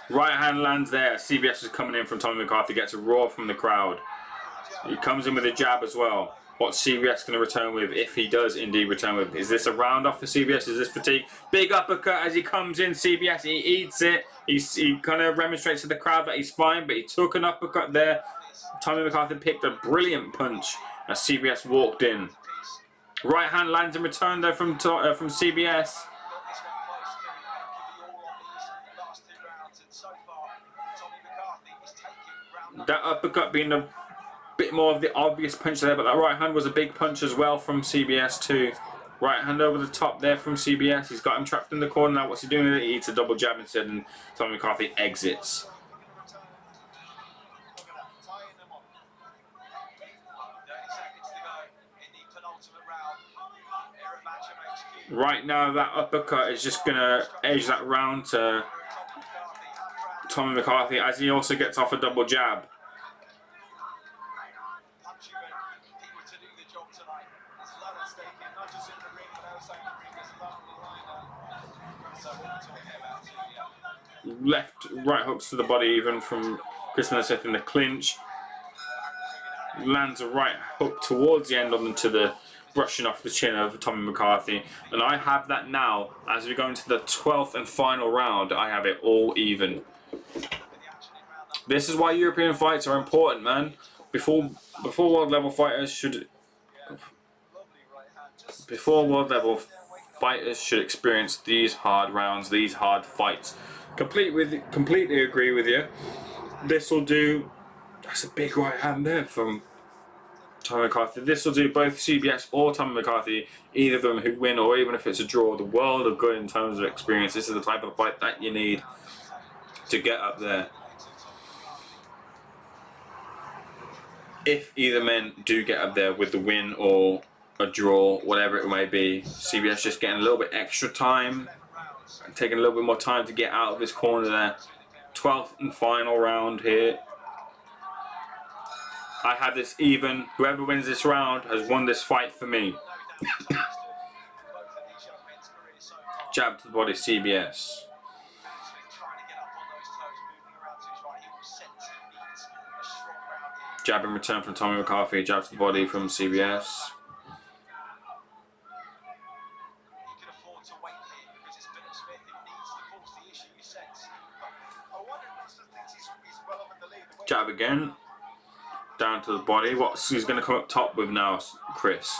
Right hand lands there. CBS is coming in from Tommy McCarthy, gets a roar from the crowd. He comes in with a jab as well. What's CBS going to return with, if he does indeed return with? Is this a round off for CBS? Is this fatigue? Big uppercut as he comes in. CBS, he eats it. He kind of remonstrates to the crowd that he's fine, but he took an uppercut there. Tommy McCarthy picked a brilliant punch as CBS walked in. Right hand lands in return there from CBS. That uppercut being a bit more of the obvious punch there, but that right hand was a big punch as well from CBS too. Right hand over the top there from CBS. He's got him trapped in the corner now. What's he doing? He eats a double jab instead, and Tommy McCarthy exits. Right now, that uppercut is just going to edge that round to Tommy McCarthy as he also gets off a double jab. Left, right hooks to the body even from Chris Smith in the clinch. Lands a right hook towards the end onto the brushing off the chin of Tommy McCarthy. And I have that now, as we go into the 12th and final round, I have it all even. This is why European fights are important, man. Before world level fighters should experience these hard rounds, these hard fights. Completely agree with you. This will do. That's a big right hand there from Tommy McCarthy. This will do both CBS or Tommy McCarthy, either of them who win, or even if it's a draw, the world of good in terms of experience. This is the type of fight that you need to get up there. If either men do get up there with the win or a draw, whatever it may be, CBS just getting a little bit extra time, taking a little bit more time to get out of his corner there. 12th and final round here. I have this even. Whoever wins this round has won this fight for me. Jab to the body, CBS. Jab in return from Tommy McCarthy. Jab to the body from CBS. Jab again. Down to the body. What's he's going to come up top with now, Chris?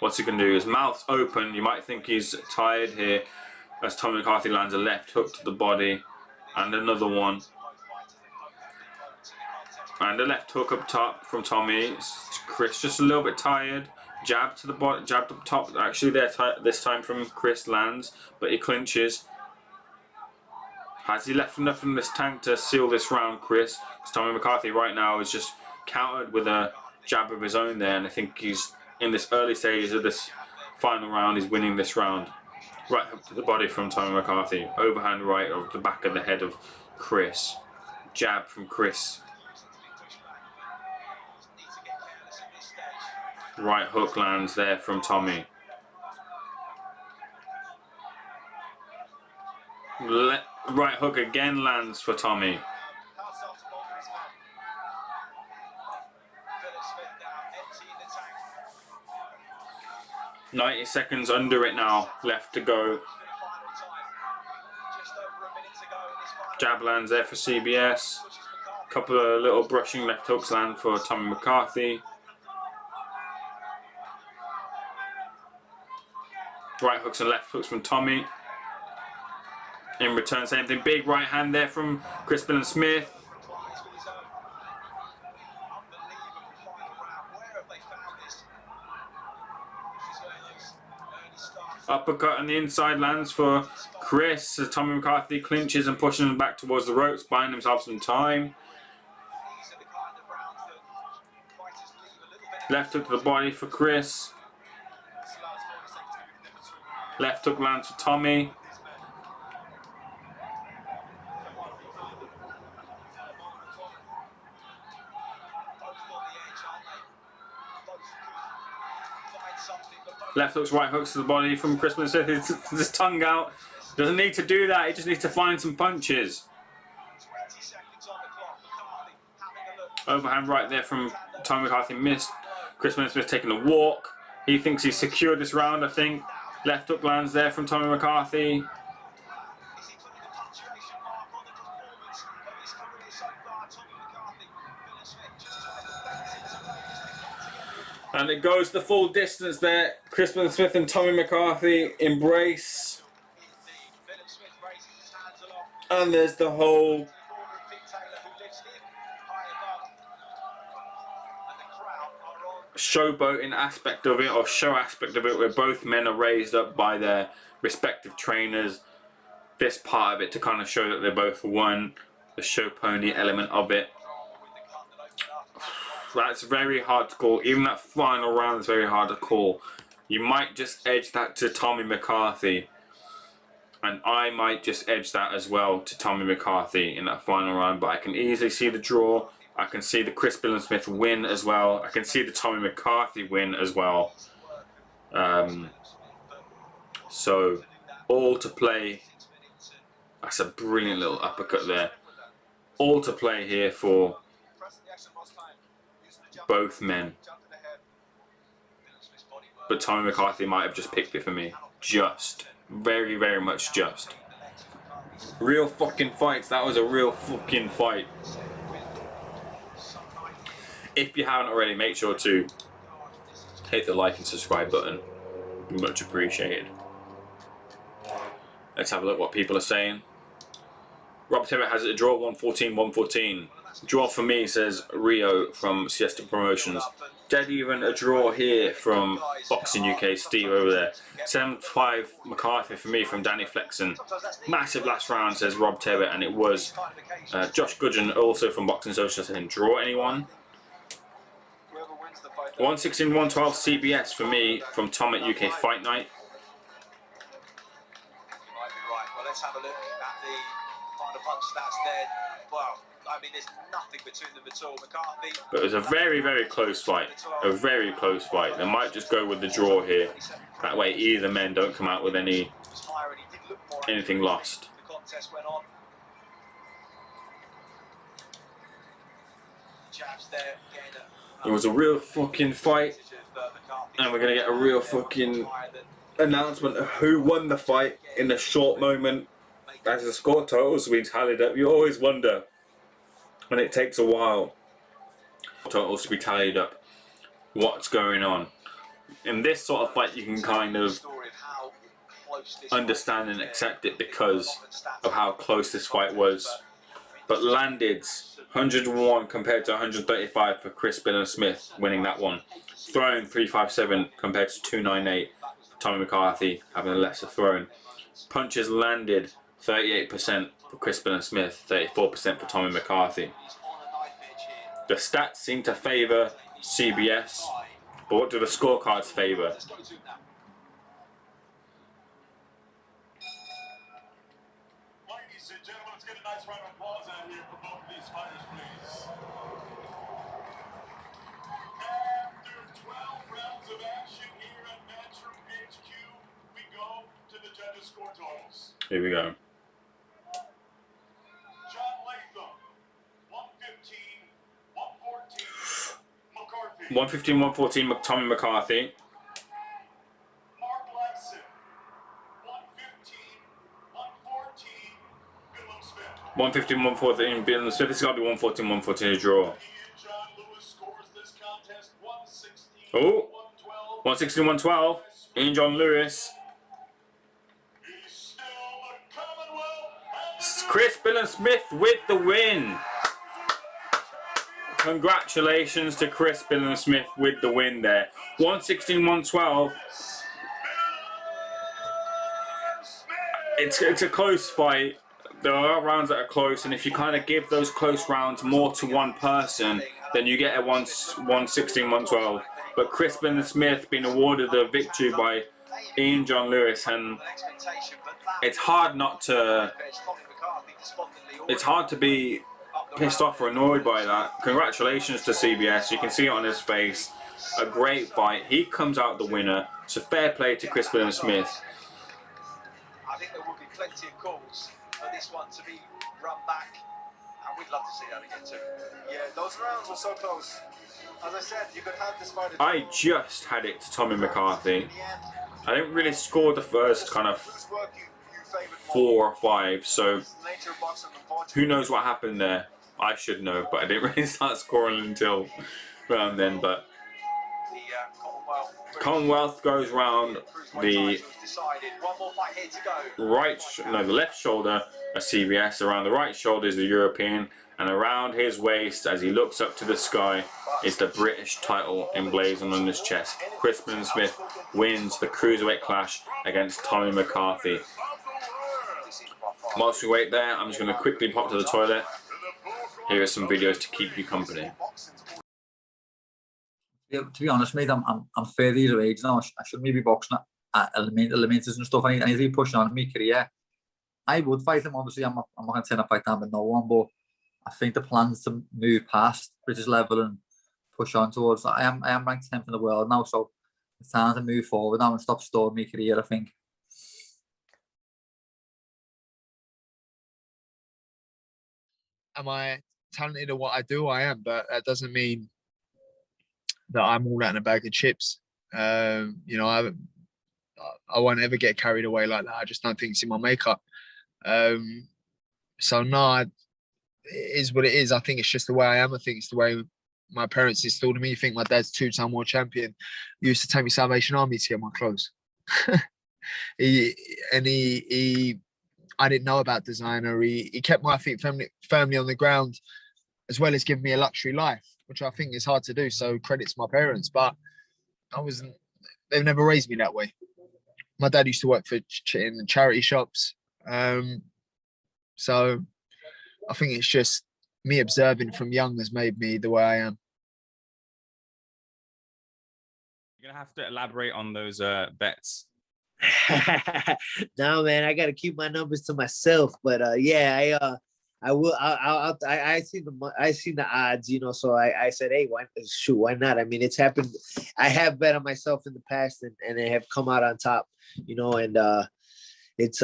What's he going to do? His mouth's open. You might think he's tired here as Tommy McCarthy lands a left hook to the body and another one. And a left hook up top from Tommy. Chris just a little bit tired. Jab to the body, jab up top. Actually, there this time from Chris lands, but he clinches. Has he left enough in this tank to seal this round, Chris? Because Tommy McCarthy right now is just countered with a jab of his own there, and I think he's in this early stage of this final round. He's winning this round. Right hook to the body from Tommy McCarthy. Overhand right over the back of the head of Chris. Jab from Chris. Right hook lands there from Tommy. Right hook again lands for Tommy. 90 seconds under it now, left to go. Jab lands there for CBS. Couple of little brushing left hooks land for Tommy McCarthy. Right hooks and left hooks from Tommy. In return, same thing. Big right hand there from Chris Billam Smith. Uppercut on the inside lands for Chris. As Tommy McCarthy clinches and pushes him back towards the ropes, buying himself some time. Left hook to the body for Chris. Left hook lands for Tommy. Left hooks, right hooks to the body from Chris Billam Smith. His tongue out. Doesn't need to do that. He just needs to find some punches. Overhand right there from Tommy McCarthy missed. Chris Billam Smith taking a walk. He thinks he's secured this round, I think. Left hook lands there from Tommy McCarthy. And it goes the full distance there. Chris Billam Smith and Tommy McCarthy embrace. And there's the whole showboating aspect of it, or show aspect of it, where both men are raised up by their respective trainers. This part of it to kind of show that they both won, the show pony element of it. That's very hard to call. Even that final round is very hard to call. You might just edge that to Tommy McCarthy, and I might just edge that as well to Tommy McCarthy in that final round, but I can easily see the draw. I can see the Chris Billam Smith win as well. I can see the Tommy McCarthy win as well. So, all to play. That's a brilliant little uppercut there. All to play here for both men. But Tommy McCarthy might have just picked it for me. Just. Very, very much just. Real fucking fights. That was a real fucking fight. If you haven't already, make sure to hit the like and subscribe button. Much appreciated. Let's have a look what people are saying. Rob Tibbett has it a draw, 114-114. Draw for me, says Rio from Siesta Promotions. Dead even a draw here from Boxing UK, Steve over there. 7-5 McCarthy for me from Danny Flexen. Massive last round, says Rob Tibbett, and it was. Josh Gudgeon also from Boxing Social saying draw anyone. 116-112 CBS for me from Tom at UK Fight Night. Well, let's have a look at the final punch stats there. Well, I mean, there's nothing between them at all. McCarthy. But it was a very, very close fight. A very close fight. They might just go with the draw here. That way, either men don't come out with anything lost. The contest went on. Jabs there again. It was a real fucking fight, and we're gonna get a real fucking announcement of who won the fight in a short moment. As the score totals we tallied up, you always wonder when it takes a while totals to be tallied up what's going on. In this sort of fight you can kind of understand and accept it because of how close this fight was. But Landed's 101 compared to 135 for Chris Billam Smith winning that one. Thrown 357 compared to 298 for Tommy McCarthy having a lesser thrown. Punches landed 38% for Chris Billam Smith, 34% for Tommy McCarthy. The stats seem to favour CBS, but what do the scorecards favour? Here we go. 115-114 Tommy McCarthy. 115, 114, Billam. So this has got to be 114, 114 a draw. Oh, 116, 112. Ian John Lewis. Chris Billam Smith with the win. Congratulations to Chris Billam Smith with the win there. 116, 112. It's a close fight. There are rounds that are close, and if you kind of give those close rounds more to one person, then you get a 116, 112. But Chris Billam Smith being awarded the victory by Ian John Lewis, and it's hard not to. It's hard to be pissed off or annoyed by that. Congratulations to CBS. You can see it on his face. A great fight. He comes out the winner. So fair play to Chris Billam Smith. I think there will be plenty of calls for this one to be run back, and we'd love to see that again too. Yeah, those rounds were so close. As I said, you could have this fight. I just had it to Tommy McCarthy. I didn't really score the first kind of 4 or 5, so who knows what happened there. I should know, but I didn't really start scoring until around then. But Commonwealth goes round the the left shoulder of CBS, around the right shoulder is the European, and around his waist as he looks up to the sky is the British title emblazoned on his chest. Chris Billam Smith wins the cruiserweight clash against Tommy McCarthy. Whilst we wait there, I'm just going to quickly pop to the toilet. Here are some videos to keep you company. Yeah, to be honest, mate, I'm fairly of age now. I shouldn't be boxing at eliminators and stuff. I need to be pushing on in my career. I would fight him, obviously. I'm not going to turn a fight down with no one, but I think the plan's to move past British level and push on towards. I am ranked 10th in the world now, so it's time to move forward now and stop stalling my career, I think. Am I talented at what I do? I am, but that doesn't mean that I'm all that in a bag of chips. I won't ever get carried away like that. I just don't think it's in my makeup. So no, it is what it is. I think it's just the way I am. I think it's the way my parents instilled me. I think my dad's 2-time world champion. He used to take me Salvation Army to get my clothes. I didn't know about designer. He kept my feet firmly on the ground, as well as giving me a luxury life, which I think is hard to do. So credit to my parents, but they've never raised me that way. My dad used to work in charity shops. So I think it's just me observing from young has made me the way I am. You're going to have to elaborate on those bets. No, man, I got to keep my numbers to myself. But yeah, I will. I seen the odds, so I said, hey, why not? I mean, it's happened. I have bet on myself in the past, and I have come out on top, and it's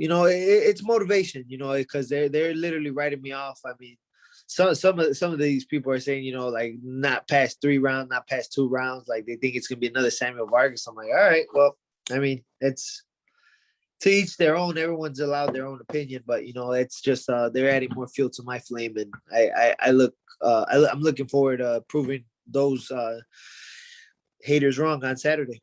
it's motivation, because they're literally writing me off. I mean, some of these people are saying, like not past 3 rounds, not past 2 rounds, like they think it's gonna be another Samuel Vargas. I'm like, all right, well, I mean, it's to each their own. Everyone's allowed their own opinion, but it's just they're adding more fuel to my flame, and I'm looking forward to proving those haters wrong on Saturday.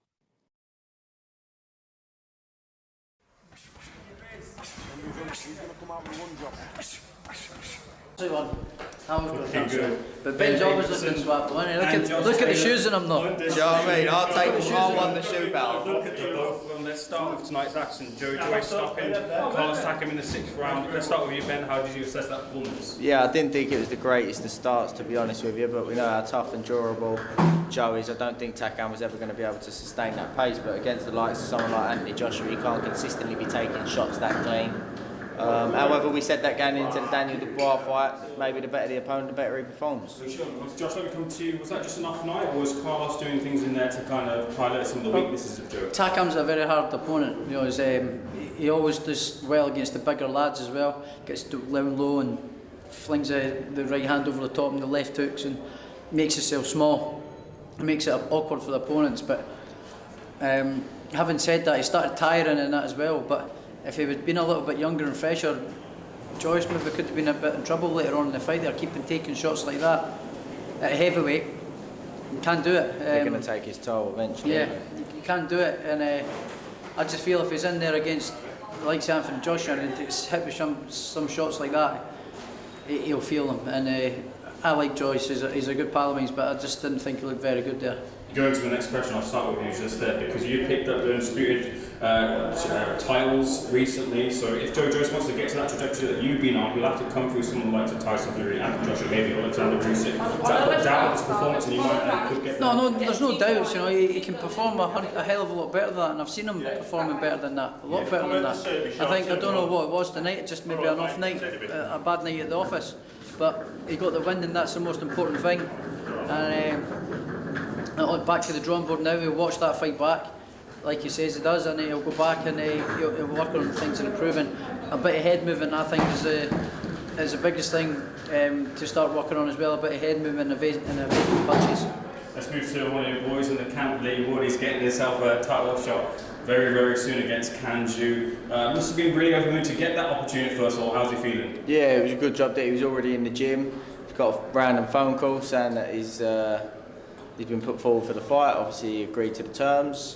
But Ben's always looking swap. Look at the shoes in him though. Do you know what I mean? I'll won the shoe battle. Look at both of them. Let's start with tonight's action. Joey stopping, Carlos Takam in the 6th round. Let's start with you, Ben. How did you assess that performance? Yeah, I didn't think it was the greatest of starts, to be honest with you, but we know how tough and durable Joe is. I don't think Takam was ever going to be able to sustain that pace, but against the likes of someone like Anthony Joshua, he can't consistently be taking shots that clean. However, we said that going into the Daniel Dubois fight, maybe the better the opponent, the better he performs. So Josh, let me come to you. Was that just an off night, or was Carlos doing things in there to kind of highlight some of the weaknesses of Joe? Takam's a very hard opponent. He always does well against the bigger lads as well. Gets down low and flings the right hand over the top and the left hooks and makes himself small. It makes it awkward for the opponents. But having said that, he started tiring in that as well. But if he had been a little bit younger and fresher, Joyce maybe could have been a bit in trouble later on in the fight. They're keeping taking shots like that at heavyweight. You can't do it. They're going to take his toll eventually. Yeah, you can't do it, and I just feel if he's in there against the likes of Anthony Joshua and it's hit with some shots like that, he'll feel them. And I like Joyce. He's a good pal of mine, but I just didn't think he looked very good there. Going to the next question, I'll start with you just there because you picked up the undisputed titles recently. So if Joe Joyce wants to get to that trajectory that you've been on, he'll have to come through someone like Tyson Fury, Anthony Joshua, maybe Alexander Usyk. Is that put doubt his performance, and you might could get there? No, there's no doubts. You know, he can perform a hell of a lot better than that, and I've seen him performing better than that, a lot better than that. I don't know what it was tonight. Just maybe an off night, a bad night at the office. But he got the win, and that's the most important thing. And back to the drawing board now. He'll watch that fight back, like he says he does, and he'll go back and he'll work on things and improving. A bit of head moving, I think, is the biggest thing to start working on as well. A bit of head movement and evading punches. Let's move to one of your boys in the camp, Leigh. He's getting himself a title shot very, very soon against Kanju. Must have been really over the moon to get that opportunity first of all. How's he feeling? Yeah, it was a good job that he was already in the gym. He's got a random phone call saying that he's been put forward for the fight. Obviously, he agreed to the terms.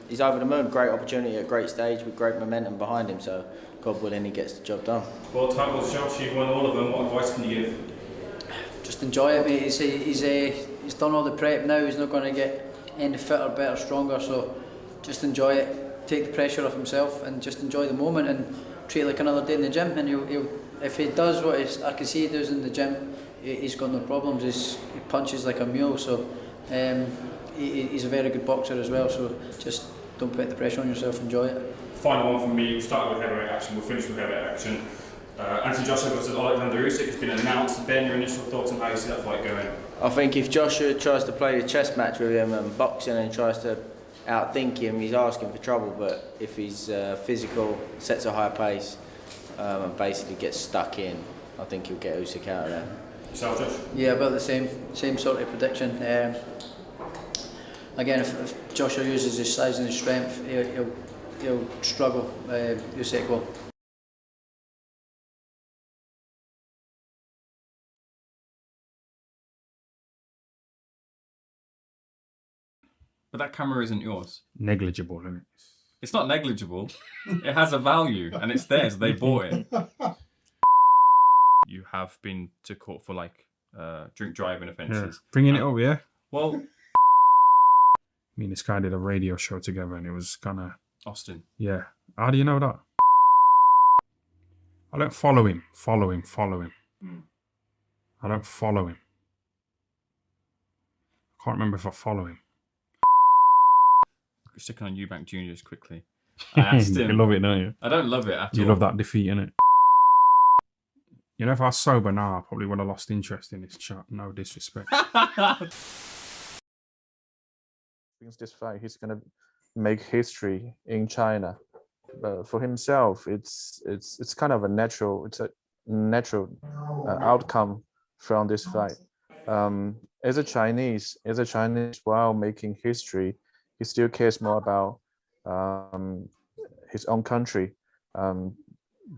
He's over the moon. Great opportunity at a great stage with great momentum behind him. So, God willing, he gets the job done. Well, title shots, you've won all of them. What advice can you give? Just enjoy it, mate. He's done all the prep now. He's not going to get any fitter, better, stronger. So, just enjoy it. Take the pressure off himself and just enjoy the moment and treat it like another day in the gym. And he'll if he does what I can see he does in the gym, he's got no problems. He punches like a mule. So he's a very good boxer as well. So just don't put the pressure on yourself. Enjoy it. Final one from me. We'll start with heavyweight action. We'll finish with heavyweight action. Anthony Joshua versus Alexander Usyk has been announced. Ben, your initial thoughts on how you see that fight going? I think if Joshua tries to play the chess match with him and boxing and tries to outthink him, he's asking for trouble. But if he's physical, sets a high pace, and basically gets stuck in, I think he'll get Usyk out of there. Yourself, Josh? Yeah, about the same sort of prediction. Again, if Joshua uses his size and his strength, he'll struggle. Usyk will. But that camera isn't yours. Negligible, isn't it? It's not negligible. It has a value, and it's theirs. They bought it. You have been to court for like drink driving offences. Yeah. Bringing it up, yeah? Well, me and this guy did a radio show together, and it was kind of... Austin. Yeah. How do you know that? I don't follow him. I don't follow him. I can't remember if I follow him. Sticking on Eubank Juniors quickly. I asked him. You love it, don't you? I don't love it at all. You love that defeat, innit? You know, if I was sober now, I probably would have lost interest in this chat. No disrespect. Against this fight, he's gonna make history in China. But for himself, it's kind of a natural outcome from this fight. As a Chinese, while making history, he still cares more about his own country.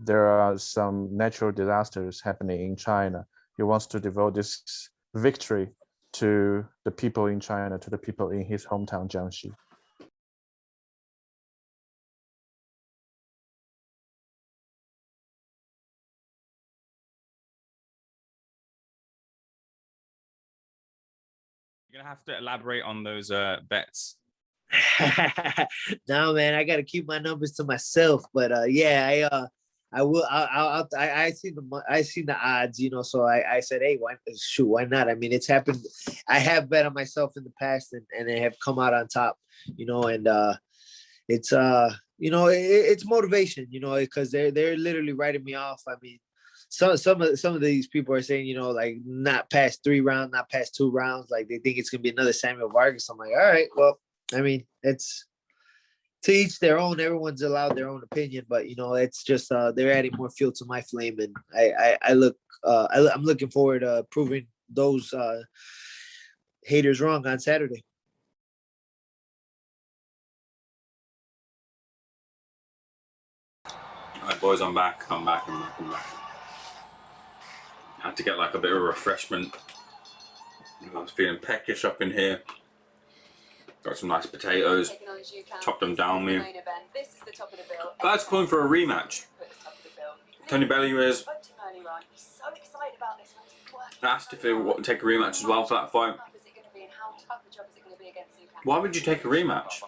There are some natural disasters happening in China. He wants to devote this victory to the people in China, to the people in his hometown, Jiangxi. You're going to have to elaborate on those bets. No, man, I got to keep my numbers to myself. But yeah, I will. I seen the odds, you know. So I said, hey, why not? I mean, it's happened. I have bet on myself in the past, and I have come out on top, you know. And it's you know, it's motivation, you know, because they're literally writing me off. I mean, some of these people are saying, you know, like not past 3 rounds, not past 2 rounds, like they think it's gonna be another Samuel Vargas. I'm like, all right, well, I mean, it's to each their own. Everyone's allowed their own opinion, but you know, it's just they're adding more fuel to my flame, and I'm looking forward to proving those haters wrong on Saturday. Right, boys, I'm back. I'm back. Had to get like a bit of a refreshment. I was feeling peckish up in here. Got some nice potatoes. Chopped them down me. Guys calling for a rematch. Tony Bellew is asked if he would take a rematch as well for that fight. Why would you take a rematch?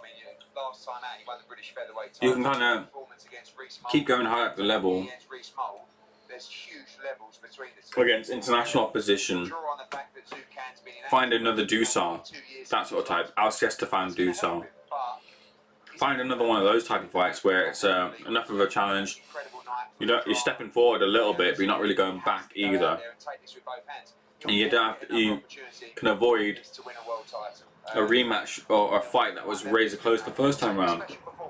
You can kind of keep going high up the level against international opposition. Find another Dusar, that sort of type. Alcestefan Dusar. Find another one of those type of fights where it's enough of a challenge. You're stepping forward a little bit, but you're not really going back either. And you can avoid a rematch or a fight that was razor close the first time round.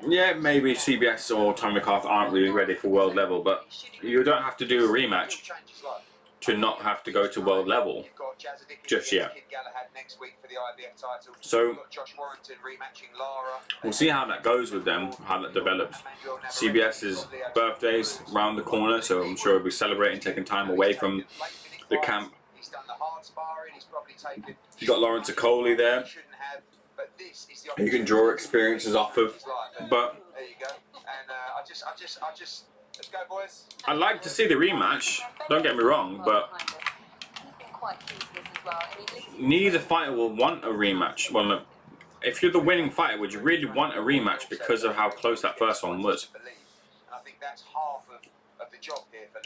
Yeah, maybe CBS or Tommy McCarthy aren't really ready for world level, but you don't have to do a rematch to not have to go to world level just yet. So we'll see how that goes with them, how that develops. CBS's birthday's round the corner, so I'm sure we'll be celebrating, taking time away from the camp. You got Lawrence Okoli there. You can draw experiences off of, but I'd like to see the rematch. Don't get me wrong, but neither fighter will want a rematch. Well, no, if you're the winning fighter, would you really want a rematch because of how close that first one was?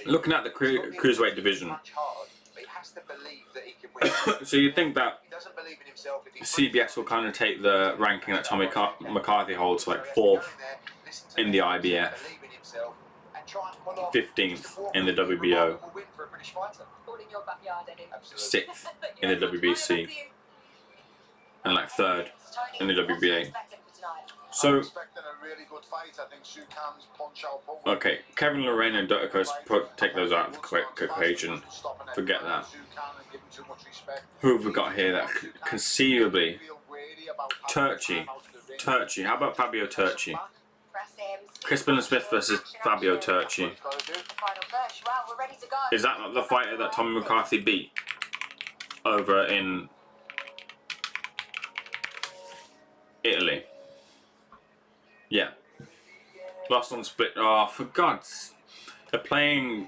Looking at the cruiserweight division, so you think that CBS will kind of take the ranking that Tommy McCarthy holds, like 4th in the IBF, 15th in the WBO, 6th in the WBC, and like 3rd in the WBA. So, okay, Kevin Lorraine and Dutacos, take those out of the equation. Forget that. Who have we got here that conceivably? Turchi. How about Fabio Turchi? Chris Billam Smith versus Fabio Turchi. Is that not the fighter that Tommy McCarthy beat over in Italy? Yeah. Lost on split. Oh, for God's... They're playing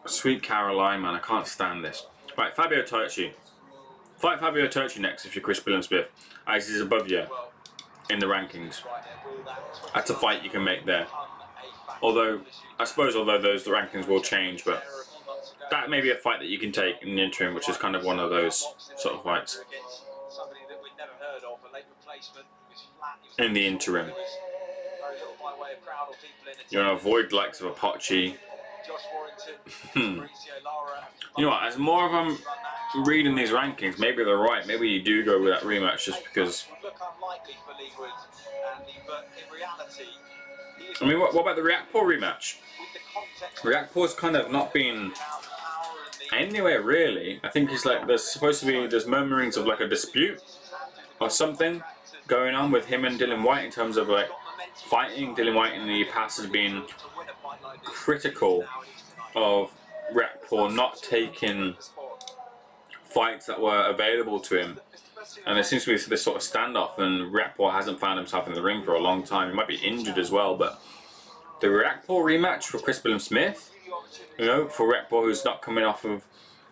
Sweet Caroline, man. I can't stand this. Right, Fabio Turchi. Fight Fabio Turchi next if you're Chris Billam Smith, as he's above you in the rankings. That's a fight you can make there. Although, I suppose those rankings will change, but that may be a fight that you can take in the interim, which is kind of one of those sort of fights. In the interim. You want to avoid the likes of a Apochi. You know what, as more of them reading these rankings, maybe they're right. Maybe you do go with that rematch just because. I mean, what about the Riakporhe rematch? Riakporhe's kind of not been anywhere really. I think it's like there's murmurings of like a dispute or something going on with him and Dillian Whyte in terms of like fighting. Dillian Whyte in the past has been critical of Riakporhe not taking fights that were available to him, and there seems to be this sort of standoff, and Riakporhe hasn't found himself in the ring for a long time. He might be injured as well, but the Riakporhe rematch for Chris Billam Smith, you know, for Riakporhe who's not coming off of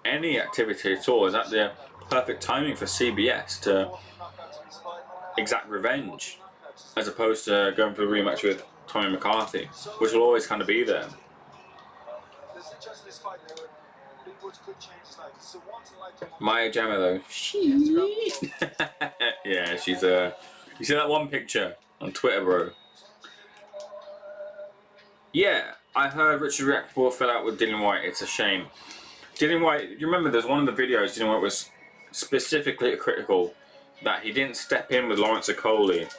any activity at all, is that the perfect timing for CBS to exact revenge, as opposed to going for a rematch with Tommy McCarthy, which will always kind of be there. Maya Jama though, yeah, she's you see that one picture on Twitter, bro? Yeah, I heard Richard Riakporhe fell out with Dillian Whyte. It's a shame. Dillian Whyte, you remember there's one of the videos Dillian Whyte was specifically critical that he didn't step in with Lawrence Okoli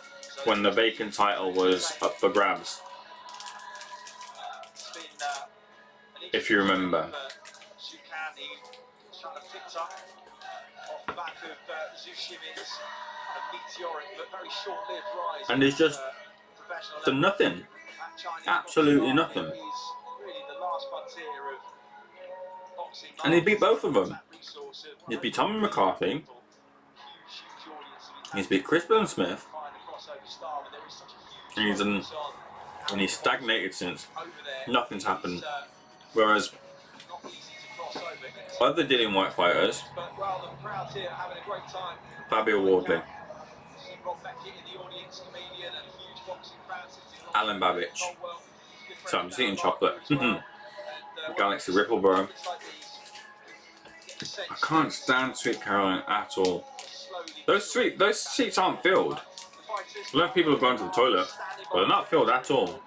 when the vacant title was up for grabs. If you remember. And he's just done nothing. Absolutely nothing. And he beat both of them. He beat Tommy McCarthy. He's beat Chris Billam Smith. And he's stagnated since. Nothing's happened. Whereas other Dillian White fighters, Fabio Wardley, Alan Babbage. So I'm just eating chocolate. Galaxy Ripple, bro. I can't stand Sweet Caroline at all. Those seats aren't filled. A lot of people have gone to the toilet, but they're not filled at all.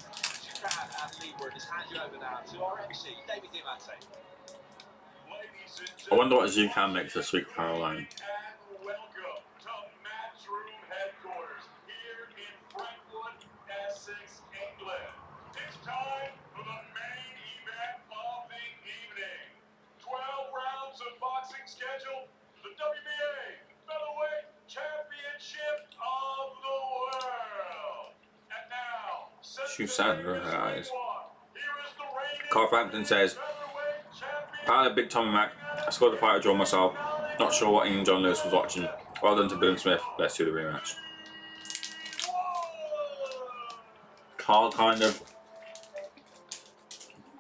I wonder what Zucan makes of Sweet Caroline. Sandra, her eyes. Carl Frampton says, apparently Big Tommy Mac, I scored the fight, I draw myself. Not sure what Ian John Lewis was watching. Well done to Billam Smith. Let's do the rematch. Carl kind of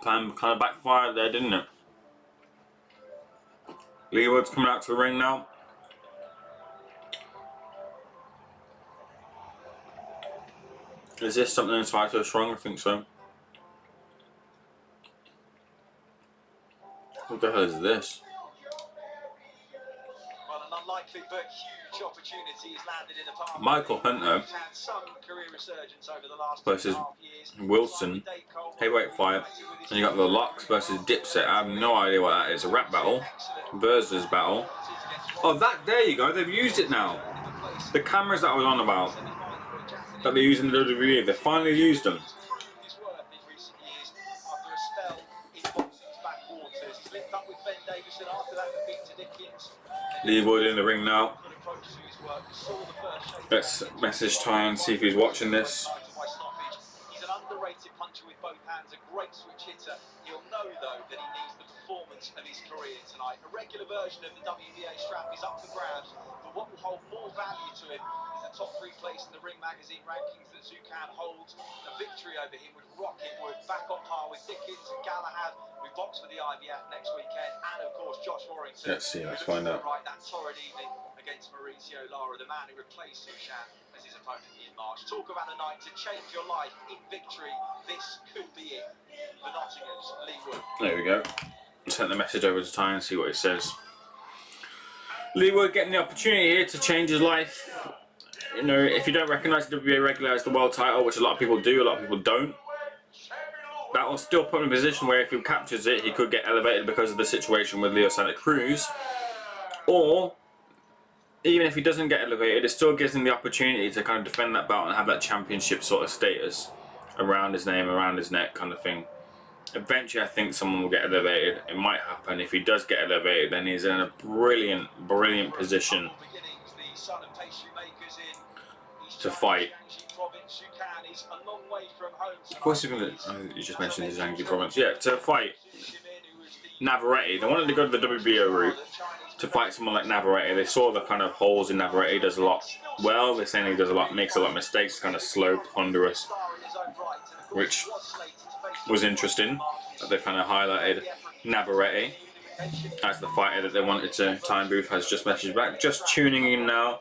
backfired there, didn't it? Leigh Wood's coming out to the ring now. Is this something in Title Strong? I think so. What the hell is this? Well, an unlikely but huge opportunity is landed in the park. Michael Hunter versus Wilson, heavyweight fight. And you got the Locks versus Dipset. I have no idea what that is. A rap battle versus battle. Oh, there you go. They've used it now. The cameras that I was on about, that they use in the WWE, they finally used them. Leigh Wood in the ring now. Let's message Ty and see if he's watching this. He's an underrated puncher with both hands, a great switch hitter. He'll know though that he needs the performance of his career tonight. A regular version of the WBA strap is up for grabs, but what will hold more value to him is the top 3 place in the Ring Magazine rankings that Zucan holds. A victory over him would rocket Wood back on par with Dickens and Galahad, who box for the IBF next weekend, and of course Josh Warrington. Let's see, let's find out. Right, that torrid evening against Mauricio Lara, the man who replaced Zucan as his opponent in March. Talk about a night to change your life in victory. This could be it for Nottingham's Leigh Wood. There we go. Send the message over to Ty and see what he says. Leigh Wood getting the opportunity here to change his life. You know, if you don't recognise the WBA regular as the world title, which a lot of people do, a lot of people don't, that will still put him in a position where if he captures it, he could get elevated because of the situation with Leo Santa Cruz. Or, even if he doesn't get elevated, it still gives him the opportunity to kind of defend that belt and have that championship sort of status around his name, around his neck kind of thing. Eventually, I think someone will get elevated. It might happen. If he does get elevated, then he's in a brilliant, brilliant position to fight. Of course, he's going to. You just mentioned the Zhangji province. Yeah, to fight Navarrete. They wanted to go to the WBO route to fight someone like Navarrete. They saw the kind of holes in Navarrete. He does a lot well. They're saying he does a lot, makes a lot of mistakes, kind of slow, ponderous, which was interesting. They kind of highlighted Navarrete as the fighter that they wanted to. Time Booth has just messaged back. Just tuning in now.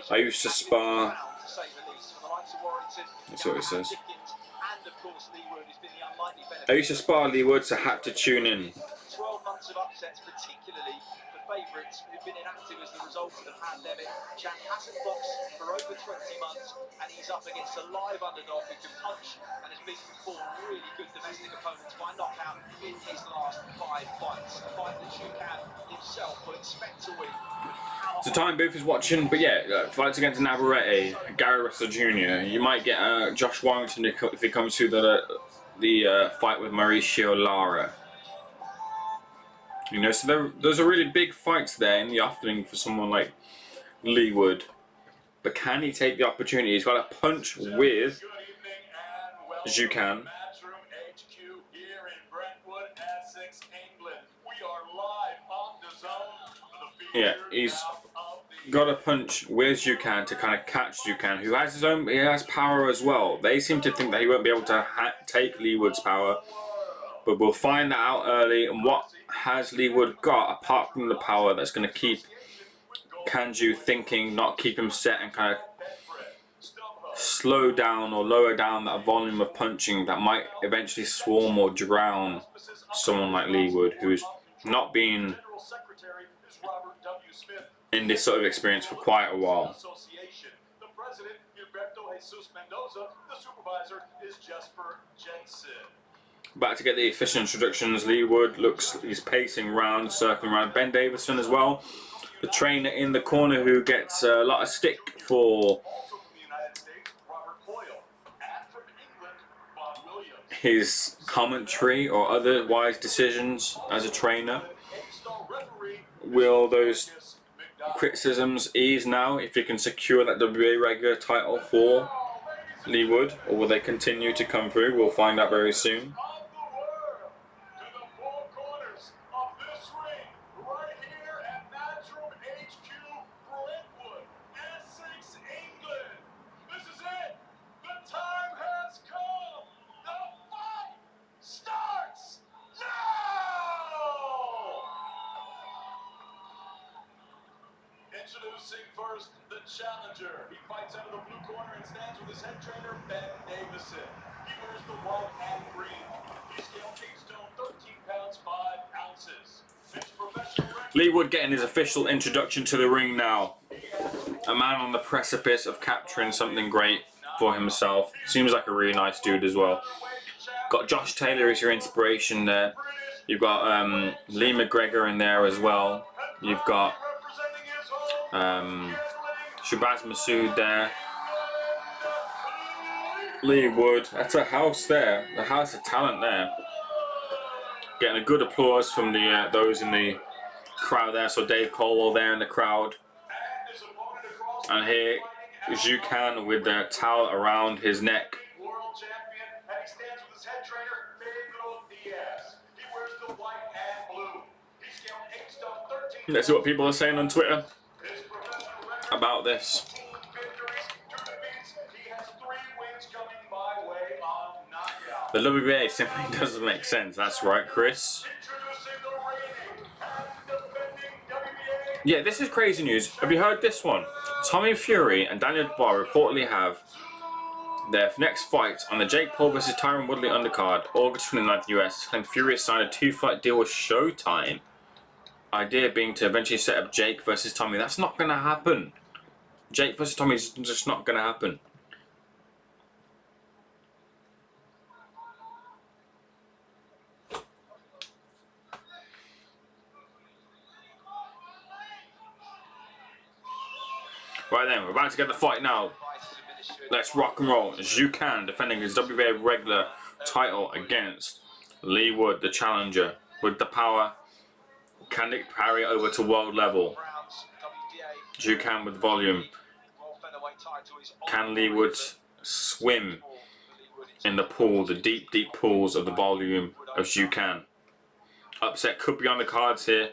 I used to spar. That's what it says. I used to spar Leigh Wood, so had to tune in. 12 months of upsets, particularly for favourites who've been inactive as the result of the pandemic. Jan hasn't boxed for over 20 months, and he's up against a live underdog who can punch and has beaten 4 really good domestic opponents by knockout in his last 5 fights. A fight that Zucan himself will expect to win. So Time Booth is watching, but yeah, fights against Navarrete, Gary Russell Jr. You might get Josh Warrington if he comes to the fight with Mauricio Lara. You know, so those are really big fights there in the afternoon for someone like Leigh Wood. But can he take the opportunity? He's got a punch with Jukan. Yeah, he's got a punch with Jukan to kind of catch Jukan, who has his own, he has power as well. They seem to think that he won't be able to take Leigh Wood's power, but we'll find that out early. And what has Leigh Wood got apart from the power that's going to keep Kanju thinking, not keep him set, and kind of slow down or lower down that volume of punching that might eventually swarm or drown someone like Leigh Wood, who's not been in this sort of experience for quite a while. Back to get the official introductions. Leigh Wood looks, he's pacing around, circling around. Ben Davison as well, the trainer in the corner, who gets a lot of stick for his commentary or otherwise decisions as a trainer. Will those criticisms ease now if he can secure that WBA regular title for Leigh Wood, or will they continue to come through? We'll find out very soon. Introducing first the challenger. He fights out of the blue corner and stands with his head trainer, Ben Davison. He wears the white and green. He scaled Kingstone 13 pounds 5 ounces. His professional record. Leigh Wood getting his official introduction to the ring now. A man on the precipice of capturing something great for himself. Seems like a really nice dude as well. Got Josh Taylor as your inspiration there. You've got Lee McGregor in there as well. You've got Shabazz Masood there. Leigh Wood. That's a house there. The house of talent there. Getting a good applause from the those in the crowd there. So Dave Colwell there in the crowd. And here is Jukan with the towel around his neck. Let's see what people are saying on Twitter about this. The WBA simply doesn't make sense. That's right, Chris. Yeah, this is crazy news. Have you heard this one? Tommy Fury and Daniel Dubois reportedly have their next fight on the Jake Paul vs. Tyron Woodley undercard, August 29th US. Claimed Fury has signed a 2-fight deal with Showtime. Idea being to eventually set up Jake versus Tommy. That's not going to happen. Jake versus Tommy is just not going to happen. Right then, we're about to get the fight now. Let's rock and roll. Jukan defending his WBA regular title against Leigh Wood, the challenger, with the power. Can it carry it over to world level? Jukan with volume. Can Leigh Wood swim in the pool, the deep, deep pools of the volume of Jukan? Upset could be on the cards here.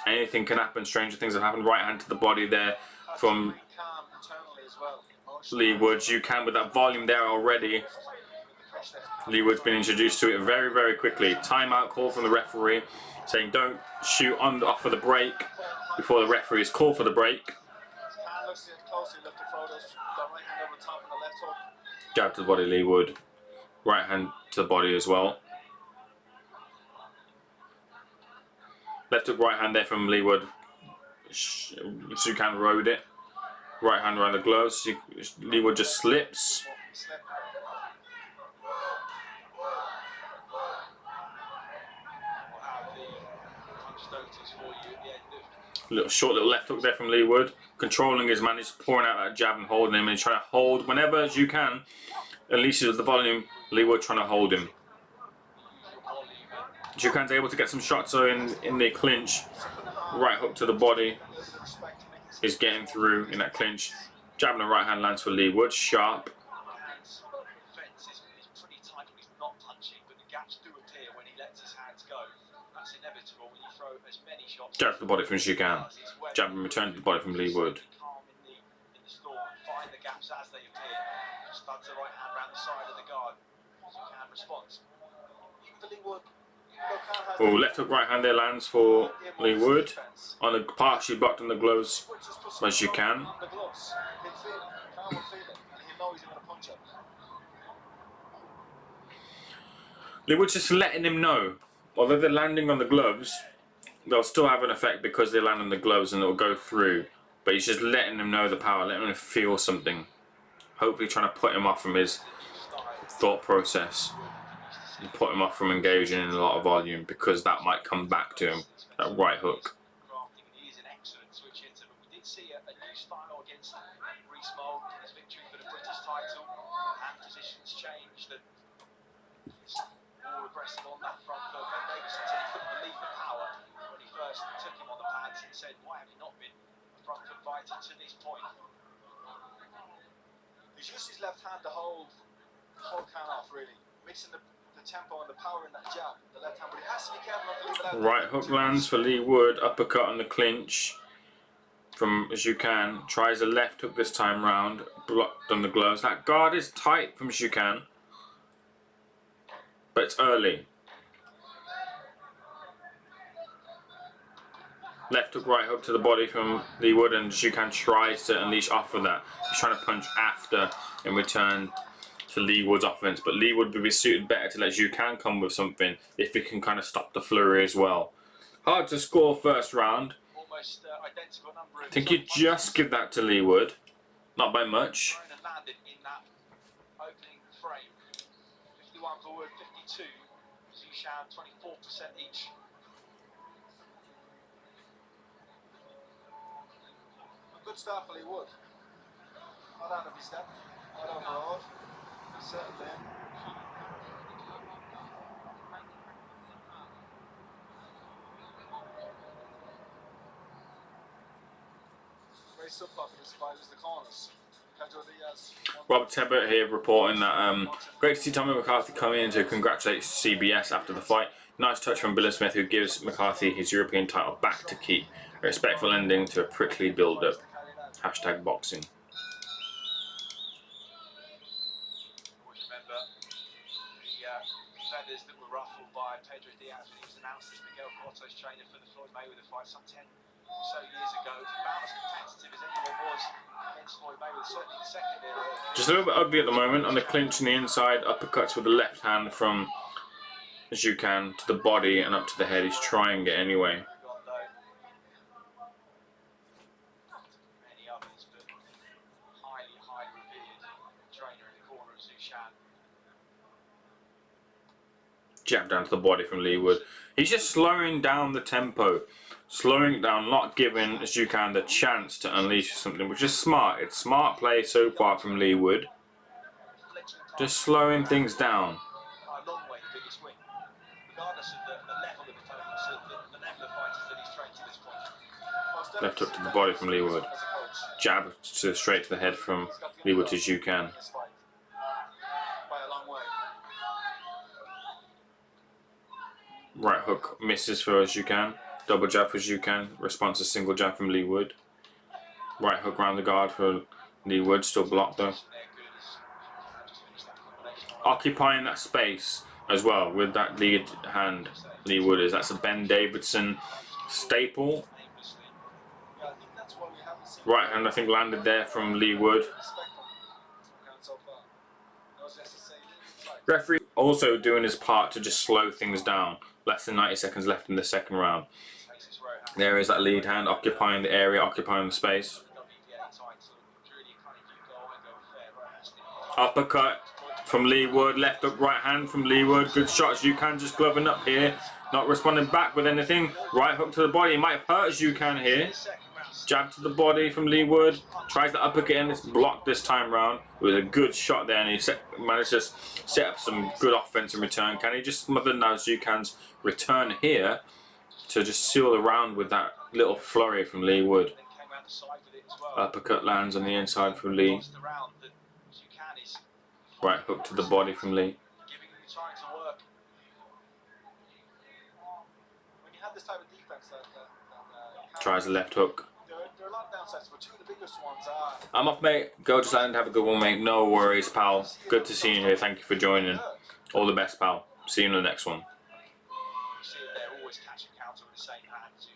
Anything can happen. Stranger things have happened. Right hand to the body there from Leigh Wood. Jukan with that volume there already. Leigh Wood's been introduced to it very, very quickly. Timeout call from the referee saying don't shoot off of the break before the referee's call for the break. Jab to the body, Leigh Wood. Right hand to the body as well. Left hook, right hand there from Leigh Wood. Jukan rode it. Right hand around the gloves. Leigh Wood just slips. Short little left hook there from Leigh Wood. Controlling his man, he's pouring out that jab and holding him, and he's trying to hold whenever as you can. Unleashes the volume. Leigh Wood trying to hold him. Jukan's able to get some shots in the clinch. Right hook to the body. He's getting through in that clinch. Jab and the right hand lands for Leigh Wood. Sharp. gaps do appear when he lets his hands go. That's inevitable when you throw as many shots. Jab to the body from Shukan. Jab and return to the body from Leigh Wood. Calm in the storm, find the gaps as they appear. Studs the right hand around the side of the guard. Shukan responds. For Leigh Wood. Oh, left hook, right hand there lands for Leigh Wood. On the partially blocked on the gloves by Shukan. The gloves. He'll feel it. Khan will feel it. And he'll know he's going to punch it. Leigh Wood's just letting him know. Although they're landing on the gloves, they'll still have an effect because they land on the gloves and it'll go through. But he's just letting him know the power, letting him feel something. Hopefully trying to put him off from his thought process. And put him off from engaging in a lot of volume because that might come back to him. That right hook. He is an excellent switch hitter, but we did see a new style against Reece Mould in his victory for the British title. And positions changed and more aggressive on that front foot. Ben Davidson said he couldn't believe the power when he first took him on the pads and said, why have you not been a front foot fighter to this point? He's used his left hand to hold Khan off, really, mixing the tempo and the power in that jab. The left hand, but he has to be careful not to leave it out. Right hook lands for Leigh Wood. Uppercut on the clinch from Shukan. Tries a left hook this time round. Blocked on the gloves. That guard is tight from Shukan. But it's early. Left hook, right hook to the body from Leigh Wood, and Shukan tries to unleash off of that. He's trying to punch after in return to Leigh Wood's offense, but Leigh Wood would be suited better to let Shukan come with something if he can kind of stop the flurry as well. Hard to score first round. Almost identical number I think you just give that to Leigh Wood, not by much. and landed in that opening frame. 51 for Wood, 52. Zushan, 24% each. Good start for Leigh Wood. Not out of his step, not overawed. Certainly. Very subpar for the survivors, the corners. Pedro Diaz. Rob Tebbert here reporting that great to see Tommy McCarthy come in to congratulate CBS after the fight. Nice touch from Billam Smith, who gives McCarthy his European title back to keep. A respectful ending to a prickly build-up. Hashtag boxing. Always remember the feathers that were ruffled by Pedro Diaz when he was announced as Miguel Cotto's trainer for the Floyd Mayweather fight some 10 or so years ago. About as competitive as anyone was against Floyd Mayweather, certainly the second era. Just a little bit ugly at the moment on the clinch on the inside. Uppercuts with the left hand from Shukan to the body and up to the head. He's trying it anyway. Many others, but highly revered trainer in the corner of Zushan. Jab down to the body from Leigh Wood. He's just slowing down the tempo. Slowing it down, not giving Shukan the chance to unleash something, which is smart. It's smart play so far from Leigh Wood. Just slowing things down. By a long way the biggest win, regardless of the level of opponents, the level of fighters that he's trained to this point. Left hook to the body from Leigh Wood. Jab straight to the head from Leigh Wood to Shukan. By a long way. Right hook misses for Shukan. Double jab for Shukan. Response to single jab from Leigh Wood. Right hook round the guard for Leigh Wood. Still blocked though. Occupying that space as well with that lead hand. Leigh Wood is. That's a Ben Davidson staple. Right hand I think landed there from Leigh Wood. Referee also doing his part to just slow things down. Less than 90 seconds left in the second round. There is that lead hand occupying the area, occupying the space. Uppercut from Leigh Wood, left hook, right hand from Leigh Wood. Good shots. Shukan just gloving up here, not responding back with anything. Right hook to the body, it might hurt Shukan here. Jab to the body from Leigh Wood. Tries the uppercut and it's blocked this time round. It was a good shot there and he managed to set up some good offense in return. Can he just smother now Shukan's return here to just seal the round with that little flurry from Leigh Wood? Uppercut lands on the inside from Leigh. Right hook to the body from Leigh. had this type of defense Tries a left hook. there are a lot of downsides, but two of the biggest ones are. I'm off, mate. Go to land. Have a good one, mate. No worries, pal. Good to see you here. Thank you for joining. All the best, pal. See you in the next one. You see it there, always catch a counter with the same hand as you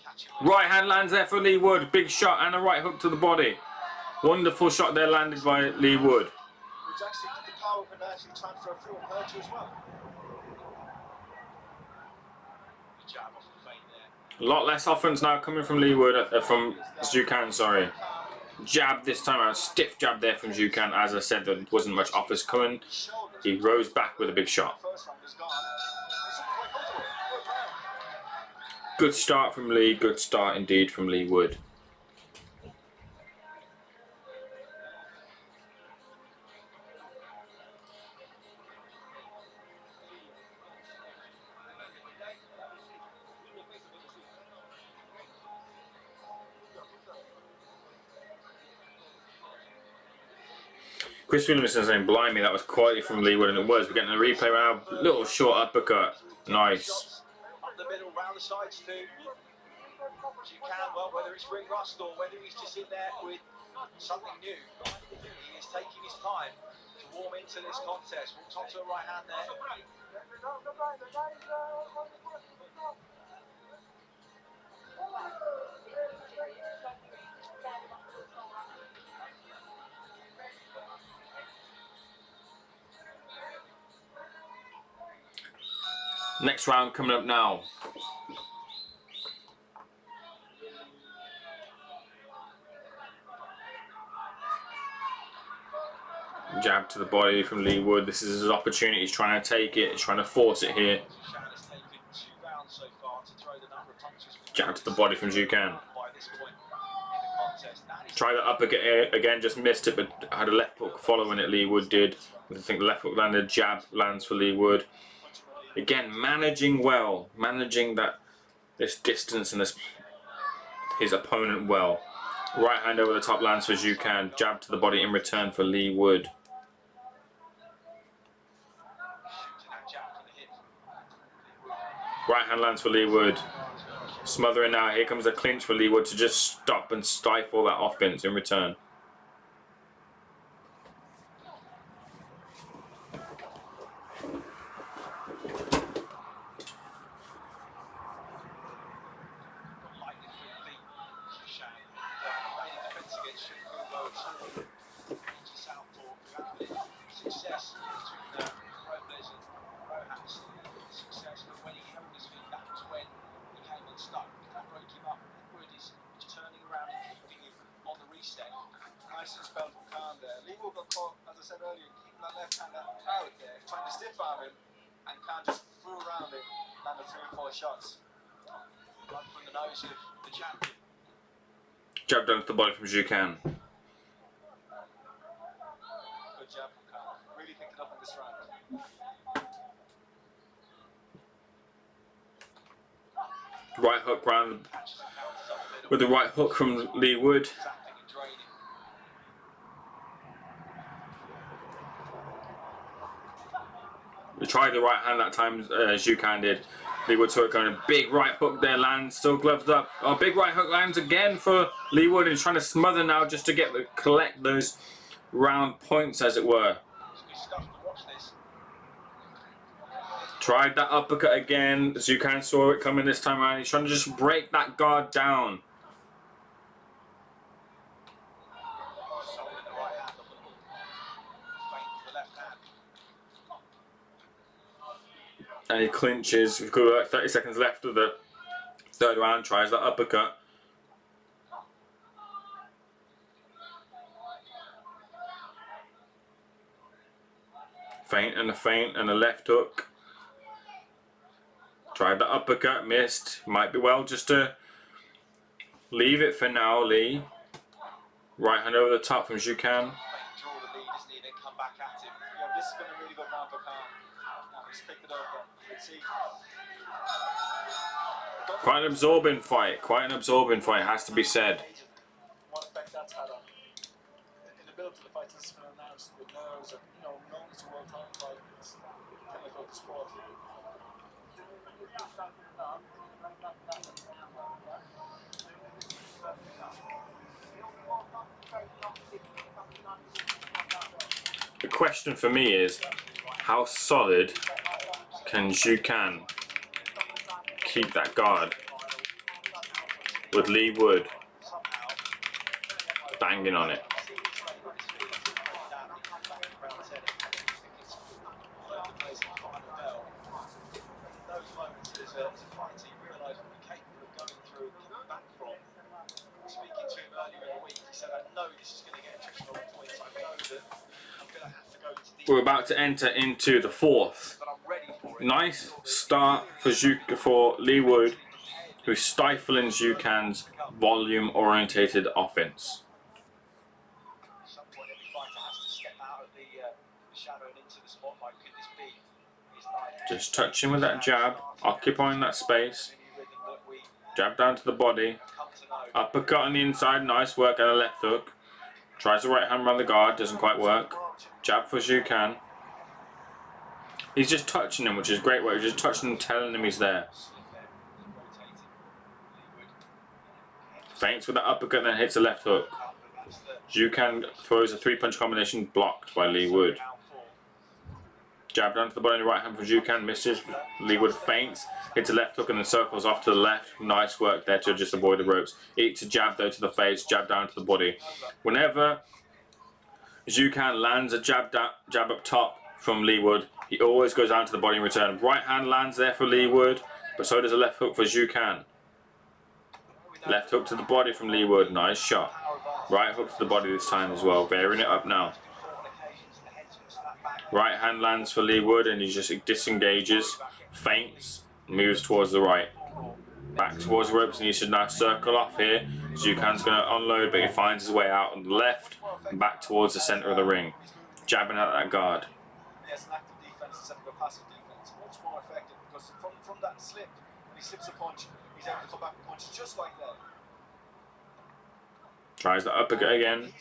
catch it. Right hand lands there for Leigh Wood. Big shot and a right hook to the body. Wonderful shot there landed by Leigh Wood. Which actually did the power up and actually transfer through on her too as well. Good jab off the feint there. A lot less offense now coming from Leigh Wood, from Zhu Can, sorry. Jab this time around, stiff jab there from Zhu Can. As I said, there wasn't much offense coming. He rose back with a big shot. Good start from Leigh, good start indeed from Leigh Wood. Chris Williamson saying, blimey, that was quality from Leigh Wood, and it was. We're getting a replay now. Little short uppercut. Nice. Up the middle, round the sides too. As you can, well, whether it's ring rust or whether he's just in there with something new, he is taking his time to warm into this contest. Walks onto a right hand there. Next round coming up now. Jab to the body from Leigh Wood. This is his opportunity. He's trying to take it. He's trying to force it here. Jab to the body from Zhu Can. Try the uppercut again, just missed it, but had a left hook following it. Leigh Wood did. I think the left hook landed. Jab lands for Leigh Wood. Again, managing well, managing this distance and his opponent well. Right hand over the top lands for Zhu Can. Jab to the body in return for Leigh Wood. Right hand lands for Leigh Wood. Smothering now. Here comes a clinch for Leigh Wood to just stop and stifle that offense in return. Nice and spelled from Khan there. Leigh Wood got caught, as I said earlier, keeping that left hand out out there, trying to stiff arm him, and Khan just flew around it, landed 3 or 4 shots. Right from the nose of the champion. Jab down to the body from Zhu Can. Good jab from Khan. Really picked it up in this round. Right hook round with the right hook from Leigh Wood. We tried the right hand that time, Zhu Can did. Leigh Wood saw it going. A big right hook there lands, still gloved up. Oh, big right hook lands again for Leigh Wood. He's trying to smother now just to collect those round points, as it were. Tried that uppercut again. Zhu Can saw it coming this time around. He's trying to just break that guard down. And he clinches. We've got like 30 seconds left of the third round. Tries that uppercut. Feint and a left hook. Tried the uppercut, missed. Might be well just to leave it for now, Leigh. Right hand over the top from Zhu Can. This has been a really good round for Khan. He's picked it up. Quite an absorbing fight. Quite an absorbing fight, has to be said. What effect that's had on in the build to the fight that's been announced with nerves and known as a world title fight. It's difficult to sport. The question for me is, how solid can Zhu Can keep that guard with Leigh Wood banging on it? We're about to enter into the fourth. Nice start for Leigh Wood, who's stifling Zhu Can's volume-orientated offense. Just touching with that jab, occupying that space. Jab down to the body. Uppercut on the inside, nice work, and a left hook. Tries the right hand around the guard, doesn't quite work. Jab for Zhu Can. He's just touching him, which is great work. He's just touching him, telling him he's there. Feints with that uppercut, then hits a left hook. Zhu Can throws a three-punch combination, blocked by Leigh Wood. Jab down to the body, right hand from Zhu Can, misses. Leigh Wood feints, hits a left hook and then circles off to the left. Nice work there to just avoid the ropes. Eats a jab though to the face, jab down to the body. Whenever Zhu Can lands a jab up top from Leigh Wood, he always goes down to the body in return. Right hand lands there for Leigh Wood, but so does a left hook for Zhu Can. Left hook to the body from Leigh Wood, nice shot. Right hook to the body this time as well, varying it up now. Right hand lands for Leigh Wood and he just disengages, feints, moves towards the right. Back towards the ropes and he should now circle off here. Zhu Can's going to unload, but he finds his way out on the left and back towards the centre of the ring. Jabbing at that guard. Yes, an active defense instead of a passive defense. Much more effective because from that slip, when he slips a punch, he's able to come back and punch just like that. Tries the uppercut again.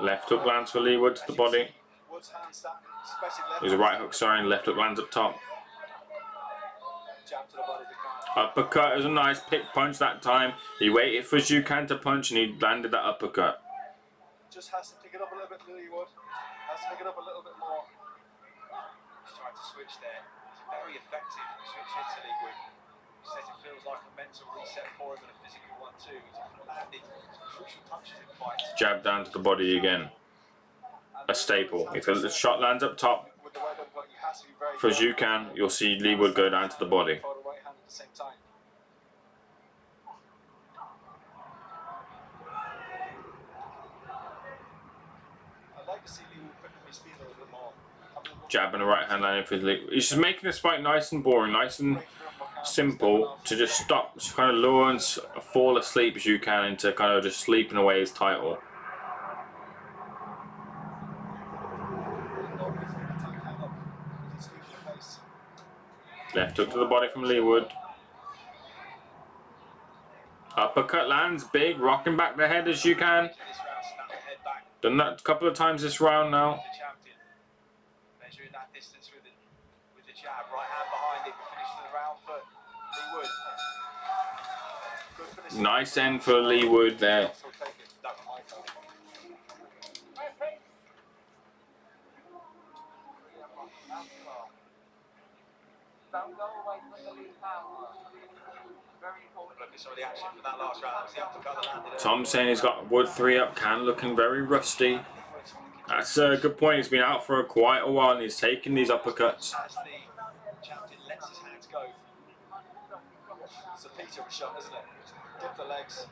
Left hook lands for Leigh Wood to the body. There's a right hook, sorry, and left hook lands up top. Uppercut is a nice pick punch that time. He waited for Zhu Can to punch and he landed that uppercut. Just has to pick it up a little bit, Leigh Wood. Has to pick it up a little bit more. He's trying to switch there. It's a very effective switch hit to Leigh Wood. He says it feels like a mental reset for him and a physical one too. He's landed crucial punches in fights. Jab down to the body again. A staple. If the shot lands up top for Zhu Can, you'll see Leigh Wood go down to the body. Jab and a right hand landing for Leigh. He's just making this fight nice and boring, nice and simple to just stop, to kind of lure and fall asleep Zhu Can into kind of just sleeping away his title. Left hook to the body from Leigh Wood. Uppercut lands big, rocking back the head as Zhu Can. Done that a couple of times this round now. Measuring that distance with the jab, right hand behind it, finish the round for Leigh Wood. Nice end for Leigh Wood there. Don't go away from the lead power. Very important. Look at some of the action from that last round. That was the uppercut that landed. Tom saying he's got Wood 3 up, Can looking very rusty. That's a good point. He's been out for quite a while and he's taking these uppercuts. As the champion lets his hands go. It's a Peter shot, isn't it? Dip the legs.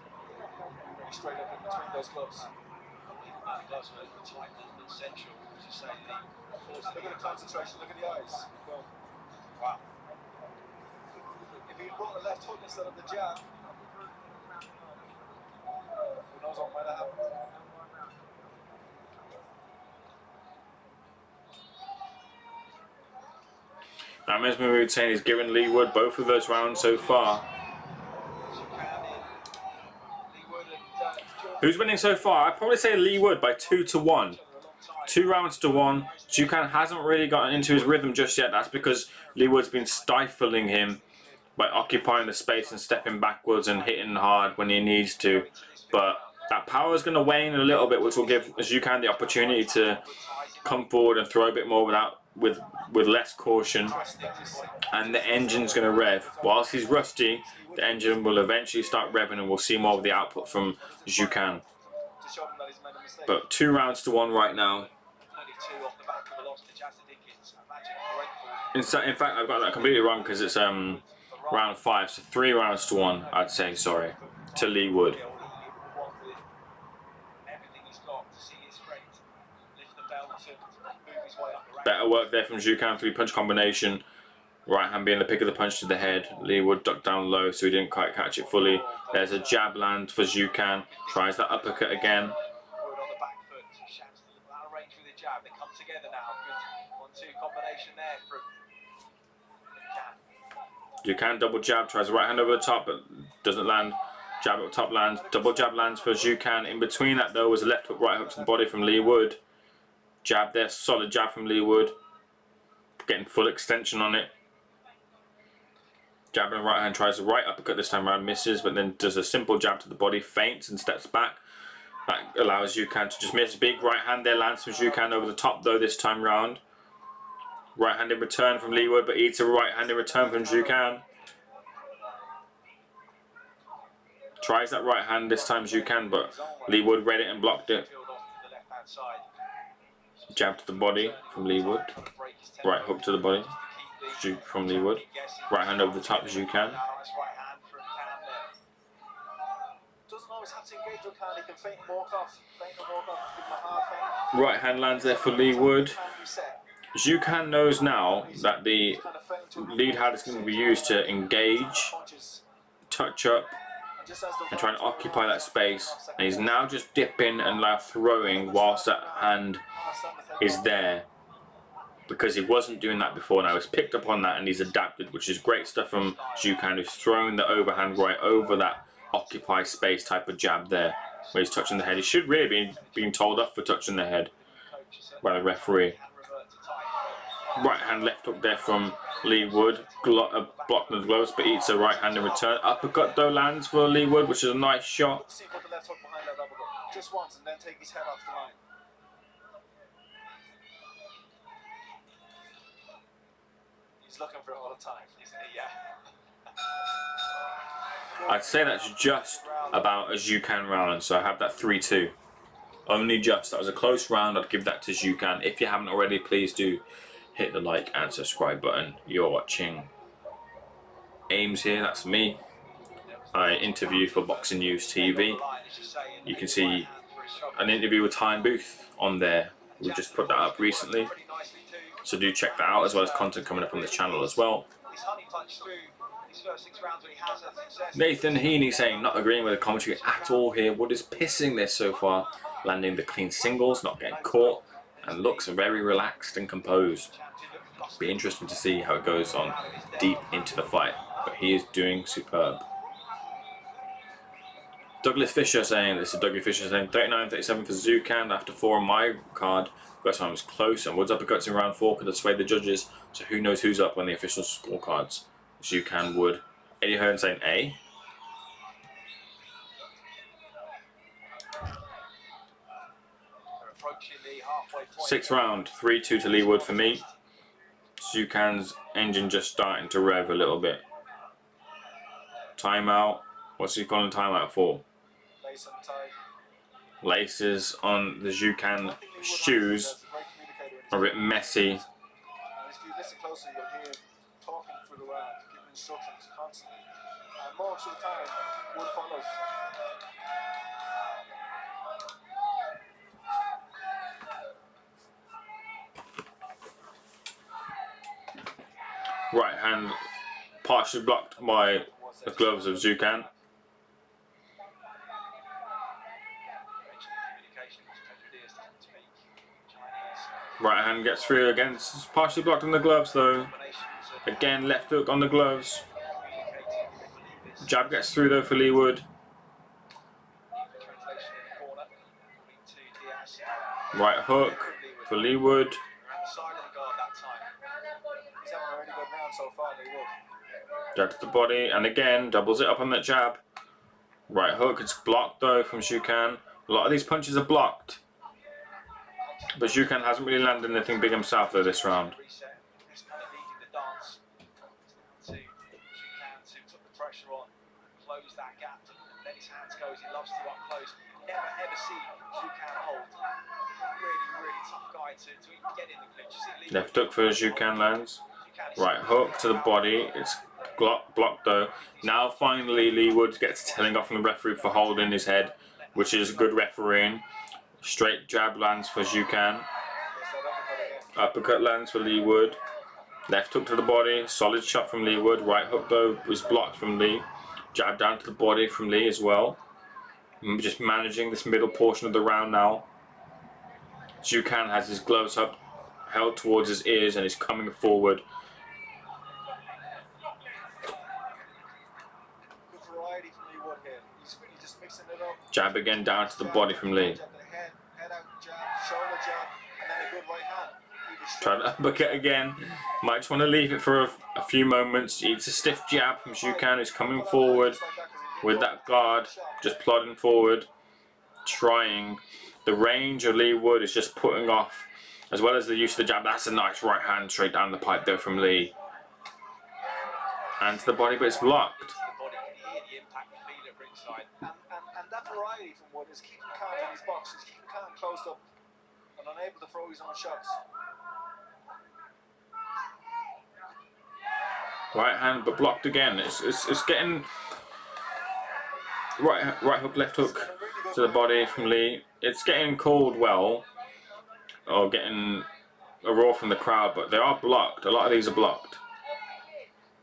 Straight up in between those gloves. Gloves are tight and essential, as you say. Look at the concentration, look at the eyes. Well, wow. If he brought the left hook instead of the jab, who knows what might have happened. Now, Mesmer Mood saying he's given Leigh Wood both of those rounds so far. Who's winning so far? I'd probably say Leigh Wood by 2-1. 2 rounds to 1. Zhu Can hasn't really gotten into his rhythm just yet. That's because Leigh Wood's been stifling him by occupying the space and stepping backwards and hitting hard when he needs to. But that power is going to wane a little bit, which will give Zhukan the opportunity to come forward and throw a bit more with less caution. And the engine's going to rev. Whilst he's rusty, the engine will eventually start revving and we'll see more of the output from Zhukan. But 2 rounds to 1 right now. In fact, I've got that completely wrong because it's round 5, so 3 rounds to 1, I'd say, sorry, to Leigh Wood. Better work there from Zhukan, 3-punch combination. Right hand being the pick of the punch to the head. Leigh Wood ducked down low so he didn't quite catch it fully. There's a jab land for Zhukan. Tries that uppercut again. Zhukan double jab, tries a right hand over the top but doesn't land. Jab up top lands, double jab lands for Zhukan. In between that though was a left hook, right hook to the body from Leigh Wood. Jab there, solid jab from Leigh Wood. Getting full extension on it. Jab and right hand, tries a right uppercut this time around, misses, but then does a simple jab to the body, feints and steps back. That allows Zhukan to just miss. Big right hand there lands from Zhukan over the top though this time round. Right hand in return from Leigh Wood, but eats a right hand in return from Zhukan. Tries that right hand this time Zhukan, but Leigh Wood read it and blocked it. Jab to the body from Leigh Wood. Right hook to the body from Leigh Wood. Right hand over the top Zhukan. Right hand lands there for Leigh Wood. Zhukan knows now that the lead hand is going to be used to engage, touch up, and try and occupy that space. And he's now just dipping and now throwing whilst that hand is there. Because he wasn't doing that before. Now he's picked up on that and he's adapted, which is great stuff from Zhukan, who's throwing the overhand right over that occupy space type of jab there, where he's touching the head. He should really be being told off for touching the head by the referee. Right hand left hook there from Leigh Wood, blocking the gloves, but eats a right hand in return. Uppercut though lands for Leigh Wood, which is a nice shot. Just once and then take his head off the line. He's looking for it all the time, isn't he? Yeah. I'd say that's just about a Zhukan round, so I have that 3-2. Only just. That was a close round. I'd give that to Zhukan. If you haven't already, please do hit the like and subscribe button. You're watching Ames here, that's me. I interview for Boxing News TV. You can see an interview with Time Booth on there. We just put that up recently. So do check that out, as well as content coming up on this channel as well. Nathan Heaney saying, not agreeing with the commentary at all here. Wood is pissing this so far. Landing the clean singles, not getting caught, and looks very relaxed and composed. Be interesting to see how it goes on deep into the fight, but he is doing superb. Douglas Fisher saying, this is Dougie Fisher saying, 39-37 for Zhukan after 4 on my card. First time was close, and Wood's uppercuts in round 4 could have swayed the judges, so who knows who's up on the official scorecards. Zhukan, Wood. Eddie Hearn saying A. Sixth round, 3-2 to Leigh Wood for me. Zhukan's engine just starting to rev a little bit. Timeout. What's he calling timeout for? Laces on the Zhukan shoes are a bit messy. If you listen closely, you'll hear him talking through the round, giving instructions constantly. And most of the time, Wood follows. Right hand partially blocked by the gloves of Zhukan. Right hand gets through again, it's partially blocked on the gloves though. Again, left hook on the gloves. Jab gets through though for Leigh Wood. Right hook for Leigh Wood. Jab to the body, and again, doubles it up on that jab. Right hook, it's blocked though from Zhukan. A lot of these punches are blocked. But Zhukan hasn't really landed anything big himself though this round. He's kind of leading the dance. To Zhukan to put the pressure on, close that gap, let his hands go as he loves to up close. Never ever see Zhukan hold. Really tough guy to even get in the clinch. Left hook for Zhukan lands. Right hook to the body. It's blocked though. Now finally Leigh Wood gets a telling off from the referee for holding his head, which is good refereeing. Straight jab lands for Zhukan. Uppercut lands for Leigh Wood. Left hook to the body. Solid shot from Leigh Wood. Right hook though was blocked from Leigh. Jab down to the body from Leigh as well. Just managing this middle portion of the round now. Zhukan has his gloves up, held towards his ears, and is coming forward. Good variety from Leigh Wood here. He's really just mixing it up. Jab again down to the body from Leigh. Head out jab, shoulder jab, and then a good right hand. Trying to uppercut again. Might just want to leave it for a few moments. It's a stiff jab from Zhukan, who's coming forward with that guard, just plodding forward, trying. The range of Leigh Wood is just putting off, as well as the use of the jab. That's a nice right hand straight down the pipe there from Leigh. And to the body, but it's blocked. And that variety from Wood is keeping calm in his boxes, keeping calm closed up, and unable to throw his own shots. Right hand, but blocked again. It's getting right hook, left hook to the body from Leigh. It's getting called well, or getting a roar from the crowd, but they are blocked. A lot of these are blocked.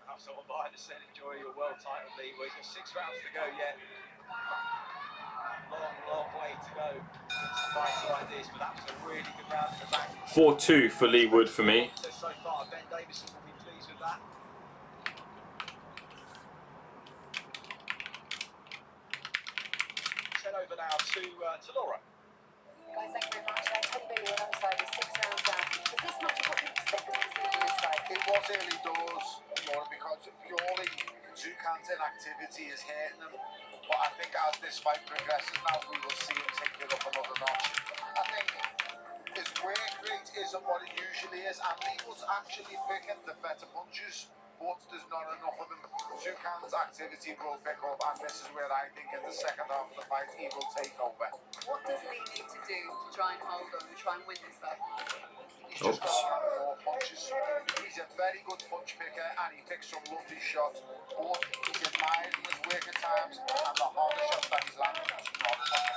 Have someone behind us saying enjoy your world title, Leigh. Well, he's got 6 rounds to go yet. Long way to go. It's a fight like this, but that was a really good round in the back. 4-2 for Leigh Wood for me. So far, Ben Davison will be pleased with that. Let's head over now to Laura. Guys, thank you very much. Teddy Bailey on the other side is 6 rounds down. Is this much of what you expected to see from this fight? It was early doors, Laura, because purely Zhukan's inactivity is hurting them. But I think as this fight progresses now, we will see him take it up another notch. I think his work rate isn't what it usually is, and Leigh Wood's actually picking the better punches, but there's not enough of them. Zhukan's activity will pick up, and this is where I think in the second half of the fight he will take over. What does Leigh need to do to try and hold on and try and win this fight? He's just got to have more punches. He's a very good punch picker and he picks some lovely shots, but he's admired in his work at times, and the harder shots that he's landing is not enough.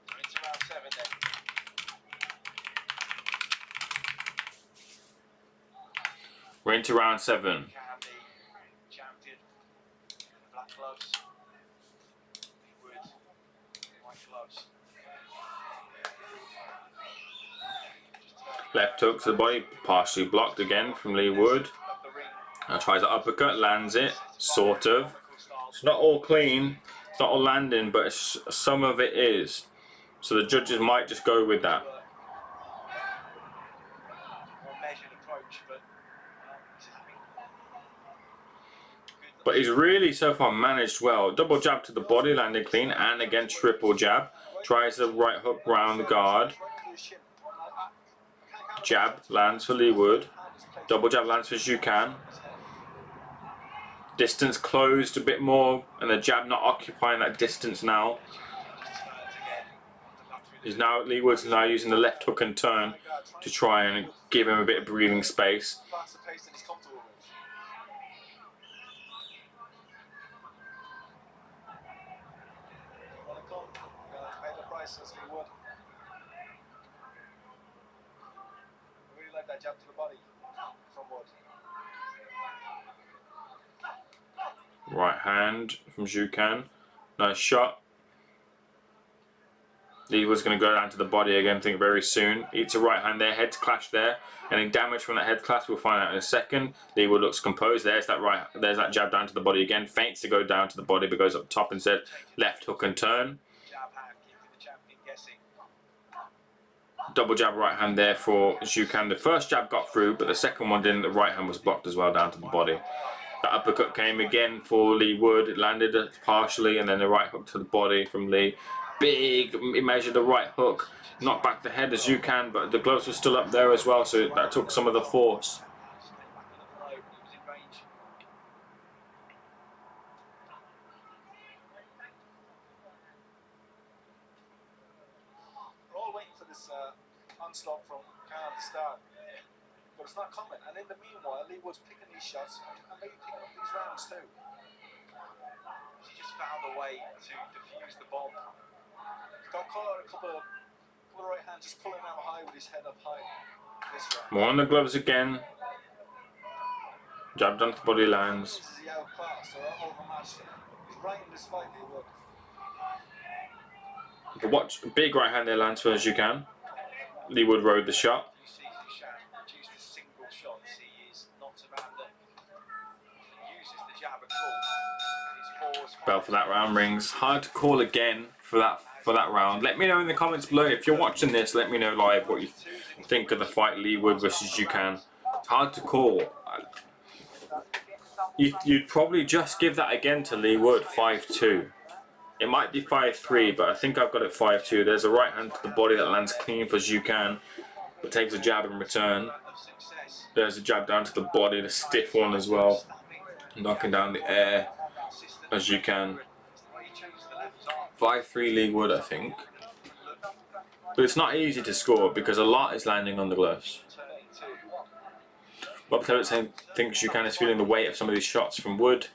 We're into round 7 then. We're into round 7. Candy, champion, in the black gloves. Leigh Wood, white gloves. Left hook to the body, partially blocked again from Leigh Wood. Now tries an uppercut, lands it, sort of. It's not all clean, it's not all landing, but some of it is. So the judges might just go with that. More measured approach, but But he's really so far managed well. Double jab to the body, landing clean, and again triple jab. Tries the right hook round the guard. Jab lands for Leigh Wood. Double jab lands for Zhukan. Distance closed a bit more, and the jab not occupying that distance now. Leigh Wood's now using the left hook and turn to try and give him a bit of breathing space. faster pace than he's comfortable with. Want to come? Pay the price as Leigh Wood. I really like that jab to the body from Wood. Right hand from Zhukan. Nice shot. Leigh Wood's going to go down to the body again, I think very soon. Eats a right hand there, heads clash there. Any damage from that head clash we'll find out in a second. Leigh Wood looks composed. There's that jab down to the body again. Feints to go down to the body but goes up top instead. Left hook and turn. Jab hand, keeping the champion guessing. Double jab right hand there for Zhukan. The first jab got through, but the second one didn't. The right hand was blocked as well down to the body. The uppercut came again for Leigh Wood. It landed partially, and then the right hook to the body from Leigh. Big, he measured the right hook. Knocked back the head as Zhukan, but the gloves were still up there as well, so that took some of the force. We're all waiting for this onslaught from Khan to start, but it's not coming. And in the meanwhile, Leigh Wood's picking these shots and maybe picking up these rounds too. He just found a way to defuse the bomb. He's got caught out a couple of right hands, just pulling out high with his head up high. This round. More on the gloves again. Jab down to the body lands. Is he outclassed or overmatched? He's right in this fight, Leigh Wood. But watch, big right hand there lands for Zhukan. Leigh Wood rode the shot. You see Zhukan reduce to single shots. He is not around the. He uses the jab at all. Bell for that round rings. Hard to call again for that round. Let me know in the comments below if you're watching this. Let me know live what you think of the fight Leigh Wood versus Zhukan. It's hard to call. You'd probably just give that again to Leigh Wood 5-2. It might be 5-3, but I think I've got it 5-2. There's a right hand to the body that lands clean for Zhukan, but takes a jab in return. There's a jab down to the body, the stiff one as well, knocking down the air as Zhukan. 5-3 Leigh Wood, I think. But it's not easy to score because a lot is landing on the gloves. Bob Tillett thinks Zhukan is feeling the weight of some of these shots from Wood.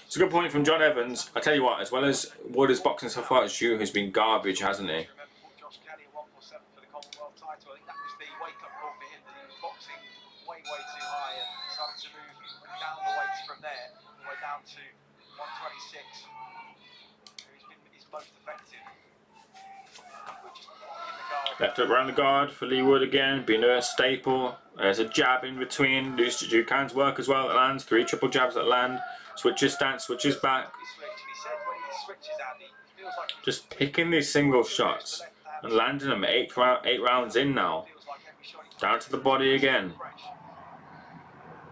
It's a good point from John Evans. I tell you what, as well as Wood is boxing so far, Zhu has been garbage, hasn't he? Left hook around the guard for Leigh Wood again, being a staple. There's a jab in between. Zhukan's work as well that lands. 3 triple jabs that land. Switches stance, switches back. Just picking these single shots and landing them 8 rounds in now. Down to the body again.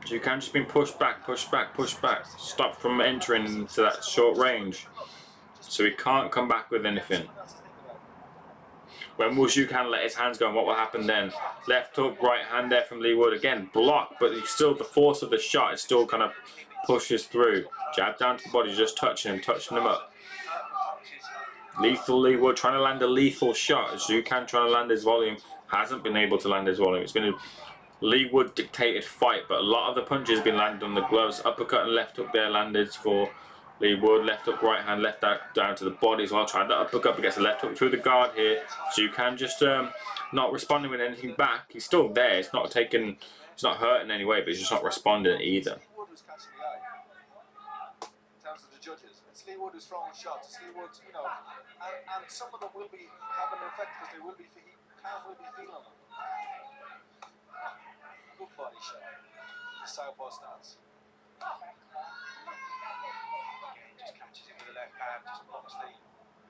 Zhukan just been pushed back, pushed back, pushed back. Stopped from entering into that short range. So he can't come back with anything. When will Zhukan let his hands go and what will happen then? Left hook, right hand there from Leigh Wood. Again, blocked, but he's still, the force of the shot is still kind of pushes through. Jab down to the body, just touching him up. Lethal Leigh Wood trying to land a lethal shot. Zhukan trying to land his volume. Hasn't been able to land his volume. It's been a Leigh Wood dictated fight, but a lot of the punches have been landed on the gloves. Uppercut and left hook there landed for Leigh Wood. Left hook, right hand, left down to the body as well. Tried that uppercut, but gets a left hook through the guard here. Zhukan just not responding with anything back. He's still there. It's not taking, it's not hurting in any way, but he's just not responding either. Leigh Wood is throwing shots. It's Leigh Wood, you know, and some of them will be having an effect because they will be feeling them. Good body shot. Southpaw stance. Again, just catches it with the left hand, just blocks the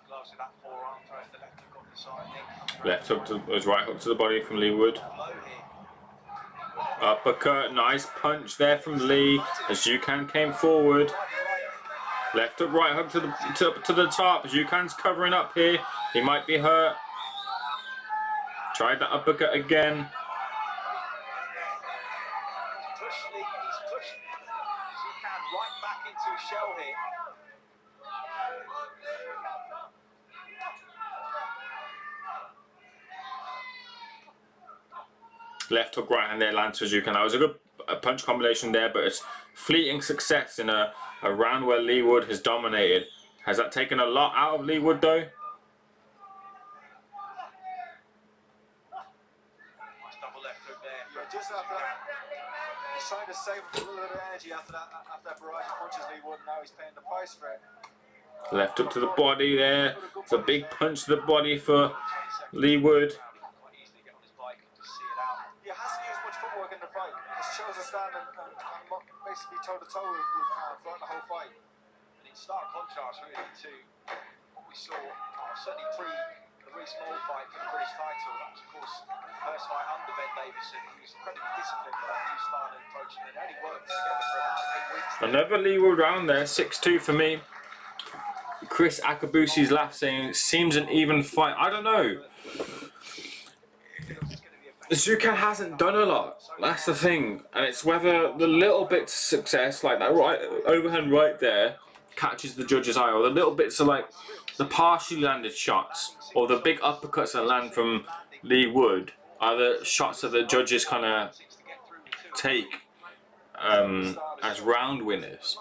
gloves with that forearm, throws the left hook up the side. Left hook to his right hook to the body from Leigh Wood. Uppercut, nice punch there from Leigh as Zhukan came forward. Left hook, right hook to the top. Zhukan's covering up here. He might be hurt. Tried that uppercut again. He's pushed Zhukan right back into a shell here. Left hook, right hand there lands for Zhukan. That was a good punch combination there, but it's fleeting success in a round where Leigh Wood has dominated. Has that taken a lot out of Leigh Wood though? Nice double left hook there. Yeah, just after that, he's trying to save a little bit of energy after that barrage of punches Leigh Wood. Now he's paying the price for it. Left hook to the body there. It's a big punch to the body for Leigh Wood. He hasn't used much footwork in the fight. He's chose to stand and basically toe-to-toe with throughout the whole fight. And in stark contrast really to what we saw certainly the Reece Mould fight for the British title, that was of course the first fight under Ben Davison. He was incredibly disciplined with that new style and approach, and they'd only worked together for about 8 weeks. Another Leigh Wood round there, 6-2 for me. Chris Akabusi's laugh saying, seems an even fight. I don't know. Zukan hasn't done a lot. That's the thing. And it's whether the little bits of success, like that right overhand right there, catches the judge's eye, or the little bits of like the partially landed shots, or the big uppercuts that land from Leigh Wood, are the shots that the judges kind of take as round winners.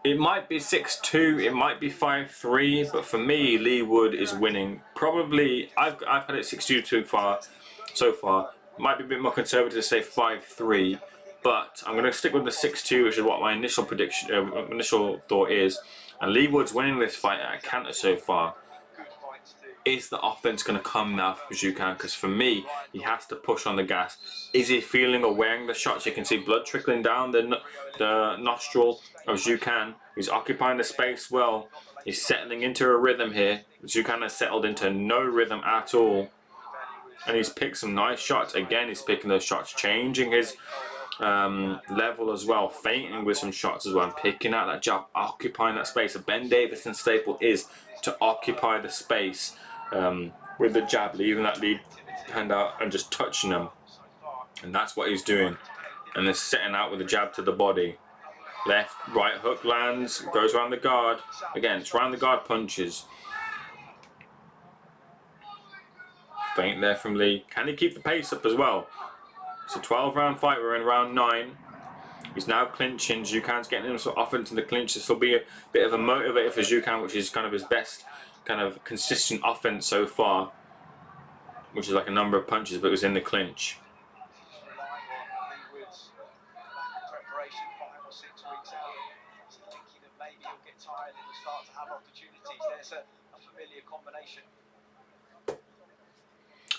It might be 6-2, it might be 5-3, but for me, Leigh Wood is winning. Probably, I've had it 6-2 so far. Might be a bit more conservative to say 5-3, but I'm going to stick with the 6-2, which is what my initial prediction, initial thought is. And Leigh Wood's winning this fight at a canter so far. Is the offense going to come now for Zukan? Because for me, he has to push on the gas. Is he feeling or wearing the shots? You can see blood trickling down the nostril of Zukan. He's occupying the space well. He's settling into a rhythm here. Zukan has settled into no rhythm at all. And he's picked some nice shots. Again, he's picking those shots, changing his level as well, feinting with some shots as well, and picking out that jab, occupying that space. A Ben Davison staple is to occupy the space with the jab, leaving that lead hand out and just touching them. And that's what he's doing. And then setting out with the jab to the body. Left, right hook lands, goes around the guard. Again, it's round the guard punches. Feint there from Leigh. Can he keep the pace up as well? It's a 12-round fight. We're in round 9. He's now clinching. Zukan's getting him sort of off into the clinch. This will be a bit of a motivator for Zukan, which is kind of his best kind of consistent offense so far, which is like a number of punches, but it was in the clinch.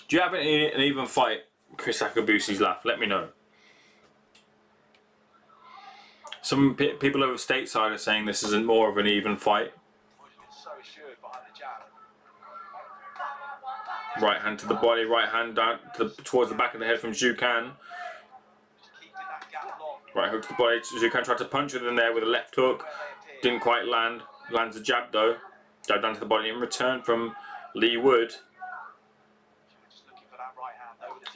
Do you have an even fight, Chris Akabusi's laugh? Let me know. Some people over stateside are saying this isn't more of an even fight. Right hand to the body, right hand down towards the back of the head from Zukan. Right hook to the body. Zukan tried to punch it in there with a left hook. Didn't quite land. Lands a jab though. Jab down to the body in return from Leigh Wood.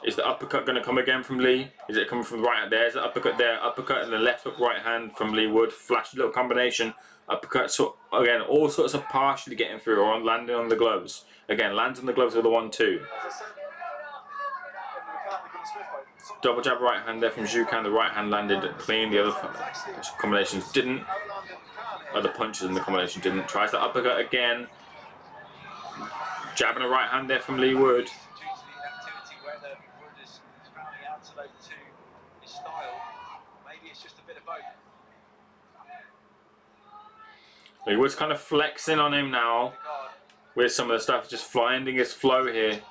Is the uppercut going to come again from Leigh? Is it coming from the right hand? There's the uppercut there. Uppercut and the left hook right hand from Leigh Wood. Flash little combination. Uppercut. So again, all sorts of partially getting through or landing on the gloves. Again, lands on the gloves with a 1-2. Double jab right hand there from Zukan. The right hand landed clean. The other combinations didn't. Other punches in the combination didn't. Tries the uppercut again. Jabbing a right hand there from Leigh Wood. Leigh Wood's kind of flexing on him now with some of the stuff, just finding his flow here.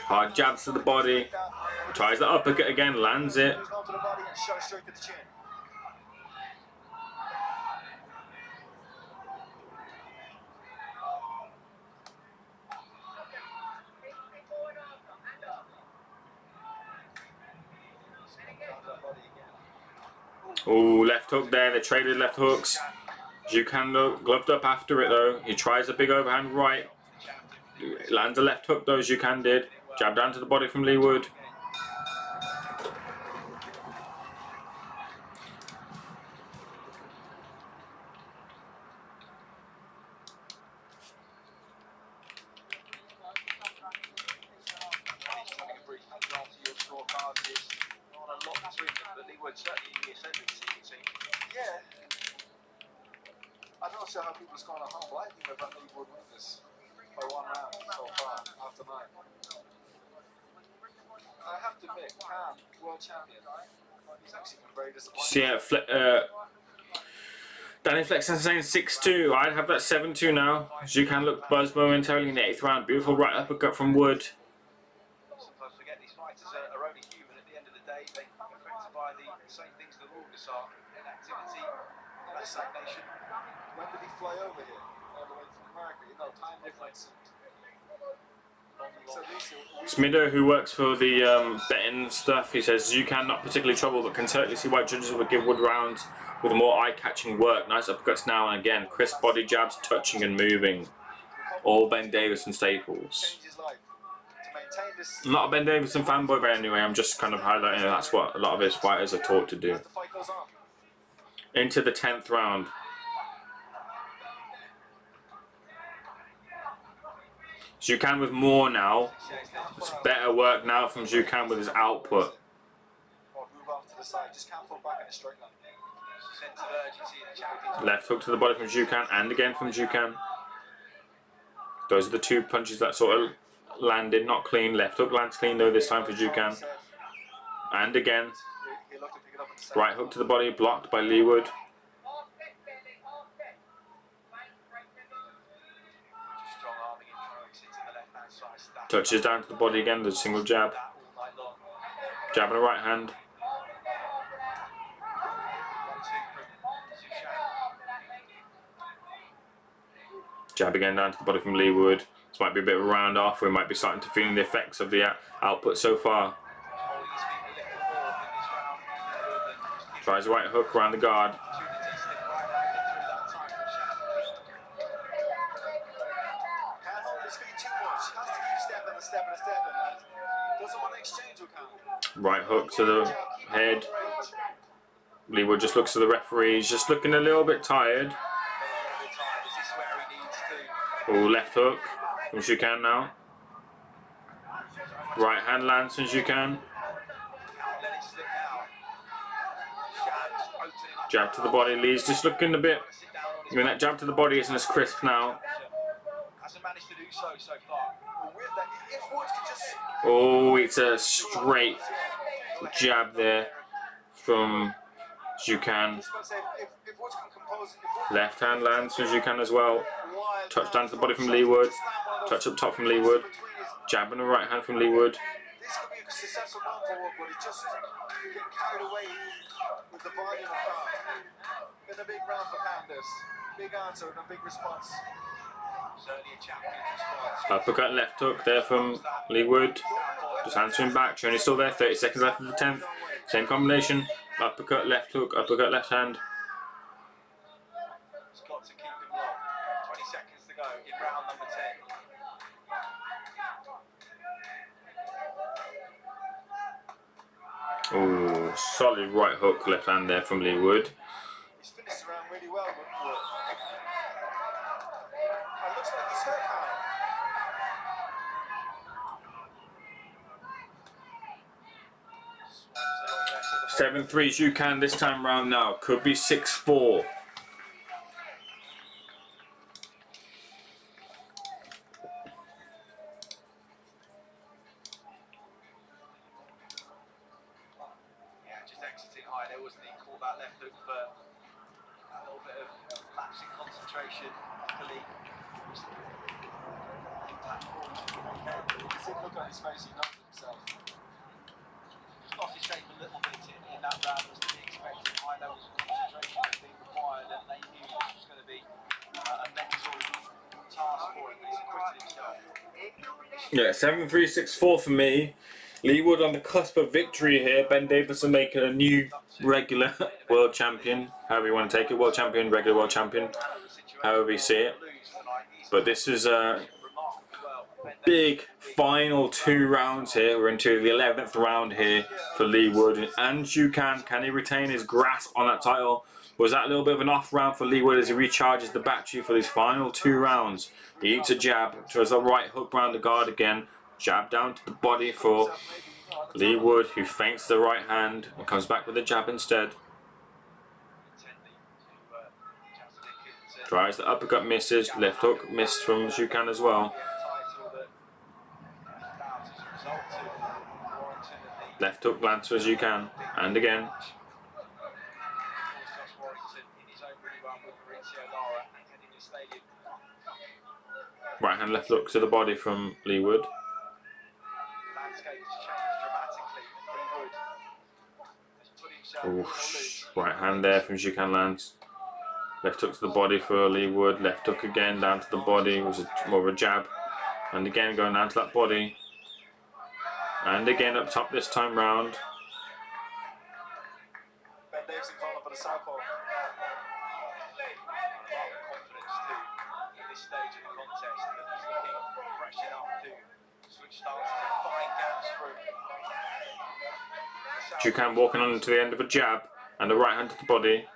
Hard jabs to the body. Tries the uppercut again, lands it. Oh, left hook there. They traded left hooks. Zukan gloved up after it though. He tries a big overhand right. Lands a left hook though, Zukan did. Jab down to the body from Leigh Wood. Yeah. I don't see how people score at home, but I think that Leigh Wood win this by 1 round so far after 9. I have to admit, Khan, world champion, he's actually been very disappointing. So yeah, Danny Flexen saying 6-2. I'd have that 7-2 now. Zukan looked buzzed momentarily in the 8th round. Beautiful right uppercut from Wood. Sometimes forget these fighters are only human at the end of the day. They're affected by the same things that all of us are. Inactivity, that Sack Nation. When did he fly over here? All the way from America. You know, time difference. So Smido, who works for the betting stuff, he says you can not particularly trouble, but can certainly see why judges would give Wood rounds with more eye-catching work. Nice uppercuts now and again, crisp body jabs, touching and moving. All Ben Davison staples. I'm not a Ben Davison fanboy, but anyway, I'm just kind of highlighting that's what a lot of his fighters are taught to do. Into the 10th round. Zhukan with more now. It's better work now from Zhukan with his output. Left hook to the body from Zhukan and again from Zhukan. Those are the two punches that sort of landed, not clean. Left hook lands clean though this time for Zhukan. And again. Right hook to the body, blocked by Leigh Wood. Touches down to the body again, there's a single jab. Jab in the right hand. Jab again down to the body from Leigh Wood. This might be a bit of a round off. We might be starting to feel the effects of the output so far. Tries a right hook around the guard. Right hook to the head. Leigh Wood just looks to the referee. He's just looking a little bit tired. Oh, left hook from Zhukan now. Right hand lands from Zhukan. Jab to the body. Leigh's just looking a bit. I mean, that jab to the body isn't as crisp now. Oh, it's a straight jab there from Zhukan. Left hand lands from Zhukan as well. Touch down to the body from Leigh Wood. Touch up top from Leigh Wood. Jab in the right hand from Leigh Wood. This could be a successful round for Wood, but he just getting carried away with the volume of pound. Been a big round for Pounders. Big answer and a big response. Certainly a champion's response. Uppercut left hook there from Leigh Wood. Just answering back. Trinity still there. 30 seconds left of the 10th. Same combination. Uppercut left hook. Uppercut left hand. He's got to keep him low. 20 seconds to go in round number 10. Oh, solid right hook left hand there from Leigh Wood. He's finished the round really well. Wood. It looks like he's hurt now. 7-3 Zhukan this time round now. Could be 6-4. Yeah, just exiting high there, wasn't he? Caught that left hook for a little bit of lapse in concentration. Luckily, you can see the look on his face, he knows himself. Just lost his shape a little bit in that round, was to be expected. High levels of concentration was being required, and they knew this was going to be a mental task for him, but he's acquitted himself. Yeah, 7-3, 6-4 for me. Leigh Wood on the cusp of victory here. Ben Davison making a new regular world champion. However you want to take it. World champion, regular world champion. However you see it. But this is a big final 2 rounds here. We're into the 11th round here for Leigh Wood. And Zhukan, can he retain his grasp on that title? Was that a little bit of an off round for Leigh Wood as he recharges the battery for these final 2 rounds? He eats a jab, tries the right hook round the guard again. Jab down to the body for Leigh Wood, who feints the right hand and comes back with a jab instead. Tries the uppercut, misses. Left hook missed from Zhukan as well. Left hook lands for Zhukan, and again. Right hand left hook to the body from Leigh Wood. Oof. Right hand there from Zhukan lands. Left hook to the body for Leigh Wood. Left hook again down to the body. It was more of a jab. And again going down to that body. And again up top this time round. Ben Davidson calling for the southpaw. Confidence too at this stage of the contest that he's looking fresh enough to switch styles to find gaps through. Jukan walking on to the end of a jab and a right hand to the body.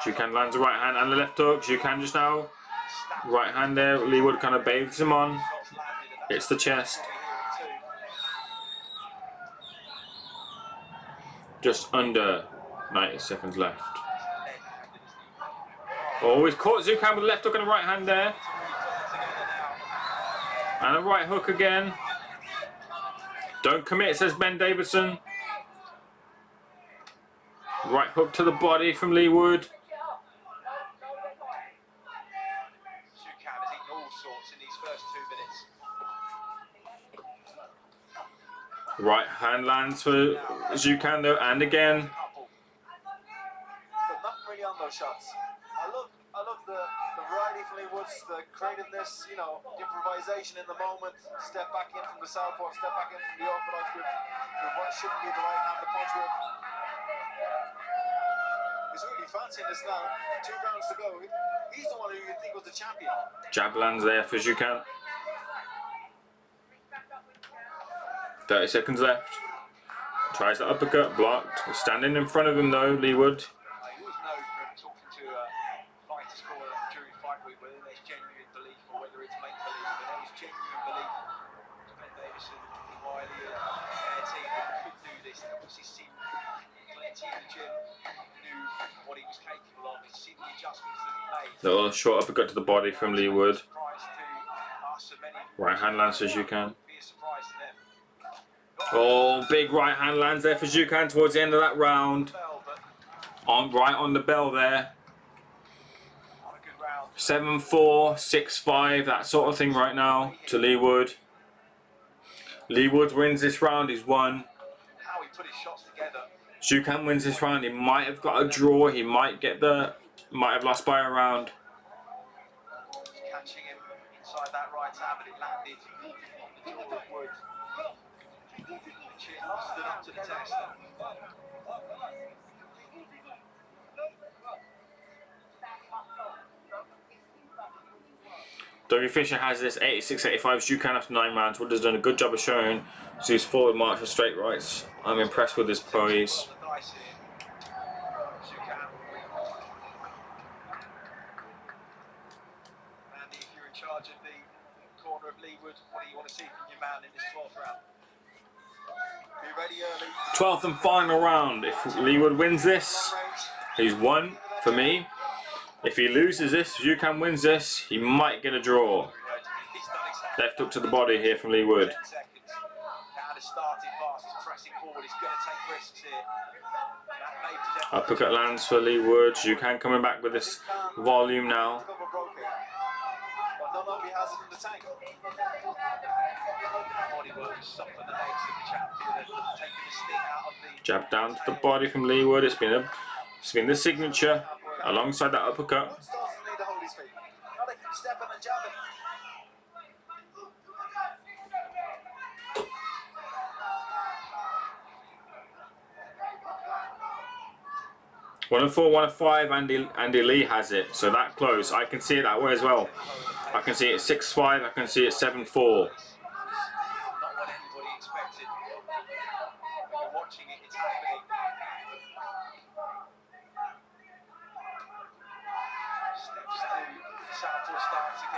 Jukan lands a right hand and the left hook. Jukan just now. Right hand there. Leigh Wood kind of bathes him on. Hits the chest. Just under 90 seconds left. Oh, he's caught Jukan with a left hook and a right hand there. And a right hook again. Don't commit, says Ben Davidson. Right hook to the body from Leigh Wood. Jukan has eaten all sorts in these first 2 minutes. Right hand lands for Jukan though, and again. But nothing really on those shots. I love the variety from Leigh Wood's, the creativeness, you know, improvisation in the moment. Step back in from the southpaw, step back in from the orthodox with what shouldn't be the right hand to punch with. He's really fancying this now. 2 rounds to go. He's the one who you think was the champion. Jab lands there for Jukan. 30 seconds left. Tries the uppercut, blocked. He's standing in front of him though, Leigh Wood. You always know from talking to fighters during fight week whether there's genuine belief or whether it's make believe. But there was genuine belief to Ben Davison, Wiley, their team that could do this. And obviously seen plenty in the gym, knew what he was capable of. He's seen the adjustments that he made. Little short uppercut to the body from Leigh Wood. Right hand lands for Jukan. Be a surprise to them. Oh, big right hand lands there for Jukan towards the end of that round. Right on the bell there. 7-4, 6-5, that sort of thing right now to Leigh Wood. Leigh Wood wins this round, he's won. How he put his shots together. Jukan wins this round, he might have got a draw, he might have lost by a round. Catching him inside that right hand, but it landed on the jaw of Wood. The chin stood up to the test. Dougie Fisher has this 86-85 Jukan after 9 rounds. Wood has done a good job of showing his forward march for straight rights. I'm impressed with his poise. Andy, if you're in charge of the corner of Leigh Wood, what do you want to see from your man in this 12th round? Be ready early. 12th and final round. If Leigh Wood wins this, he's won for me. If he loses this, if Jukan wins this, he might get a draw. Left hook to the body here from Leigh Wood. Uppercut lands for Leigh Wood. Jukan coming back with this volume now. Jab down to the body from Leigh Wood. It's been the signature alongside that uppercut. One and 4, 1 and 5. Andy Leigh has it, so that close. I can see it that way as well. I can see it 6-5. I can see it 7-4.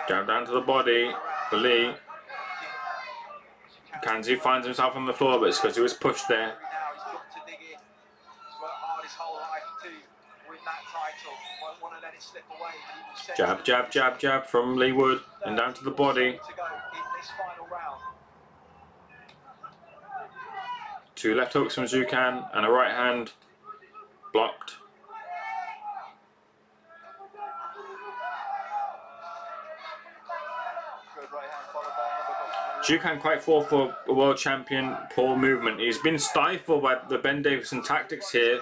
Jab down to the body for Leigh. Kanzi finds himself on the floor, but it's because he was pushed there. Jab, jab, jab, jab from Leigh Wood and down to the body. 2 left hooks from Jukan and a right hand blocked. Jukan quite fought for a world champion, poor movement. He's been stifled by the Ben Davison tactics here.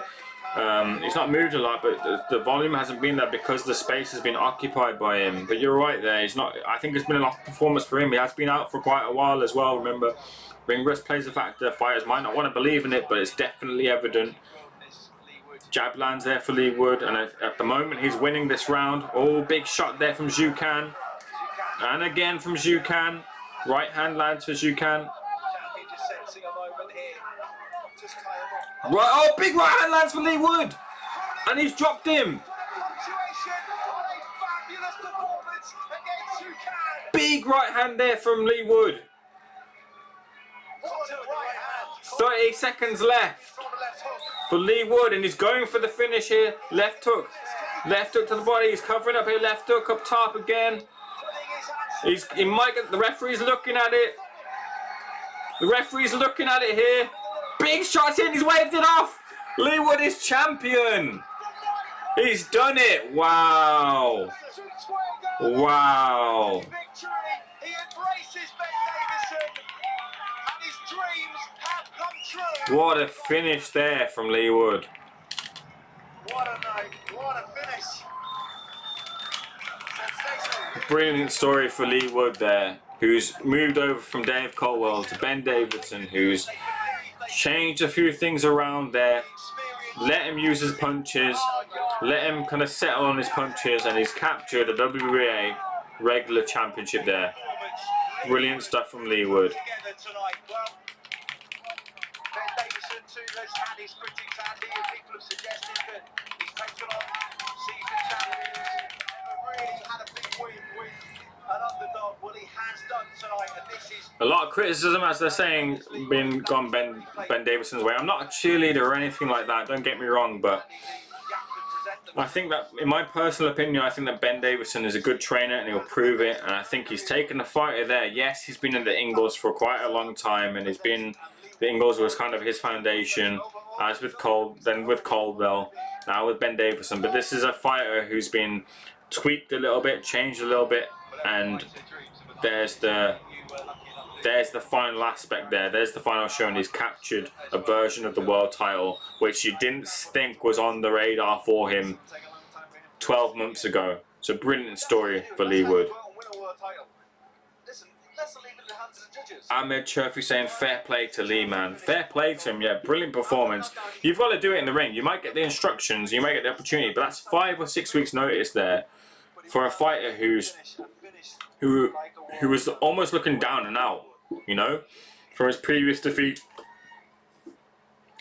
He's not moved a lot, but the volume hasn't been there because the space has been occupied by him. But you're right there. He's not. I think it's been a lot of performance for him. He has been out for quite a while as well. Remember, ring rust plays a factor. Fighters might not want to believe in it, but it's definitely evident. Jab lands there for Leigh Wood, and at the moment he's winning this round. Oh, big shot there from Zhu Can. And again from Zhu Can. Right hand lands for Zhu Can. Right, oh, big right hand lands for Leigh Wood. And he's dropped him. Big right hand there from Leigh Wood. 30 seconds left for Leigh Wood, and he's going for the finish here. Left hook. Left hook to the body. He's covering up here. Left hook up top again. He might get, the referee's looking at it. The referee's looking at it here. Big shots in. He's waved it off. Leigh Wood is champion. He's done it. Wow. Wow. What a finish there from Leigh Wood. What a night, what a finish. Brilliant story for Leigh Wood there, who's moved over from Dave Colwell to Ben Davidson, who's changed a few things around there, let him use his punches, let him kind of settle on his punches, and he's captured a WBA regular championship there. Brilliant stuff from Leigh Wood. Has had his critics and people have suggested that he's taken on season champions. Never really had a big win with an underdog. Well, he has done tonight, and this is a lot of criticism, as they're saying, been gone Ben Davidson's way. I'm not a cheerleader or anything like that, don't get me wrong, but I think that, in my personal opinion, I think that Ben Davidson is a good trainer and he'll prove it, and I think he's taken the fighter there. Yes, he's been in the Ingles for quite a long time, and he's been, the Ingles was kind of his foundation, as with Colwell, now with Ben Davidson, but this is a fighter who's been tweaked a little bit, changed a little bit, and there's the final aspect there. There's the final show, and he's captured a version of the world title which you didn't think was on the radar for him 12 months ago. It's a brilliant story for Leigh Wood. Ahmed Churfi saying fair play to Leigh, man. Fair play to him, yeah, brilliant performance. You've got to do it in the ring. You might get the instructions, you might get the opportunity, but that's 5 or 6 weeks notice there for a fighter who was almost looking down and out, you know, from his previous defeat.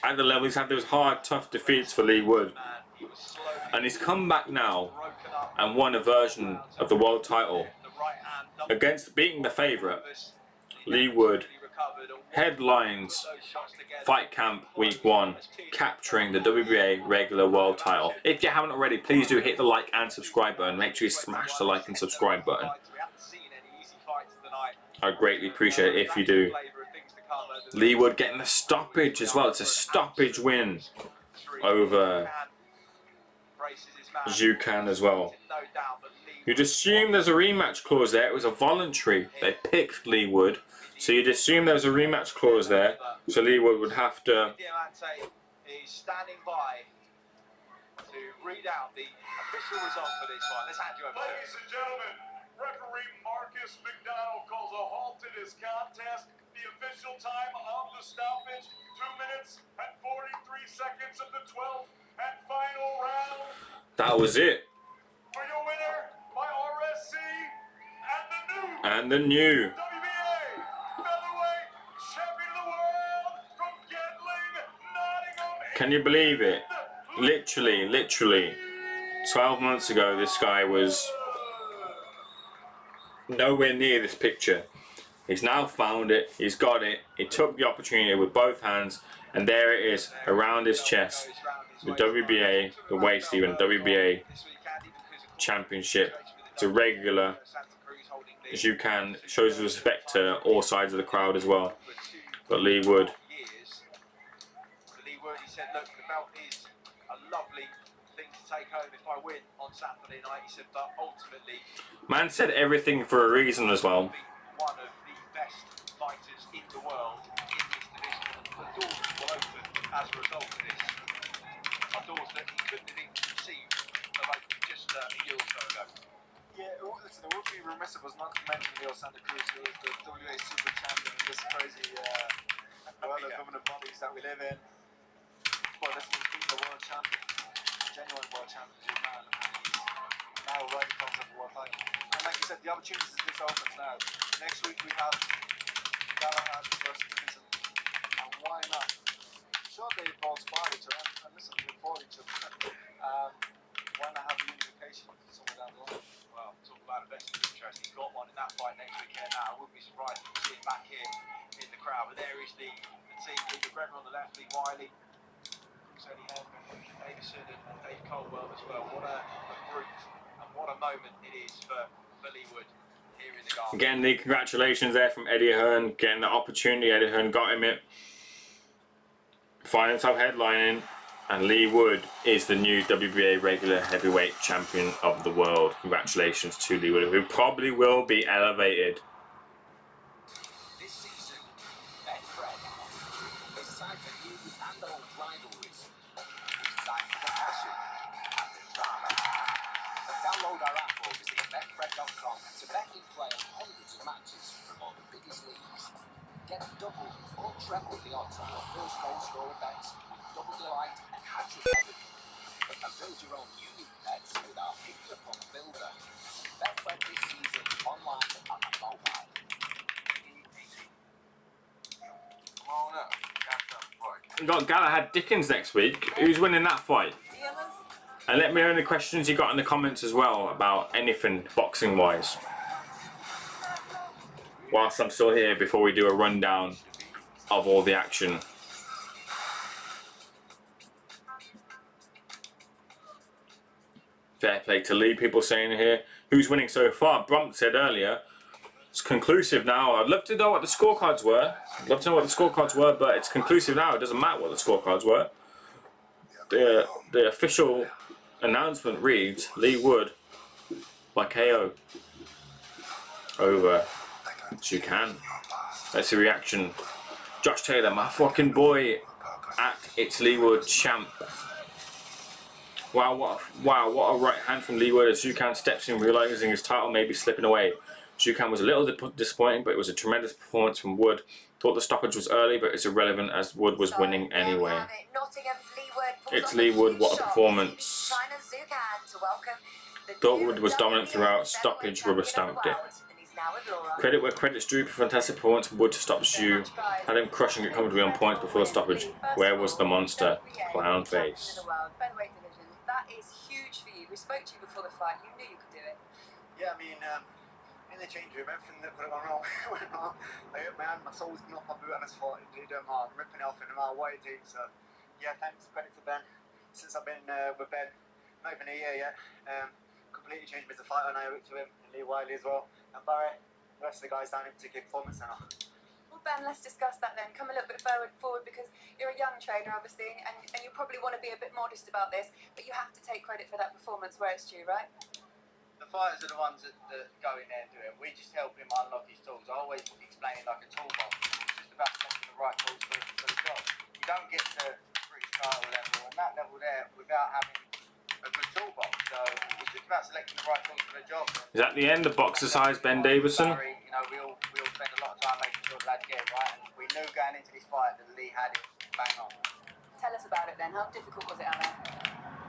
At the level, he's had those hard, tough defeats for Leigh Wood. And he's come back now and won a version of the world title against beating the favourite. Leigh Wood headlines Fight Camp Week 1, capturing the WBA regular world title. If you haven't already, please do hit the like and subscribe button. Make sure you smash the like and subscribe button. I'd greatly appreciate it if you do. Leigh Wood getting the stoppage as well. It's a stoppage win over Zhu Can as well. You'd assume there's a rematch clause there. It was a voluntary. They picked Leigh Wood, so you'd assume there was a rematch clause there. So Leigh Wood would have to. Is standing by to read out the official result for this one. Let's hand you over. Ladies and gentlemen, referee Marcus McDonald calls a halt to this contest. The official time of the stoppage: 2 minutes and 43 seconds of the 12th and final round. That was it. For your winner by RSC And the new WBA featherweight champion of the world from Gedling, Nottingham. Can you believe it? Literally 12 months ago this guy was nowhere near this picture. He's now found it, he's got it, he took the opportunity with both hands, and there it is around his chest. The WBA, the waist even, WBA championship. It's a regular. Zhu Can shows respect to all sides of the crowd as well. But Leigh Wood. Leigh Wood, he said, look, the belt is a lovely thing to take home if I win on Saturday night. He said, but ultimately, Man said everything for a reason as well. one of the best fighters in the world in this division. The doors will open as a result of this. are doors that he couldn't have even conceived like just a year or so ago. Yeah, listen, it would be remiss of us not to mention Leo Santa Cruz, who is the WA Super Champion in this crazy world of governing bodies that we live in. But listen, he's beaten the world champion, genuine world champion, man, and he's now right in front of the world title. And like you said, the opportunities this opens now. Next week we have Galahad versus Dickinson, and why not? Sure, they both spar each other, and listen, they fought each other. Why not have the unification somewhere down the line? Well, talk about a vested interest. He's got one in that fight next weekend now. I wouldn't be surprised if you see him back here in the crowd. But there is the team, Lee McGregor on the left, Lee Wiley, Eddie Hearn, Davison and Dave Caldwell as well. What a group and what a moment it is for Lee Wood here in the Garden. Again, the congratulations there from Eddie Hearn, getting the opportunity. Eddie Hearn got him it. Finding himself headlining. And Leigh Wood is the new WBA regular heavyweight champion of the world. Congratulations to Leigh Wood, who probably will be elevated. This season, Betfred is time for new and old rivalries. It's time for the passion and the drama. Download our app or visit betfred.com to bet and play on hundreds of matches from all the biggest leagues. Get double or treble the odds on your first goal scorer bets, double delight and hat-trick everything. And build your own unique bets with our Pick the Pump Builder. Betfred this season online and on mobile. We've got Galahad Dickens next week. Who's winning that fight? And let me know any questions you got in the comments as well about anything boxing wise. Whilst I'm still here before we do a rundown of all the action. Fair play to Leigh, people saying here. Who's winning so far? Brump said earlier. It's conclusive now. I'd love to know what the scorecards were. But it's conclusive now. It doesn't matter what the scorecards were. The official announcement reads Leigh Wood by KO over Jukan. Let's see reaction. Josh Taylor, my fucking boy at It's Leigh Wood champ. Wow, what a right hand from Leigh Wood as Jukan steps in, realizing his title may be slipping away. Jukan was a little disappointing, but it was a tremendous performance from Wood. Thought the stoppage was early, but it's irrelevant as Wood was winning anyway. It's Leigh Wood, what a performance. Thought Wood was dominant throughout, stoppage rubber stamped it. Credit where credit's due for fantastic performance. Wood stops you. Had him crushing it comfortably on points before the stoppage. Where was the monster? Clown face. That is huge for you. We spoke to you before the fight. You knew you could do it. Yeah, I mean, in the change room, everything that could have gone wrong went wrong. I hurt my hand, my soul's been off my boot, and I thought it did I'm ripping it off in no matter what it did. So, yeah, thanks, credit to Ben. Since I've been with Ben, not even a year yet, completely changed me as a fighter, and I owe it to him, and Lee Wiley as well, and Barry, the rest of the guys down in particular performance center. Well, Ben, let's discuss that then. Come a little bit forward because you're a young trainer, obviously, and you probably want to be a bit modest about this, but you have to take credit for that performance where it's due, right? The fighters are the ones that go in there and do it. We just help him unlock his tools. I always explain it like a toolbox. It's just about setting the right tools for the job. You don't get to British title level and that level there without having a good toolbox. So it's just about selecting the right tools for the job. Is that the end of boxer size Ben Davison? You know, we all spend a lot of time making sure the lads get it right, and we knew going into this fight that Leigh had it bang on. Tell us about it then. How difficult was it out there?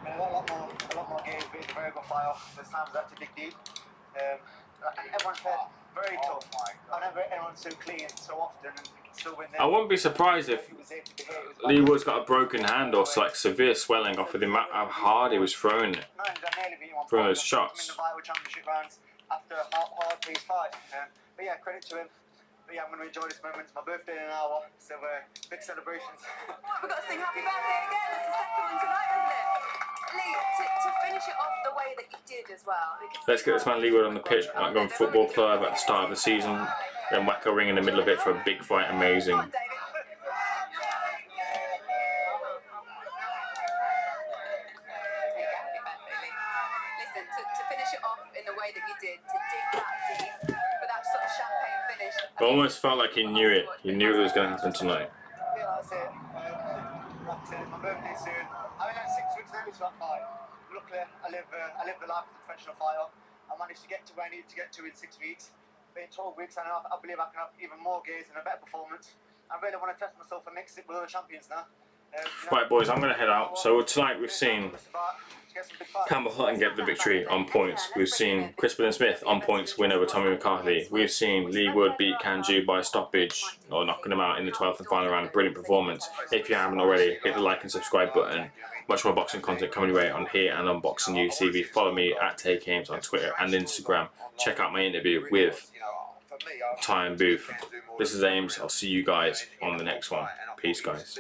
A lot more games, but it's a very good fight off. There's times I had to dig deep. Everyone's very tough. I never everyone's so clean so often and still win. I wouldn't be surprised if Leigh Wood's got a broken hand or like severe swelling off of the amount how hard he was throwing it. Throwing those shots. In the vital championship rounds after a hard piece fight. But yeah, credit to him. But yeah, I'm going to enjoy this moment. It's my birthday in an hour, so big celebrations. We've got to sing happy birthday again. It's the second one tonight, isn't it? Leigh, to finish it off the way that you did as well. Let's get this man Leigh Wood on the pitch. Like going football club at the start of the season, then whack a ring in the middle of it for a big fight. Amazing. Listen, to finish it off in the way that you did, to dig that deep for that sort of champagne finish. It almost felt like he knew it. He knew it was going to happen tonight. Yeah, that's it. Like I said, my birthday soon. I mean, that's 6 weeks. to that fight. Luckily, I live the life of a professional fighter. I managed to get to where I needed to get to in 6 weeks. But in 12 weeks, I believe I can have even more gears and a better performance. I really want to test myself and mix it with other champions now. Right, boys, I'm going to head out. So tonight we've seen Campbell Hutton get the victory on points. We've seen Chris Billam-Smith on points win over Tommy McCarthy. We've seen Leigh Wood beat Kanju by stoppage or knocking him out in the 12th and final round. Brilliant performance. If you haven't already, hit the like and subscribe button. Much more boxing content coming your way on here and on Boxing News TV. Follow me at TakeAims on Twitter and Instagram. Check out my interview with Ty and Booth. This is Ames. I'll see you guys on the next one. Peace, guys.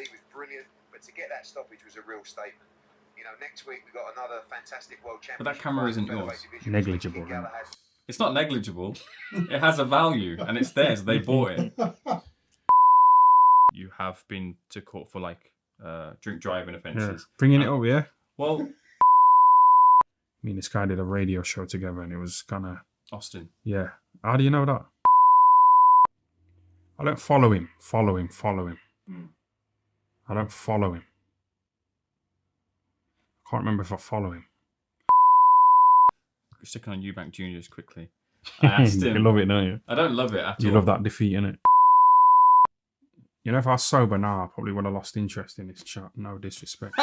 But to get that stoppage was a real statement. You know, next week we've got another fantastic world championship. But that camera isn't yours. Negligible. Right? It's not negligible. It has a value, and it's theirs. They bought it. You have been to court for like drink driving offences. Yeah. Bringing it up, yeah. Well, me and this guy did a radio show together, and it was kind of Austin. Yeah. How do you know that? I don't follow him. Follow him. I don't follow him. I can't remember if I follow him. Sticking on Eubank Juniors quickly. I asked him. You love it, don't you? I don't love it at all. You love that defeat, innit? You know, if I was sober now, I probably would have lost interest in this chat. No disrespect.